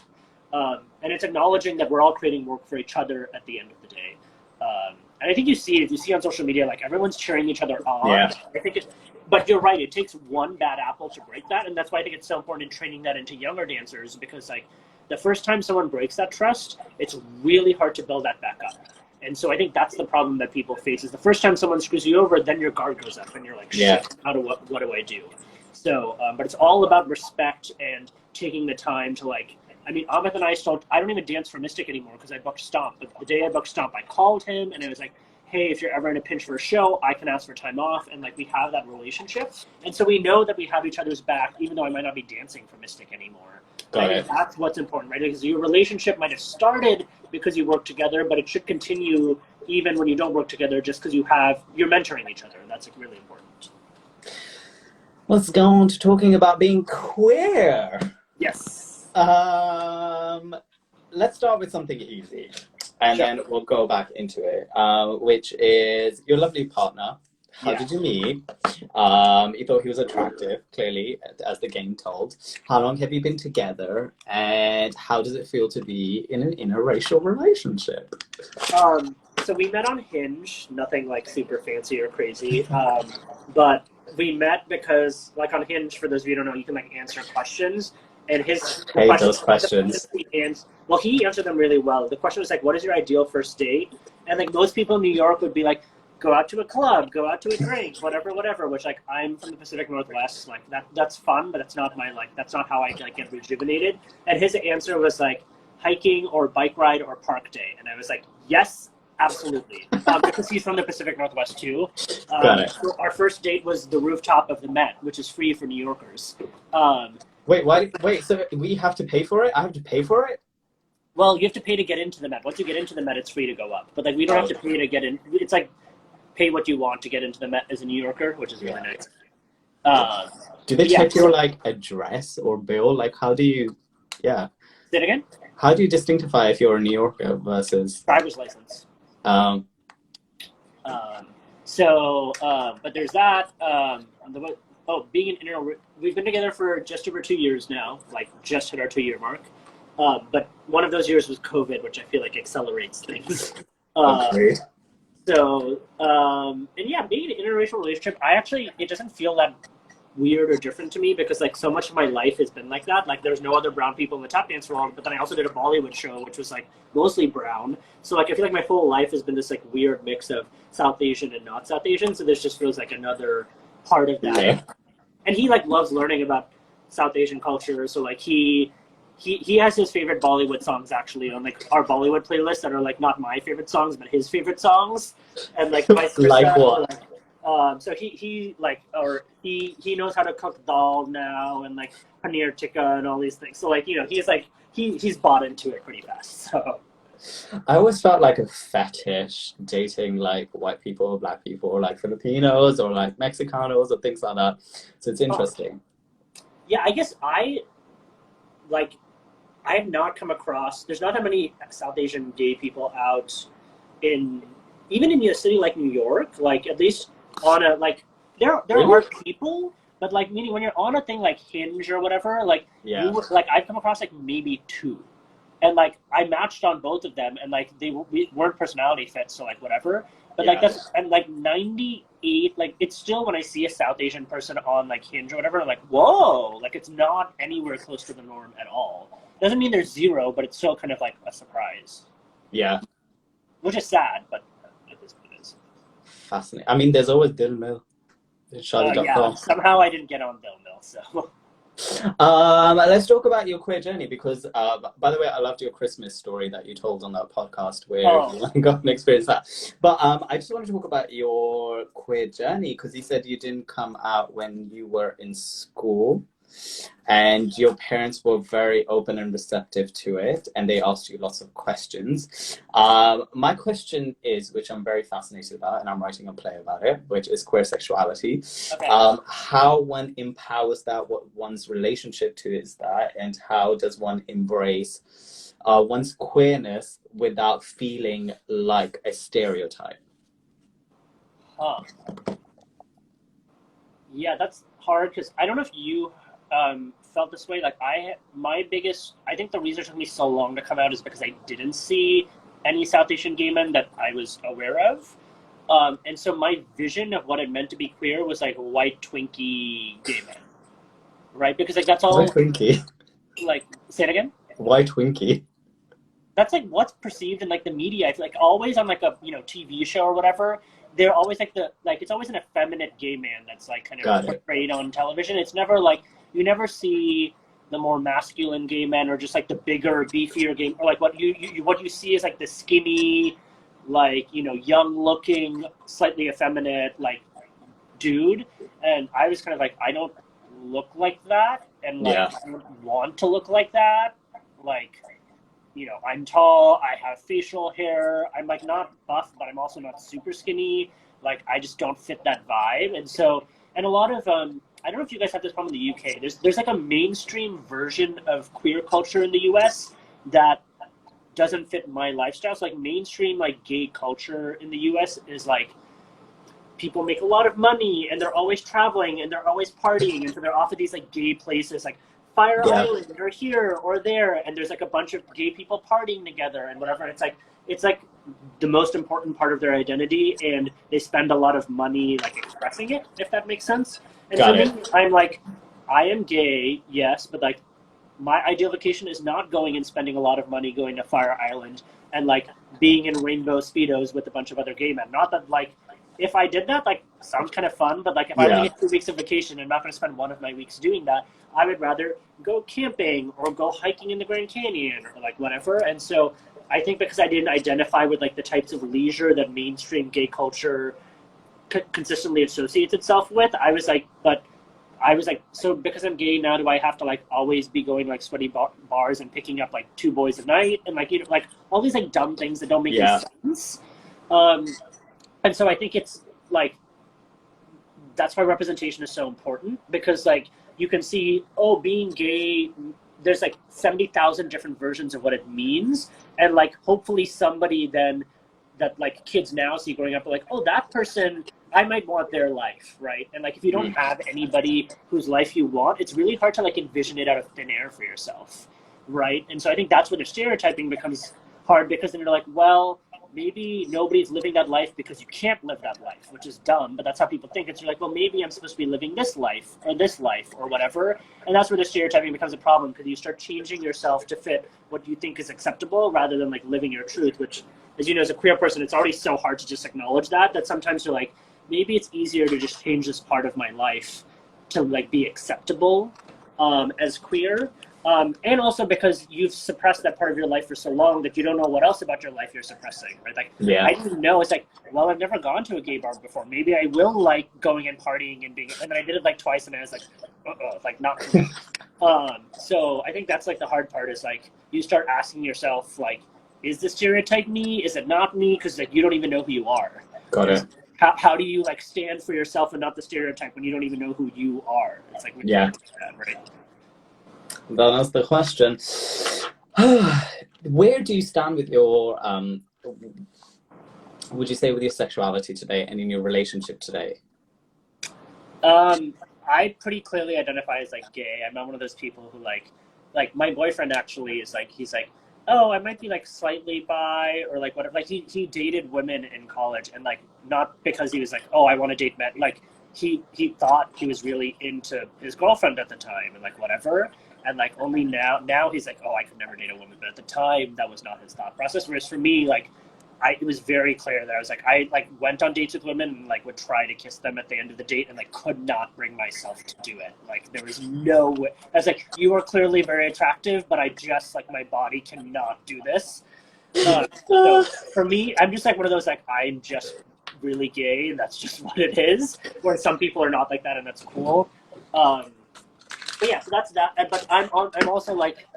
And it's acknowledging that we're all creating work for each other at the end of the day. And I think if you see on social media, like everyone's cheering each other on. I think but you're right, it takes one bad apple to break that. And that's why I think it's so important in training that into younger dancers, because like the first time someone breaks that trust, it's really hard to build that back up. And so I think that's the problem that people face is the first time someone screws you over, then your guard goes up and you're like, shit, what do I do? So, but it's all about respect and taking the time to like, I mean, Amit and I don't even dance for Mystic anymore because I booked Stomp. But the day I booked Stomp, I called him and I was like, hey, if you're ever in a pinch for a show, I can ask for time off. And like, we have that relationship. And so we know that we have each other's back, even though I might not be dancing for Mystic anymore. That's what's important, right? Because your relationship might have started because you work together, but it should continue even when you don't work together, just because you're mentoring each other. That's like really important. Let's go on to talking about being queer. Yes. Let's start with something easy, and then we'll go back into it, which is your lovely partner. How did you meet? You thought he was attractive, clearly, as the game told. How long have you been together? And how does it feel to be in an interracial relationship? So we met on Hinge, nothing like super fancy or crazy. But we met because, like on Hinge, for those of you who don't know, you can like answer questions. And those questions. He answered them really well. The question was like, what is your ideal first date? And like most people in New York would be like, go out to a club, go out to a drink, whatever, which like I'm from the Pacific Northwest, like that's fun, but it's not that's not how I like get rejuvenated. And his answer was like hiking or bike ride or park day. And I was like, yes, absolutely. Because he's from the Pacific Northwest too. Got it. So our first date was the rooftop of the Met, which is free for New Yorkers. Wait, so we have to pay for it? I have to pay for it? Well, you have to pay to get into the Met. Once you get into the Met, it's free to go up. But like we don't have to pay to get in. It's like pay what you want to get into the Met as a New Yorker, which is really nice. Do they check your like address or bill? Like how do you Say it again? How do you distinctify if you're a New Yorker versus driver's license? But there's that. Being an we've been together for just over 2 years now, like just hit our 2-year mark. But one of those years was COVID, which I feel like accelerates things. Agreed. So, and yeah, being in an interracial relationship, it doesn't feel that weird or different to me because like so much of my life has been like that. Like there's no other brown people in the tap dance world, but then I also did a Bollywood show, which was like mostly brown. So like I feel like my whole life has been this like weird mix of South Asian and not South Asian. So this just feels like another part of that. Yeah. And he like loves learning about South Asian culture. So like he has his favorite Bollywood songs actually on like our Bollywood playlist that are like not my favorite songs but his favorite songs, and like vice versa. Like what? So he knows how to cook dal now and like paneer tikka and all these things. So like he's bought into it pretty fast. So I always felt like a fetish dating like white people or black people or like Filipinos or like Mexicanos or things like that. So it's interesting. Yeah, I guess I have not come across. There's not that many South Asian gay people out even in a city like New York. Like at least on a like there Really? are people, but like meaning when you're on a thing like Hinge or whatever, like Yeah. like I've come across like maybe two, and like I matched on both of them, and like we weren't personality fits, so like whatever. But like Yeah. that's and like 98, like it's still when I see a South Asian person on like Hinge or whatever, I'm like whoa, like it's not anywhere close to the norm at all. Doesn't mean there's zero, but it's still kind of like a surprise. Yeah. Which is sad, but it is what it is. Fascinating. I mean, there's always Dil Mil. Shadi.com. Yeah, somehow I didn't get on Bill Mill, so. Let's talk about your queer journey because, by the way, I loved your Christmas story that you told on that podcast where you got an experience that. But I just wanted to talk about your queer journey because you said you didn't come out when you were in school and your parents were very open and receptive to it and they asked you lots of questions. My question is, which I'm very fascinated about and I'm writing a play about it, which is queer sexuality. Okay. How one empowers that, what one's relationship to is that, and how does one embrace one's queerness without feeling like a stereotype? Yeah, that's hard because I don't know if you felt this way. Like I think the reason it took me so long to come out is because I didn't see any South Asian gay men that I was aware of. And so my vision of what it meant to be queer was like white Twinkie gay men, right? Because like that's all. White Twinkie. Like, say it again. White Twinkie. That's like what's perceived in like the media. I feel like always on like a TV show or whatever. They're always like it's always an effeminate gay man that's like kind of portrayed on television. It's never like you never see the more masculine gay men or just like the bigger, beefier gay, or like what you see is like the skinny, like young looking, slightly effeminate like dude. And I was kind of like I don't look like that, and like I don't want to look like that. Like I'm tall, I have facial hair, I'm like not buff, but I'm also not super skinny. Like I just don't fit that vibe. And so, and a lot of I don't know if you guys have this problem in the UK. There's like a mainstream version of queer culture in the US that doesn't fit my lifestyle. So like mainstream like gay culture in the US is like people make a lot of money and they're always traveling and they're always partying, and so they're off at these like gay places like Fire Island or here or there, and there's like a bunch of gay people partying together and whatever. And it's like the most important part of their identity, and they spend a lot of money like expressing it, if that makes sense. And for me, I'm like, I am gay, yes, but like my ideal vacation is not going and spending a lot of money going to Fire Island and like being in rainbow Speedos with a bunch of other gay men. Not that like if I did that, like sounds kind of fun, but like if I only get 2 weeks of vacation and I'm not going to spend one of my weeks doing that, I would rather go camping or go hiking in the Grand Canyon or like whatever. And so I think because I didn't identify with like the types of leisure that mainstream gay culture consistently associates itself with, I was like, so because I'm gay now, do I have to like always be going like sweaty bars and picking up like 2 boys a night and like like all these like dumb things that don't make any sense. And so I think it's like that's why representation is so important, because like you can see, being gay, there's like 70,000 different versions of what it means, and like hopefully somebody then that like kids now see growing up like, that person, I might want their life, right? And like if you don't have anybody whose life you want, it's really hard to like envision it out of thin air for yourself, right? And so I think that's where the stereotyping becomes hard, because then you're like, well, maybe nobody's living that life because you can't live that life, which is dumb, but that's how people think. It's you're like, well, maybe I'm supposed to be living this life or whatever. And that's where the stereotyping becomes a problem, because you start changing yourself to fit what you think is acceptable rather than like living your truth, which, as you know, as a queer person, it's already so hard to just acknowledge that sometimes you're like, maybe it's easier to just change this part of my life to like be acceptable as queer. And also because you've suppressed that part of your life for so long that you don't know what else about your life you're suppressing, right? Like, Yeah. I didn't know. It's like, well, I've never gone to a gay bar before. Maybe I will like going and partying and being, and then I did it like twice and I was like, like not for me. So I think that's like the hard part, is like, you start asking yourself, like, is this stereotype me? Is it not me? Because like, you don't even know who you are. Got it. How do you like stand for yourself and not the stereotype when you don't even know who you are? It's like, we can't do that, right? That's the question. Where do you stand with your, would you say, with your sexuality today and in your relationship today? I pretty clearly identify as like gay. I'm not one of those people who like my boyfriend actually is like, he's like, oh, I might be like slightly bi or like whatever. Like he dated women in college, and like, not because he was like, oh, I want to date men. Like he thought he was really into his girlfriend at the time and like whatever. And like only now he's like, oh, I could never date a woman. But at the time, that was not his thought process. Whereas for me, like, it was very clear that I was like, I like went on dates with women and like would try to kiss them at the end of the date and like could not bring myself to do it. Like there was no way. I was like, you are clearly very attractive, but I just like, my body cannot do this. So for me, I'm just like one of those, like, I'm just really gay and that's just what it is. Where some people are not like that and that's cool. But yeah, so that's that. But I'm also like,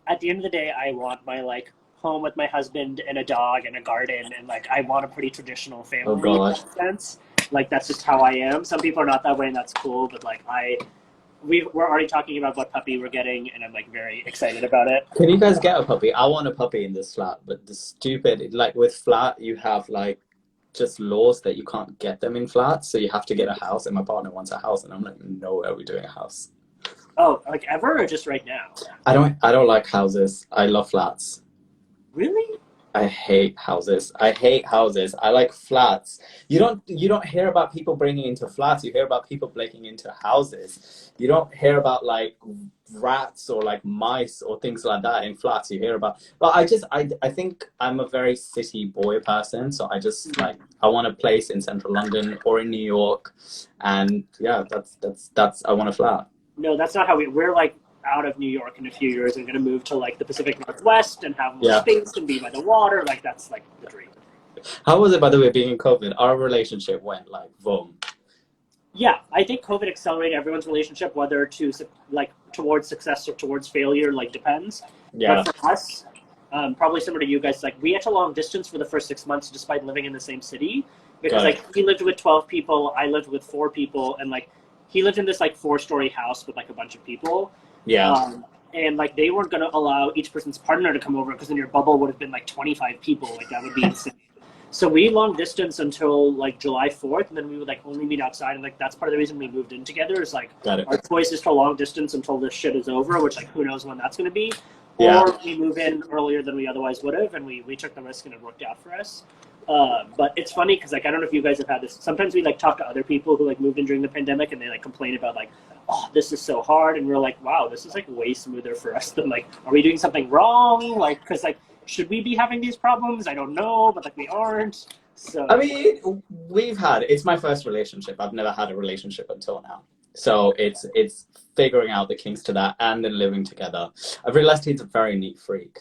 at the end of the day, I want my like home with my husband and a dog and a garden, and like I want a pretty traditional family in that sense. Like that's just how I am. Some people are not that way, and that's cool. But like we're already talking about what puppy we're getting, and I'm like very excited about it. Can you guys get a puppy? I want a puppy in this flat, but the stupid, like with flat, you have like just laws that you can't get them in flats, so you have to get a house. And my partner wants a house, and I'm like, no, are we doing a house? Oh, like ever or just right now? I don't like houses. I love flats. Really? I hate houses. I like flats. You don't hear about people breaking into flats. You hear about people breaking into houses. You don't hear about like rats or like mice or things like that in flats. You hear about, well, I think I'm a very city boy person. So I just like, I want a place in central London or in New York. And yeah, that's I want a flat. No, that's not how we're like out of New York in a few years and going to move to like the Pacific Northwest and have more space and be by the water. Like that's like the dream. How was it, by the way, being in COVID? Our relationship went like boom. Yeah, I think COVID accelerated everyone's relationship, whether to like towards success or towards failure, like depends. Yeah. But for us, probably similar to you guys, like we had to long distance for the first 6 months despite living in the same city, because like he lived with 12 people, I lived with 4 people, and like he lived in this like 4-story house with like a bunch of people. Yeah. And like they weren't going to allow each person's partner to come over, because then your bubble would have been like 25 people. Like that would be insane. So we long distance until like July 4th, and then we would like only meet outside. And like that's part of the reason we moved in together, is like our choice is to long distance until this shit is over, which like who knows when that's going to be. Yeah. Or we move in earlier than we otherwise would have, and we took the risk and it worked out for us. But it's funny because like I don't know if you guys have had this. Sometimes we like talk to other people who like moved in during the pandemic, and they like complain about like, oh, this is so hard, and we're like, wow, this is like way smoother for us than like, are we doing something wrong? Like, because like, should we be having these problems? I don't know, but like we aren't. So I mean, it's my first relationship. I've never had a relationship until now. So it's figuring out the kinks to that and then living together. I've realized he's a very neat freak.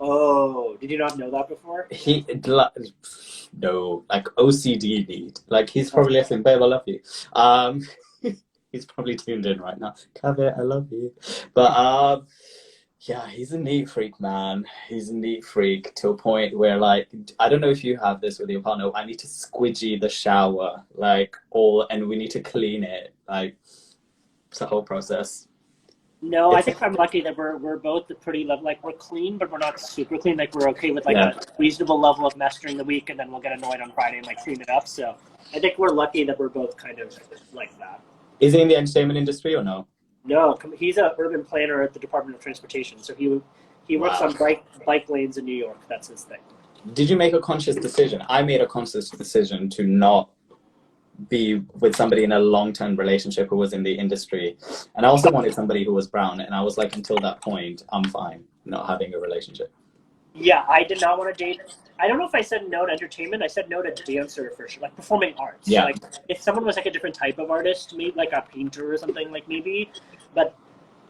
Oh, did you not know that before? No, like OCD neat. Like he's probably listening, babe, I love you. He's probably tuned in right now. Kaveh, I love you. But yeah, he's a neat freak, man. He's a neat freak to a point where like, I don't know if you have this with your partner. I need to squidgy the shower, like and we need to clean it. Like it's a whole process. No, I think I'm lucky that we're both pretty like we're clean, but we're not super clean. Like we're okay with like a reasonable level of mess during the week, and then we'll get annoyed on Friday and like clean it up. So I think we're lucky that we're both kind of like that. Is he in the entertainment industry or no? No, he's an urban planner at the Department of Transportation. So he works on bike lanes in New York. That's his thing. Did you make a conscious decision? I made a conscious decision to not be with somebody in a long-term relationship who was in the industry, and I also wanted somebody who was brown, and I was like, until that point I'm fine not having a relationship. Yeah, I did not want to date. I don't know if I said no to entertainment. I said no to dancer for sure, like performing arts. Yeah. Like if someone was like a different type of artist, maybe like a painter or something, like maybe. But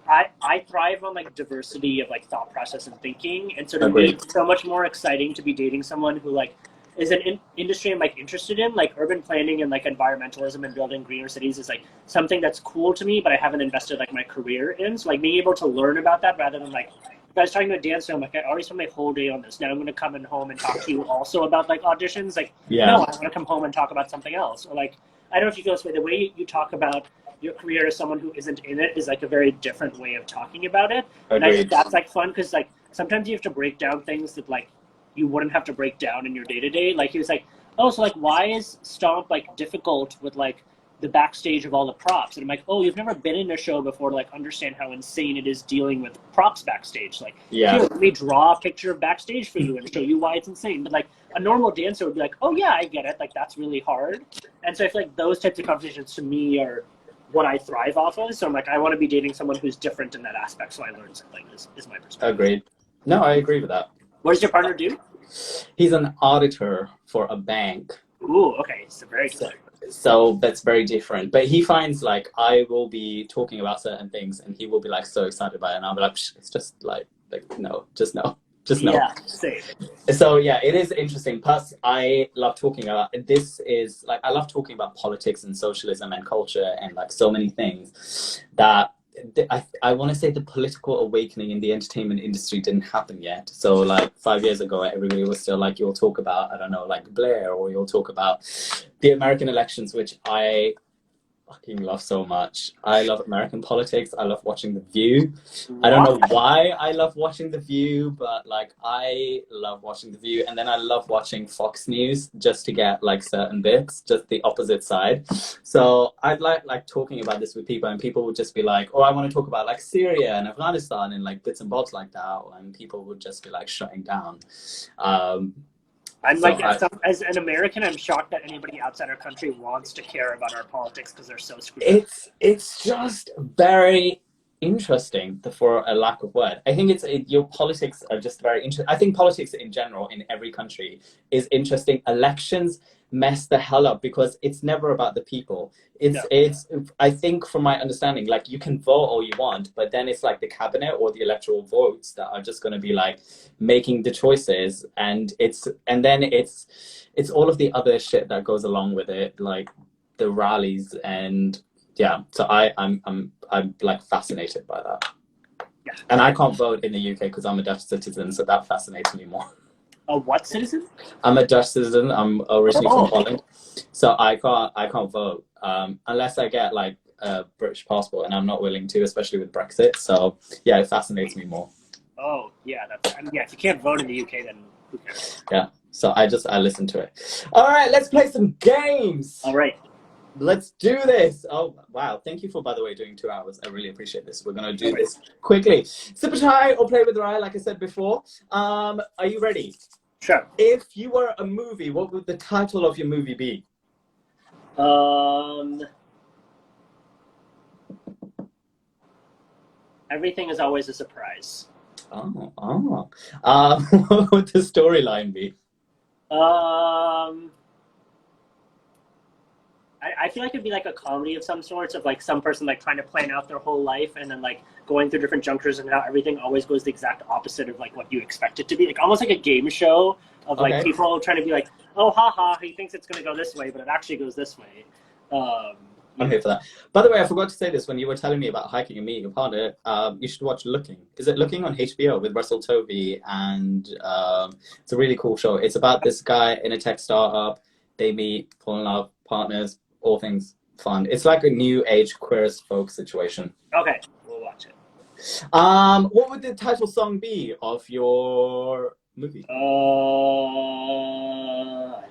I thrive on like diversity of like thought process and thinking, and so to me, it's so much more exciting to be dating someone who like is an industry I'm like interested in, like urban planning and like environmentalism and building greener cities is like something that's cool to me, but I haven't invested like my career in. So like being able to learn about that rather than like. I was talking to a dancer, I'm like, I already spent my whole day on this. Now I'm going to come in home and talk to you also about like auditions. Like, no, I want to come home and talk about something else. Or like, I don't know if you feel this way. The way you talk about your career as someone who isn't in it is like a very different way of talking about it. And I think that's like fun because like sometimes you have to break down things that like you wouldn't have to break down in your day to day. Like he was like, oh, so like why is Stomp like difficult with like the backstage of all the props? And I'm like, oh, you've never been in a show before to like understand how insane it is dealing with props backstage. Like, here, let me draw a picture of backstage for you and show you why it's insane. But like a normal dancer would be like, oh yeah, I get it. Like that's really hard. And so I feel like those types of conversations to me are what I thrive off of. So I'm like, I want to be dating someone who's different in that aspect. So I learn something is my perspective. Agreed. No, I agree with that. What does your partner do? He's an auditor for a bank. Ooh, okay. So very good. So that's very different. But he finds like I will be talking about certain things and he will be like so excited by it, and I'll be like, it's just like no, just no. Just no. Yeah, same. So yeah, it is interesting. Plus, I love talking about this. Is like I love talking about politics and socialism and culture and like so many things that I want to say the political awakening in the entertainment industry didn't happen yet. So like 5 years ago, everybody was still like, you'll talk about, I don't know, like Blair, or you'll talk about the American elections, which I fucking love so much. I love American politics. I love watching The View. I don't know why I love watching The View, but like I love watching The View, and then I love watching Fox News just to get like certain bits, just the opposite side. So I'd like talking about this with people, and people would just be like, oh, I want to talk about like Syria and Afghanistan and like bits and bobs like that, and people would just be like shutting down. I'm so like, as an American, I'm shocked that anybody outside our country wants to care about our politics because they're so screwed up. It's just very interesting, for a lack of word. I think your politics are just very interesting. I think politics in general in every country is interesting. Elections mess the hell up because it's never about the people. It's I think from my understanding, like you can vote all you want, but then it's like the cabinet or the electoral votes that are just going to be like making the choices, and then it's all of the other shit that goes along with it, like the rallies and yeah. So I'm like fascinated by that. Yeah. And I can't vote in the UK because I'm a Dutch citizen, so that fascinates me more. A what citizen? I'm a Dutch citizen. I'm originally from Holland, so I can't vote unless I get like a British passport, and I'm not willing to, especially with Brexit. So yeah, it fascinates me more. Oh yeah, yeah. If you can't vote in the UK, then who cares? Yeah. So I listen to it. All right, let's play some games. All right. Let's do this. Oh, wow. Thank you for, by the way, doing 2 hours. I really appreciate this. We're going to do this quickly. Sip a chai or play with Rai, like I said before. Are you ready? Sure. If you were a movie, what would the title of your movie be? Everything is always a surprise. Oh. What would the storyline be? I feel like it'd be like a comedy of some sorts, of like some person like trying to plan out their whole life and then like going through different junctures and how everything always goes the exact opposite of like what you expect it to be. Like almost like a game show of like people trying to be like, oh, haha, he thinks it's going to go this way, but it actually goes this way. I'm here for that. By the way, I forgot to say this when you were telling me about hiking and meeting your partner. You should watch Looking. Is it Looking on HBO with Russell Tovey? And it's a really cool show. It's about this guy in a tech startup. They meet, fall in love, partners, all things fun. It's like a new age queer as folk situation. Okay, we'll watch it. What would the title song be of your movie? I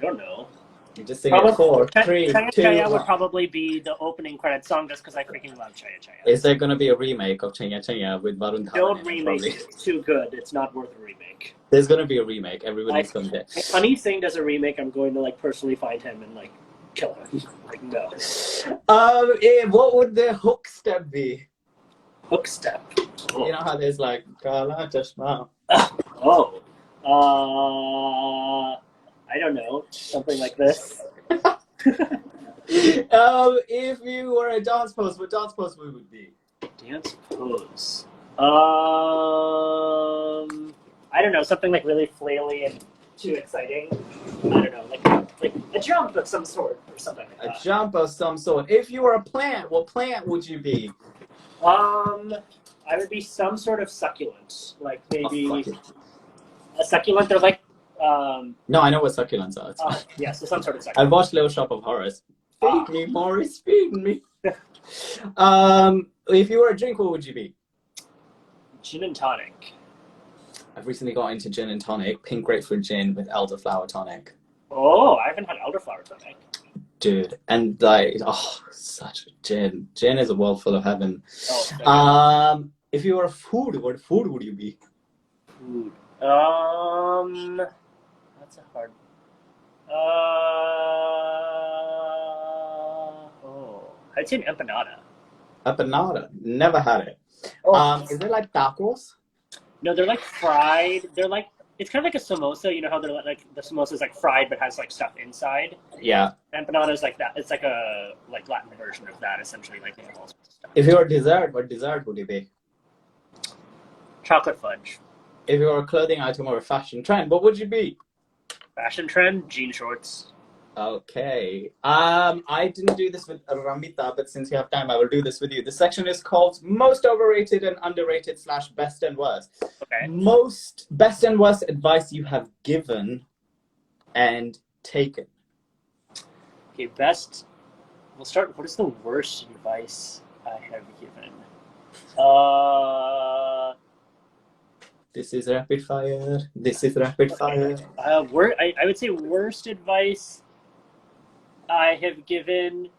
don't know. You just sing it 4, 3, Chaya 2, Chaya would 1. probably be the opening credit song just because I freaking love Chaya Chaya. Is there going to be a remake of Chaya Chaya with Varun Dhawan Don't in it, remake probably? it. It's too good. It's not worth a remake. There's going to be a remake. Everybody's going to If Honey Singh does a remake, I'm going to like personally find him and like kill him. Like no. What would the hook step be? Hook step. Oh. You know how there's like Kala Chashma. Oh. I don't know. Something like this. If you were a dance pose, what dance pose we would be? Dance pose. I don't know. Something like really flaily and too exciting. I don't know. Like a jump of some sort or something like that. A jump of some sort. If you were a plant, what plant would you be? I would be some sort of succulent. Like maybe a succulent. They're like. No, I know what succulents are. Yeah, so some sort of succulent. I watched Little Shop of Horrors. Feed me, Maurice, feed me. If you were a drink, what would you be? Gin and tonic. I've recently got into gin and tonic, pink grapefruit gin with elderflower tonic. Oh, I haven't had elderflower tonic. Dude, and like, such a gin. Gin is a world full of heaven. Oh, if you were a food, what food would you be? Food. That's a hard. I'd say an empanada. Empanada. Never had it. Is it like tacos? No, they're like fried. They're like it's kind of like a samosa. You know how they're like the samosa is like fried but has like stuff inside. Yeah. Empanada is like that. It's like a Latin version of that, essentially. Like all sorts of stuff. If you were a dessert, what dessert would you be? Chocolate fudge. If you were a clothing item or a fashion trend, what would you be? Fashion trend, jean shorts. Okay. I didn't do this with Ramita, but since you have time, I will do this with you. The section is called Most Overrated and Underrated / Best and Worst. Okay. Most best and worst advice you have given and taken. Okay, best. We'll start. What is the worst advice I have given? This is rapid fire. This is rapid fire. I would say worst advice I have given.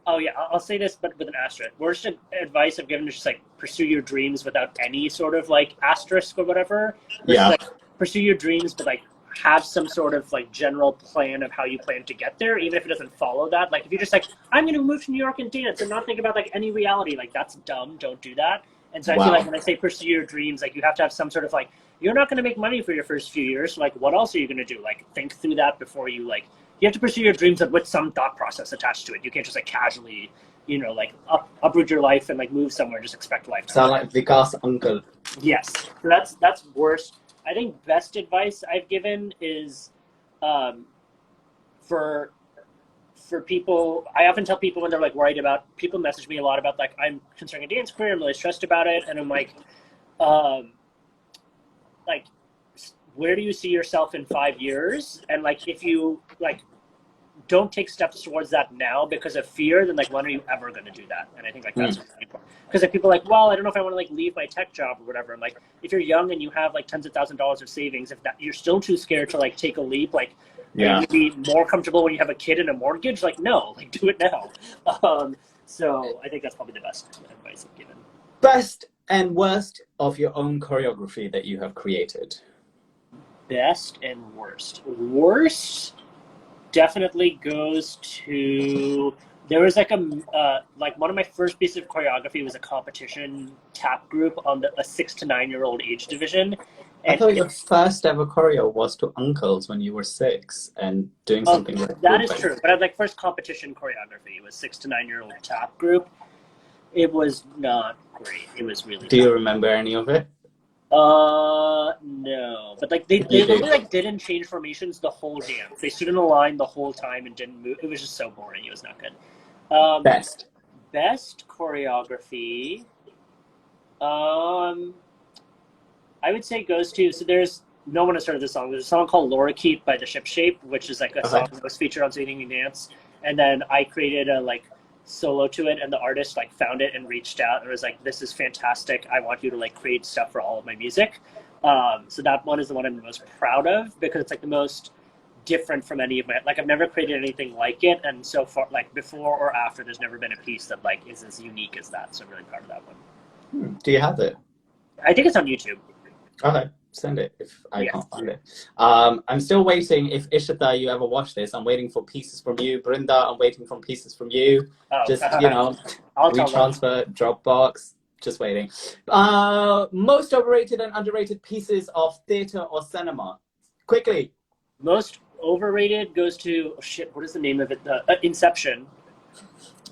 Oh yeah, I'll say this, but with an asterisk. Worst advice I've given is just like pursue your dreams without any sort of like asterisk or whatever. Yeah. Like, pursue your dreams, but like have some sort of like general plan of how you plan to get there, even if it doesn't follow that. Like if you're just like, I'm going to move to New York and dance and not think about like any reality, like that's dumb. Don't do that. And so I feel like when I say pursue your dreams, like you have to have some sort of like, you're not going to make money for your first few years. So like, what else are you going to do? Like think through that before you like, you have to pursue your dreams with some thought process attached to it. You can't just like casually, you know, like uproot your life and like move somewhere and just expect life to Sound like Vikas uncle. Yes. So that's worse. I think best advice I've given is for people, I often tell people when they're like worried about, people message me a lot about like, I'm considering a dance career, I'm really stressed about it. And I'm like, where do you see yourself in 5 years? And like, if you like, don't take steps towards that now because of fear, then like, when are you ever going to do that? And I think like that's really important. Because like people are like, well, I don't know if I want to like leave my tech job or whatever. I'm like, if you're young and you have like tens of thousands of dollars of savings, if that you're still too scared to like take a leap, like are you be more comfortable when you have a kid and a mortgage? Like, no, like do it now. So I think that's probably the best advice I've given. Best and worst of your own choreography that you have created. Best and worst. Worst definitely goes to, there was like like one of my first pieces of choreography was a competition tap group on a 6 to 9 year old age division. And I thought your first ever choreo was to uncles when you were 6 and doing something like that. That is true, but I like first competition choreography was 6 to 9 year old tap group. It was not great. It was really. Do you remember any of it? No, but like they literally like didn't change formations the whole dance. They stood in a line the whole time and didn't move. It was just so boring. It was not good. Best choreography. I would say goes to, so there's, no one has heard of this song. There's a song called Laura Keep by the Ship Shape, which is like a song that was featured on Singing and Dance. And then I created a like solo to it, and the artist like found it and reached out and was like, this is fantastic. I want you to like create stuff for all of my music. So that one is the one I'm the most proud of because it's like the most different from any of my, like I've never created anything like it, and so far, like before or after, there's never been a piece that like is as unique as that. So I'm really proud of that one. Do you have it? I think it's on YouTube. Okay, send it if I Yes. can't find it. I'm still waiting. If Ishita, you ever watch this, I'm waiting for pieces from you. Brinda, I'm waiting for pieces from you. Oh, Just, you know, I'll tell them. WeTransfer, Dropbox. Just waiting. Most overrated and underrated pieces of theater or cinema. Quickly. Most overrated goes to, oh shit, what is the name of it? Inception.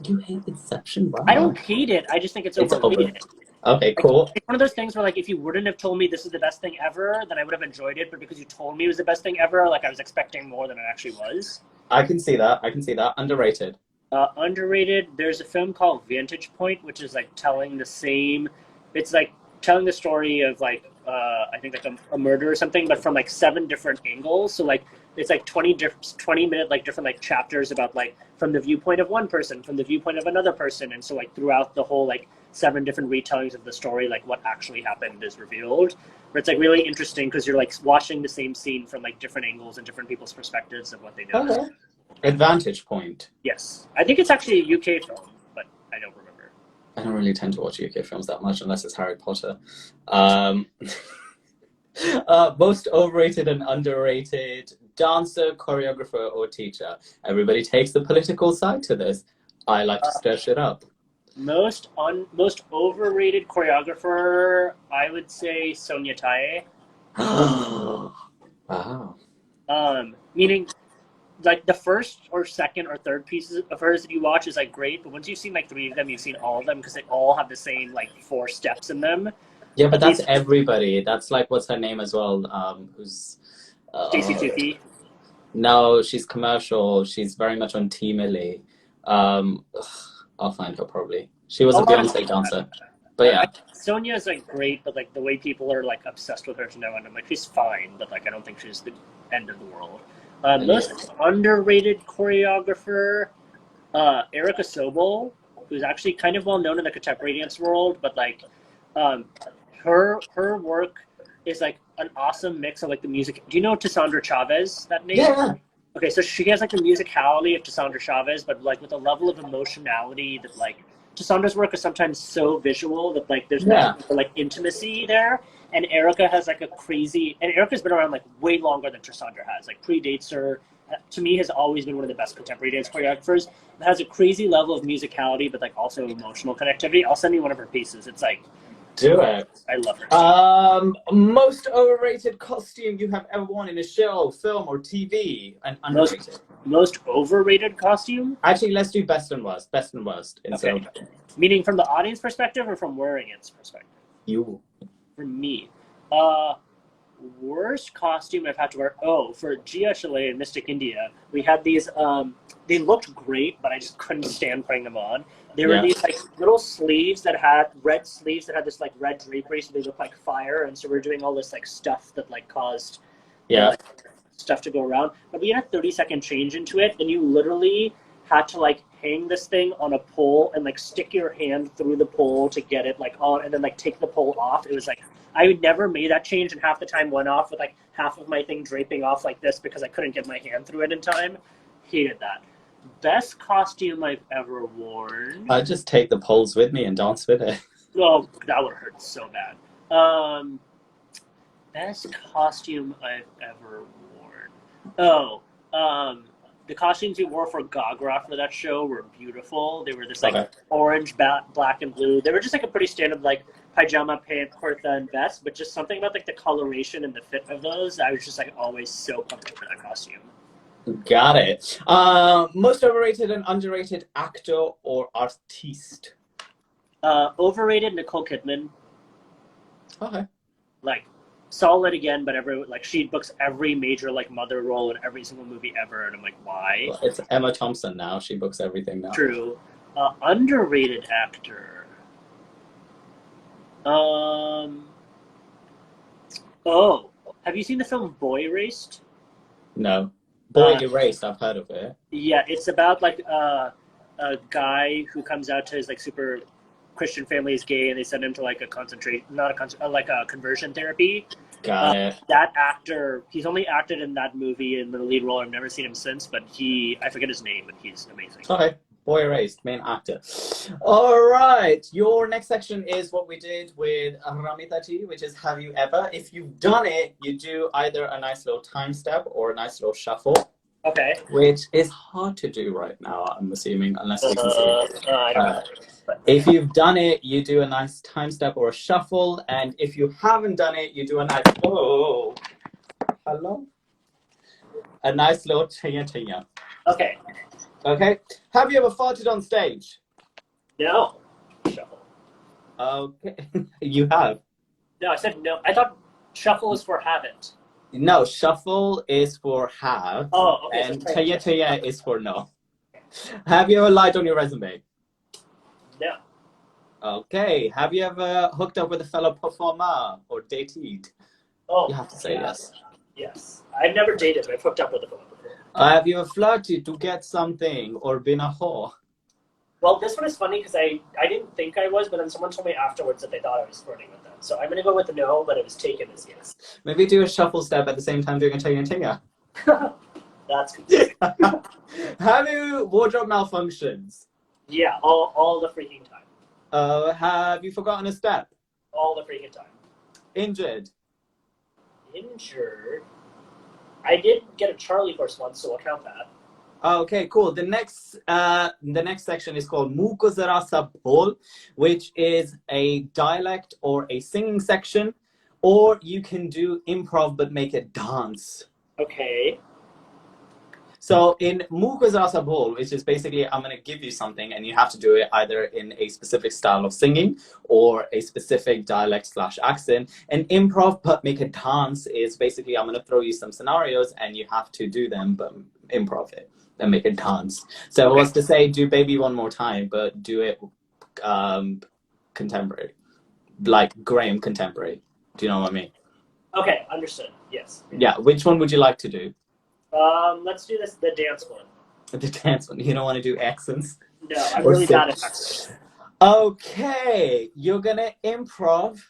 You hate Inception? Wow. I don't hate it. I just think it's overrated. Okay, cool. Like, it's one of those things where, like, if you wouldn't have told me this is the best thing ever, then I would have enjoyed it. But because you told me it was the best thing ever, like, I was expecting more than it actually was. I can see that. I can see that. Underrated. Underrated. There's a film called Vantage Point, which is like telling the same. It's like telling the story of like I think like a murder or something, but from like 7 different angles. So like it's like 20-minute like different like chapters about like from the viewpoint of one person, from the viewpoint of another person, and so like throughout the whole like 7 different retellings of the story, like what actually happened is revealed. But it's like really interesting because you're like watching the same scene from like different angles and different people's perspectives of what they know. Okay. Advantage Point. Yes, I think it's actually a UK film, but I don't remember. I don't really tend to watch UK films that much unless it's Harry Potter. Most overrated and underrated dancer, choreographer, or teacher. Everybody takes the political side to this. I like to stir shit up. Most overrated choreographer, I would say Sonia Taye. Wow. Meaning, like the first or second or third pieces of hers that you watch is like great, but once you've seen like 3 of them, you've seen all of them because they all have the same like 4 steps in them. Yeah, but that's everybody. That's like what's her name as well? Who's Stacey Tuki. No, she's commercial. She's very much on Team Millie. I'll find her probably. She was a Beyonce dancer. But yeah. Sonia is like great, but like the way people are like obsessed with her to no end, I'm like, she's fine, but like I don't think she's the end of the world. Most underrated choreographer, Erica Sobel, who's actually kind of well known in the contemporary dance world, but like her work is like an awesome mix of like the music. Do you know Tassandra Chavez, that name? Yeah. Okay, so she has like the musicality of Tassandra Chavez, but like with a level of emotionality that like Tassandra's work is sometimes so visual that like there's like intimacy there. And Erica has like a crazy, and Erica's been around like way longer than Tassandra has, like predates her. To me, has always been one of the best contemporary dance choreographers. It has a crazy level of musicality, but like also emotional connectivity. I'll send you one of her pieces. It's like, do it. I love her. Most overrated costume you have ever worn in a show, film, or TV, and underrated. Most overrated costume? Actually, let's do best and worst. Best and worst. Okay. Meaning from the audience perspective or from wearing its perspective? You. For me, worst costume I've had to wear. Oh, for Gia Chalet in Mystic India, we had these. They looked great, but I just couldn't stand putting them on. They were these like little sleeves that had red sleeves that had this like red drapery, so they looked like fire. And so we're doing all this like stuff that like caused stuff to go around. But we had a 30-second change into it, and you literally had to like hang this thing on a pole and like stick your hand through the pole to get it like on, and then like take the pole off. It was like I never made that change, and half the time went off with like half of my thing draping off like this because I couldn't get my hand through it in time. Hated that. Best costume I've ever worn. I just take the poles with me and dance with it. Oh, that would hurt so bad. Best costume I've ever worn. The costumes we wore for Gagra for that show were beautiful. They were this like orange, black, and blue. They were just like a pretty standard like pajama, pant, kurta, and vest, but just something about like the coloration and the fit of those. I was just like always so pumped for that costume. Got it. Most overrated and underrated actor or artiste? Overrated Nicole Kidman. Okay. Like solid again, but she books every major like mother role in every single movie ever, and I'm like, why? Well, it's Emma Thompson now. She books everything now. True. Underrated actor. Have you seen the film Boy Erased? No. Boy Erased, I've heard of it. Yeah, it's about like a guy who comes out to his like super Christian family is gay, and they send him to like a conversion therapy, Got it. That actor, he's only acted in that movie in the lead role. I've never seen him since, but I forget his name, but he's amazing. Okay. Boy erased, main actor. All right. Your next section is what we did with Ramita Ji, which is Have You Ever? If you've done it, you do either a nice little time step or a nice little shuffle. Okay. Which is hard to do right now, I'm assuming, unless you can see it. I don't know. If you've done it, you do a nice time step or a shuffle. And if you haven't done it, you do a nice, oh, hello? A nice little chaya. Okay. Okay. Have you ever farted on stage? No. Shuffle. Okay. You have. No, I said no. I thought shuffle was for haven't. No, shuffle is for have. Oh, okay. And chaya is for no. Have you ever lied on your resume? No. Okay. Have you ever hooked up with a fellow performer or dated? Oh, You have to say yes. Yes. I've never dated, but I've hooked up with a fellow before. Have you ever flirted to get something or been a whore? Well, this one is funny because I didn't think I was, but then someone told me afterwards that they thought I was flirting with them. So I'm going to go with the no, but it was taken as yes. Maybe do a shuffle step at the same time doing a chaya. That's good. Have you wardrobe malfunctions? Yeah, all the freaking time. Have you forgotten a step? All the freaking time. Injured? Injured? I did get a Charlie horse once, so I'll count that. Okay, cool. The next section is called Muh ko zara sa bol, which is a dialect or a singing section, or you can do improv but make it dance. Okay. So in Muh ko zara sa bol, which is basically I'm going to give you something and you have to do it either in a specific style of singing or a specific dialect / accent. And improv but make it dance is basically I'm going to throw you some scenarios and you have to do them but improv it and make it dance. So Okay. it was to say do Baby One More Time but do it contemporary, like Graham contemporary. Do you know what I mean? Okay, understood. Yes. Yeah. Which one would you like to do? Let's do the dance one. The dance one. You don't want to do accents? No, I'm Or really sing. bad at accents. Okay, you're gonna improv.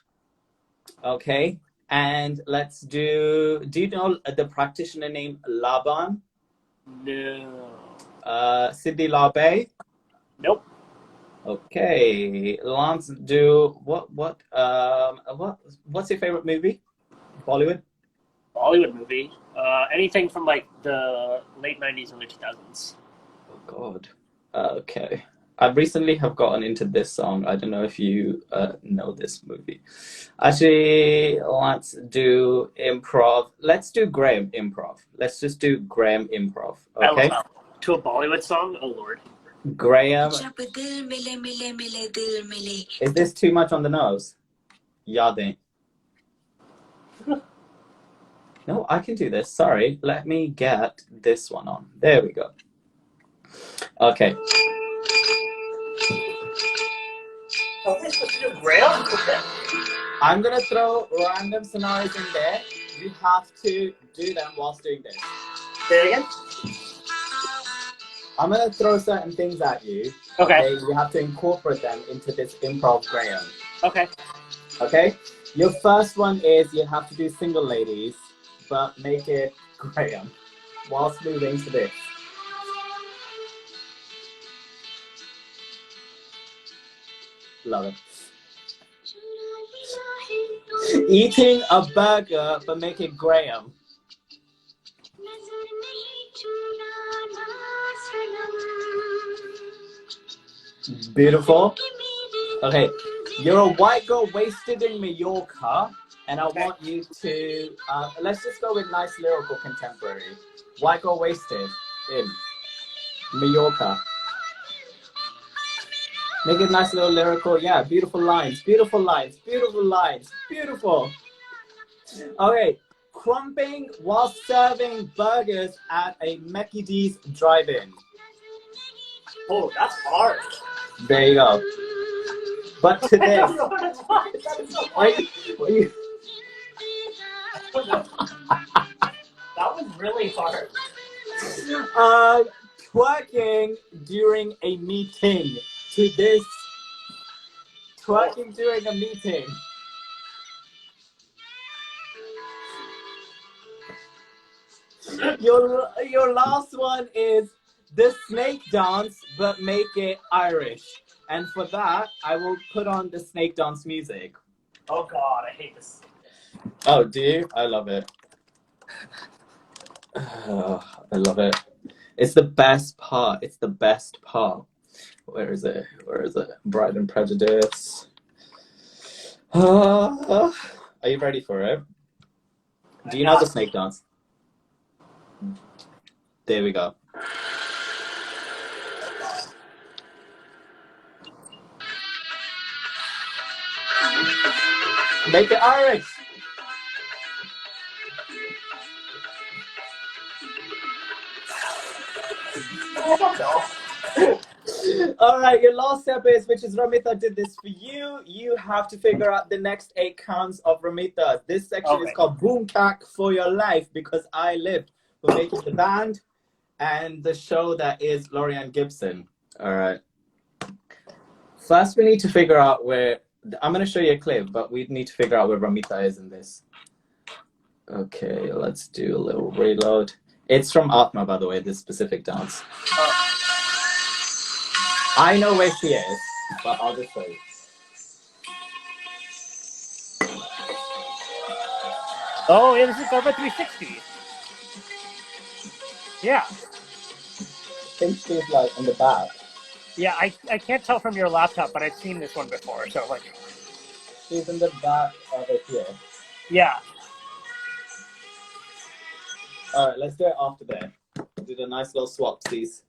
Okay, and let's do you know the practitioner name Laban? No. Cindy Labe? Nope. Okay, let's do what's your favorite movie? Bollywood? Bollywood movie. Anything from like the late 90s, early 2000s. Oh God. Okay. I recently have gotten into this song. I don't know if you know this movie. Actually, let's do improv. Let's do Graham improv. Let's just do Graham improv. Okay. To a Bollywood song? Oh Lord. Graham. Is this too much on the nose? Yadein. No, I can do this. Sorry. Let me get this one on. There we go. Okay. Are we supposed to do Graham? I'm going to throw random scenarios in there. You have to do them whilst doing this. Say it again? I'm going to throw certain things at you. Okay. You have to incorporate them into this improv Graham. Okay. Okay? Your first one is you have to do single ladies, but make it Graham whilst moving to this. Love it. Eating a burger, but make it Graham. Beautiful. Okay, you're a white girl wasted in Mallorca, and I want you to, let's just go with nice lyrical contemporary. White girl wasted in Mallorca. Make it nice little lyrical, yeah, beautiful lines, beautiful lines, beautiful lines, beautiful. Okay, crumping while serving burgers at a Mickey D's drive-in. Oh, that's hard. There you go. But to I this, don't know what it's hard. That is so hard. That was really hard. Twerking during a meeting. To this, twerking during a meeting. Your last one is the snake dance, but make it Irish. And for that, I will put on the snake dance music. Oh God, I hate this. Oh, do you? I love it. Oh, I love it. It's the best part. It's the best part. Where is it? Where is it? Bride and Prejudice. Are you ready for it? Do you know the snake dance? There we go. Make it Irish. All right, your last step is, which is Ramita did this for you. You have to figure out the next 8 counts of Ramita. This section is called Boom Cack for Your Life because I lived. We're making the band and the show that is Lorianne Gibson. All right. First, we need to figure out where. I'm going to show you a clip, but we need to figure out where Ramita is in this. Okay, let's do a little reload. It's from Atma, by the way, this specific dance. I know where she is, but I'll just show you. Oh, yeah, this is Garba 360. Yeah. I think she's like in the back. Yeah, I can't tell from your laptop, but I've seen this one before, so like. She's in the back over here. Yeah. All right, let's do it after there. Do the nice little swapsies.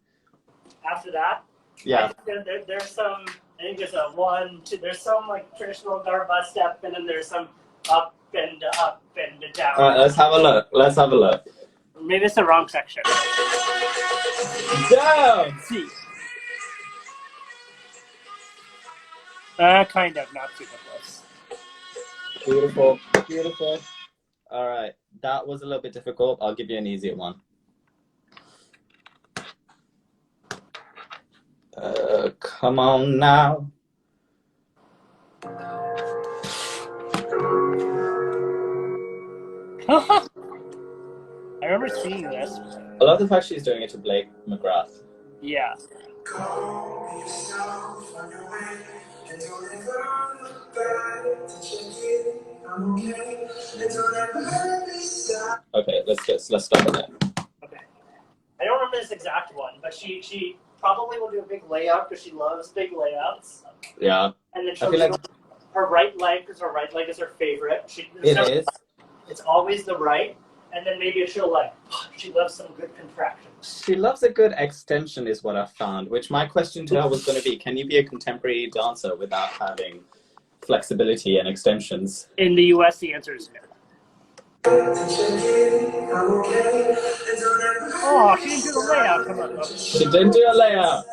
After that? Yeah. There's some, I think there's a 1, 2, there's some like traditional Garba step, and then there's some up and down. All right, let's have a look. Let's have a look. Maybe it's the wrong section. Down! See. Kind of, not super close. Beautiful, beautiful. All right, that was a little bit difficult. I'll give you an easier one. Come on now. I remember seeing this. I love the fact she's doing it to Blake McGrath. Yeah. Okay, let's start with that. Okay. I don't remember this exact one, but she probably will do a big layout because she loves big layouts. Yeah. And then she'll do her right leg because her right leg is her favorite. It's always the right. And then maybe she'll she loves some good contractions. She loves a good extension is what I found, which my question to her was going to be, can you be a contemporary dancer without having flexibility and extensions? In the US, the answer is no. Oh, she didn't do the layout. Come on. She didn't do a layout.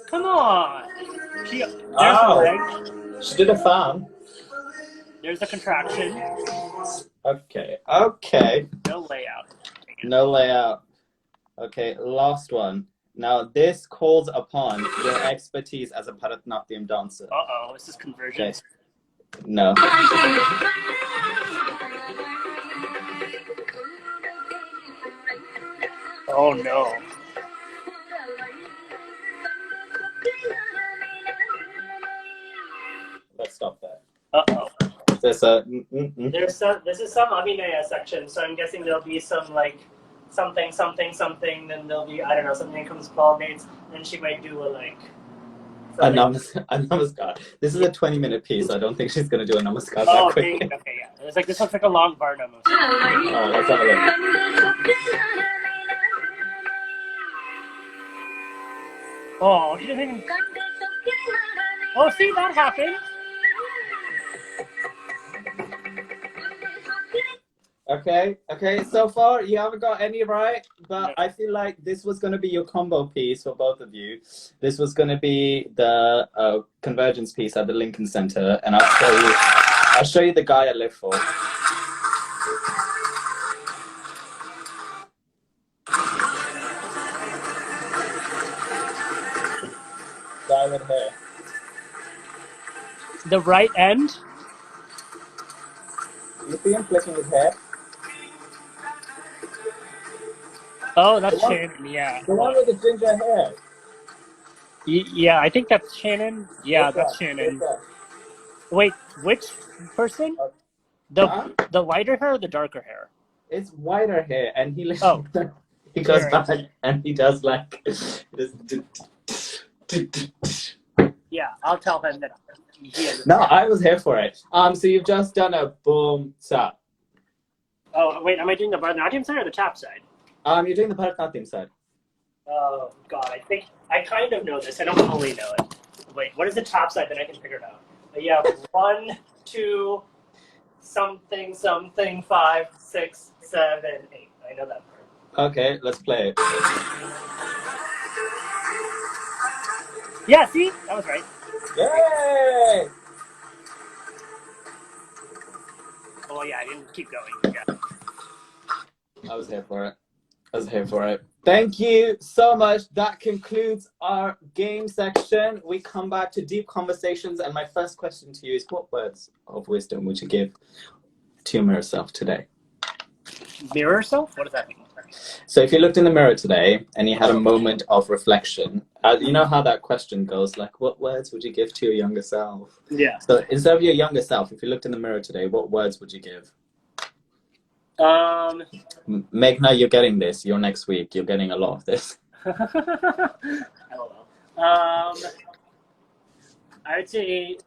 Come on. There's the leg. She did a fan. There's a contraction. Okay. Okay. No layout. No layout. Okay, last one. Now, this calls upon your expertise as a Bharatanatyam dancer. Uh-oh, is this Convergence? Okay. No. Oh, no. Let's stop there. Uh-oh. There's a... This is some Abhinaya section, so I'm guessing there'll be some, like, something, then there'll be, I don't know, something that comes culminates, then she might do a, like... A namaskar. This is a 20-minute piece. I don't think she's going to do a namaskar that quickly. Okay, yeah. It's like, this looks like a long Varna move. Oh, let's have a look. Oh, she didn't even... Oh, see, that happened. Okay, so far you haven't got any right, but I feel like this was going to be your combo piece for both of you. This was going to be the convergence piece at the Lincoln Center, and I'll show you the guy I live for. Guy with hair. The right end? You see him flicking his hair? Oh, The that's one, Shannon. Yeah. the one with the ginger hair. Yeah, I think that's Shannon. Yeah, Which that's one? Which Shannon. one? Wait, which person? Uh, The huh? the lighter hair or the darker hair? It's whiter hair, and he Oh, he goes where? back and he does like this. Yeah, I'll tell him that he No, understands. I was here for it. So you've just done a boom tap. Oh, wait, am I doing the Bharatanatyam side or the tap side? You're doing the Bharatanatyam side. Oh, God, I think I kind of know this. I don't fully know it. Wait, what is the top side? Then I can figure it out. Yeah, 1, 2, something, something, 5, 6, 7, 8. I know that part. Okay, let's play it. Yeah, see? That was right. Yay! Oh, yeah, I didn't keep going. Yeah. I was here for it. I was here for it. Thank you so much. That concludes our game section. We come back to deep conversations, and my first question to you is, what words of wisdom would you give to your mirror self today? Mirror self? What does that mean? So if you looked in the mirror today and you had a moment of reflection, you know how that question goes, like, what words would you give to your younger self? Yeah. So instead of your younger self, if you looked in the mirror today, what words would you give? Meghna, you're getting this. You're next week. You're getting a lot of this. I don't know. I would say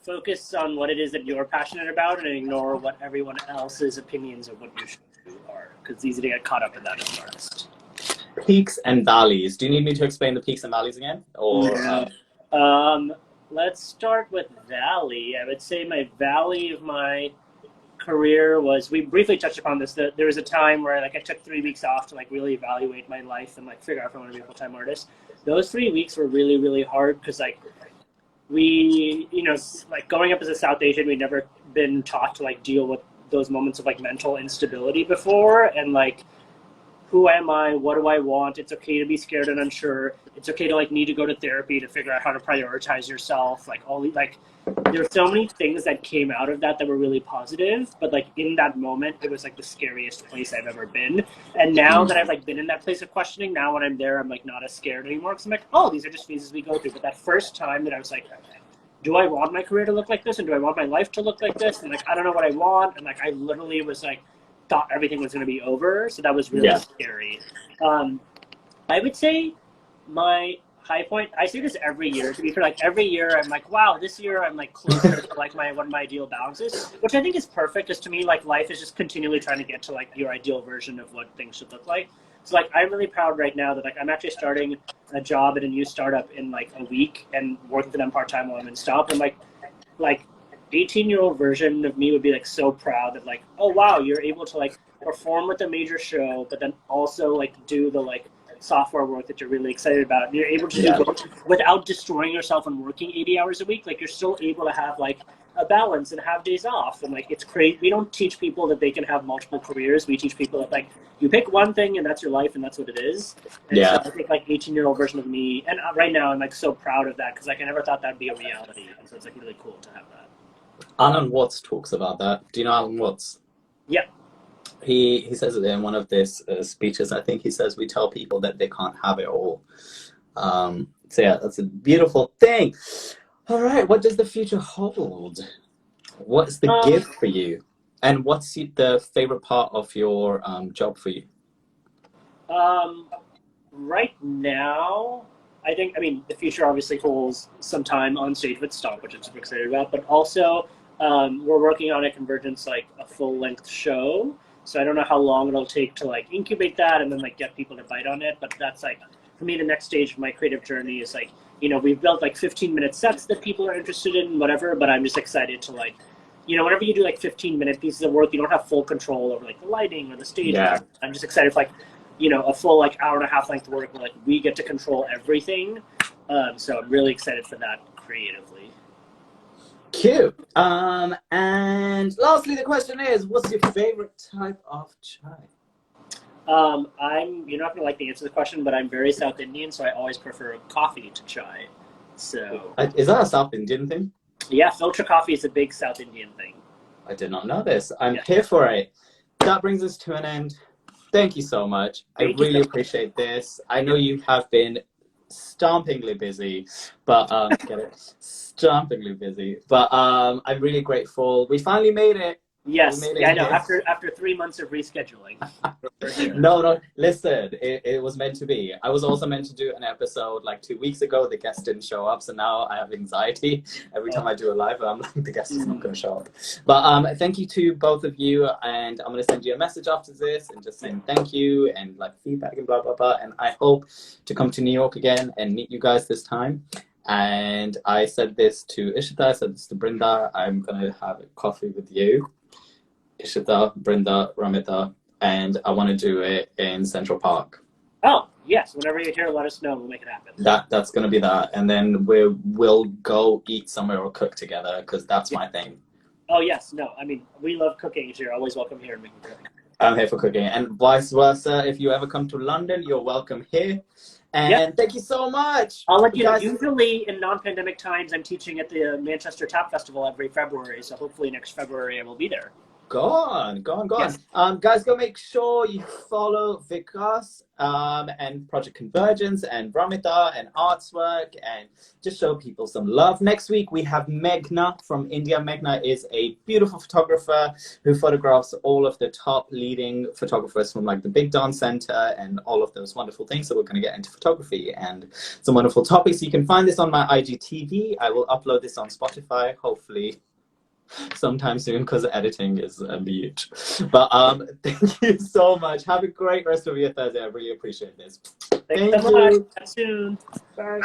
focus on what it is that you're passionate about and ignore what everyone else's opinions of what you should do are, because it's easy to get caught up in that as an artist. Peaks and valleys. Do you need me to explain the peaks and valleys again? Or let's start with valley. I would say my valley of my career was, we briefly touched upon this, that there was a time where like I took 3 weeks off to like really evaluate my life and like figure out if I want to be a full-time artist. Those 3 weeks were really, really hard because like we, like growing up as a South Asian, we'd never been taught to like deal with those moments of like mental instability before, and like, who am I? What do I want? It's okay to be scared and unsure. It's okay to like need to go to therapy to figure out how to prioritize yourself. Like there's so many things that came out of that were really positive, but like in that moment, it was like the scariest place I've ever been. And now that I've like been in that place of questioning, now when I'm there, I'm like not as scared anymore because I'm like, oh, these are just phases we go through. But that first time that I was like, do I want my career to look like this? And do I want my life to look like this? And like, I don't know what I want. And like, I literally was like, thought everything was going to be over. So that was really scary. I would say my high point, I say this every year, to be fair, like every year I'm like, wow, this year I'm like closer to like what my ideal balance is, which I think is perfect, because to me, like life is just continually trying to get to like your ideal version of what things should look like. So like, I'm really proud right now that like I'm actually starting a job at a new startup in like a week and working for them part-time while I'm in stop. And like 18-year-old version of me would be like so proud that like, oh wow, you're able to like perform with a major show, but then also like do the like software work that you're really excited about. And you're able to do both without destroying yourself and working 80 hours a week. Like you're still able to have like a balance and have days off. And like, it's great. We don't teach people that they can have multiple careers. We teach people that like you pick one thing and that's your life and that's what it is. And so I think like 18-year-old version of me, and right now I'm like so proud of that because like I never thought that'd be a reality. And so it's like really cool to have that. Alan Watts talks about that. Do you know Alan Watts? Yeah. He says it in one of his speeches. I think he says we tell people that they can't have it all. So yeah, that's a beautiful thing. All right, what does the future hold? What's the gift for you? And what's the favorite part of your job for you? Right now, I mean, the future obviously holds some time on stage with Stop, which I'm super excited about, but also we're working on a Convergence, like a full-length show. So I don't know how long it'll take to like incubate that and then like get people to bite on it. But that's like, for me, the next stage of my creative journey is like, we've built like 15-minute sets that people are interested in, whatever, but I'm just excited to like, whenever you do like 15-minute pieces of work, you don't have full control over like the lighting or the stage. Yeah. I'm just excited for like, a full like hour and a half length work where like we get to control everything. So I'm really excited for that creatively. Cute. And lastly, the question is, what's your favorite type of chai? You're not gonna like the answer to the question, but I'm very South Indian, so I always prefer coffee to chai. So Is that a South Indian thing? Yeah, filter coffee is a big South Indian thing. I did not know this. I'm here for it. That brings us to an end. Thank you so much. I Thank you really so appreciate this. I know you have been stompingly busy, but get it? Stompingly busy. But I'm really grateful. We finally made it. We Yes, made yeah, I it know. here. After 3 months of rescheduling, we're here. No, listen, it was meant to be. I was also meant to do an episode like 2 weeks ago. The guest didn't show up, so now I have anxiety every time I do a live. I'm like, the guest is not going to show up. But thank you to both of you, and I'm going to send you a message after this and just saying thank you and like feedback and blah blah blah. And I hope to come to New York again and meet you guys this time. And I said this to Ishita, I said this to Brinda. I'm going to have a coffee with you, Ishita, Brinda, Ramita, and I want to do it in Central Park. Oh, yes. Whenever you're here, let us know. We'll make it happen. That's going to be that. And then we'll go eat somewhere or cook together, because that's my thing. Oh, yes. No, I mean, we love cooking. You're always welcome here and making cooking. I'm here for cooking. And vice versa, if you ever come to London, you're welcome here. And thank you so much. I'll let you know. Usually in non-pandemic times, I'm teaching at the Manchester Tap Festival every February. So hopefully next February I will be there. Go on. Yes. Guys, go make sure you follow Vikas and Project Convergence and Ramita and Artswork, and just show people some love. Next week, we have Meghna from India. Meghna is a beautiful photographer who photographs all of the top leading photographers from like the Big Dance Center and all of those wonderful things. So we're going to get into photography and some wonderful topics. You can find this on my IGTV. I will upload this on Spotify, hopefully sometime soon, because editing is a mute. But thank you so much. Have a great rest of your Thursday. I really appreciate this. Thanks so much. See you soon. Bye.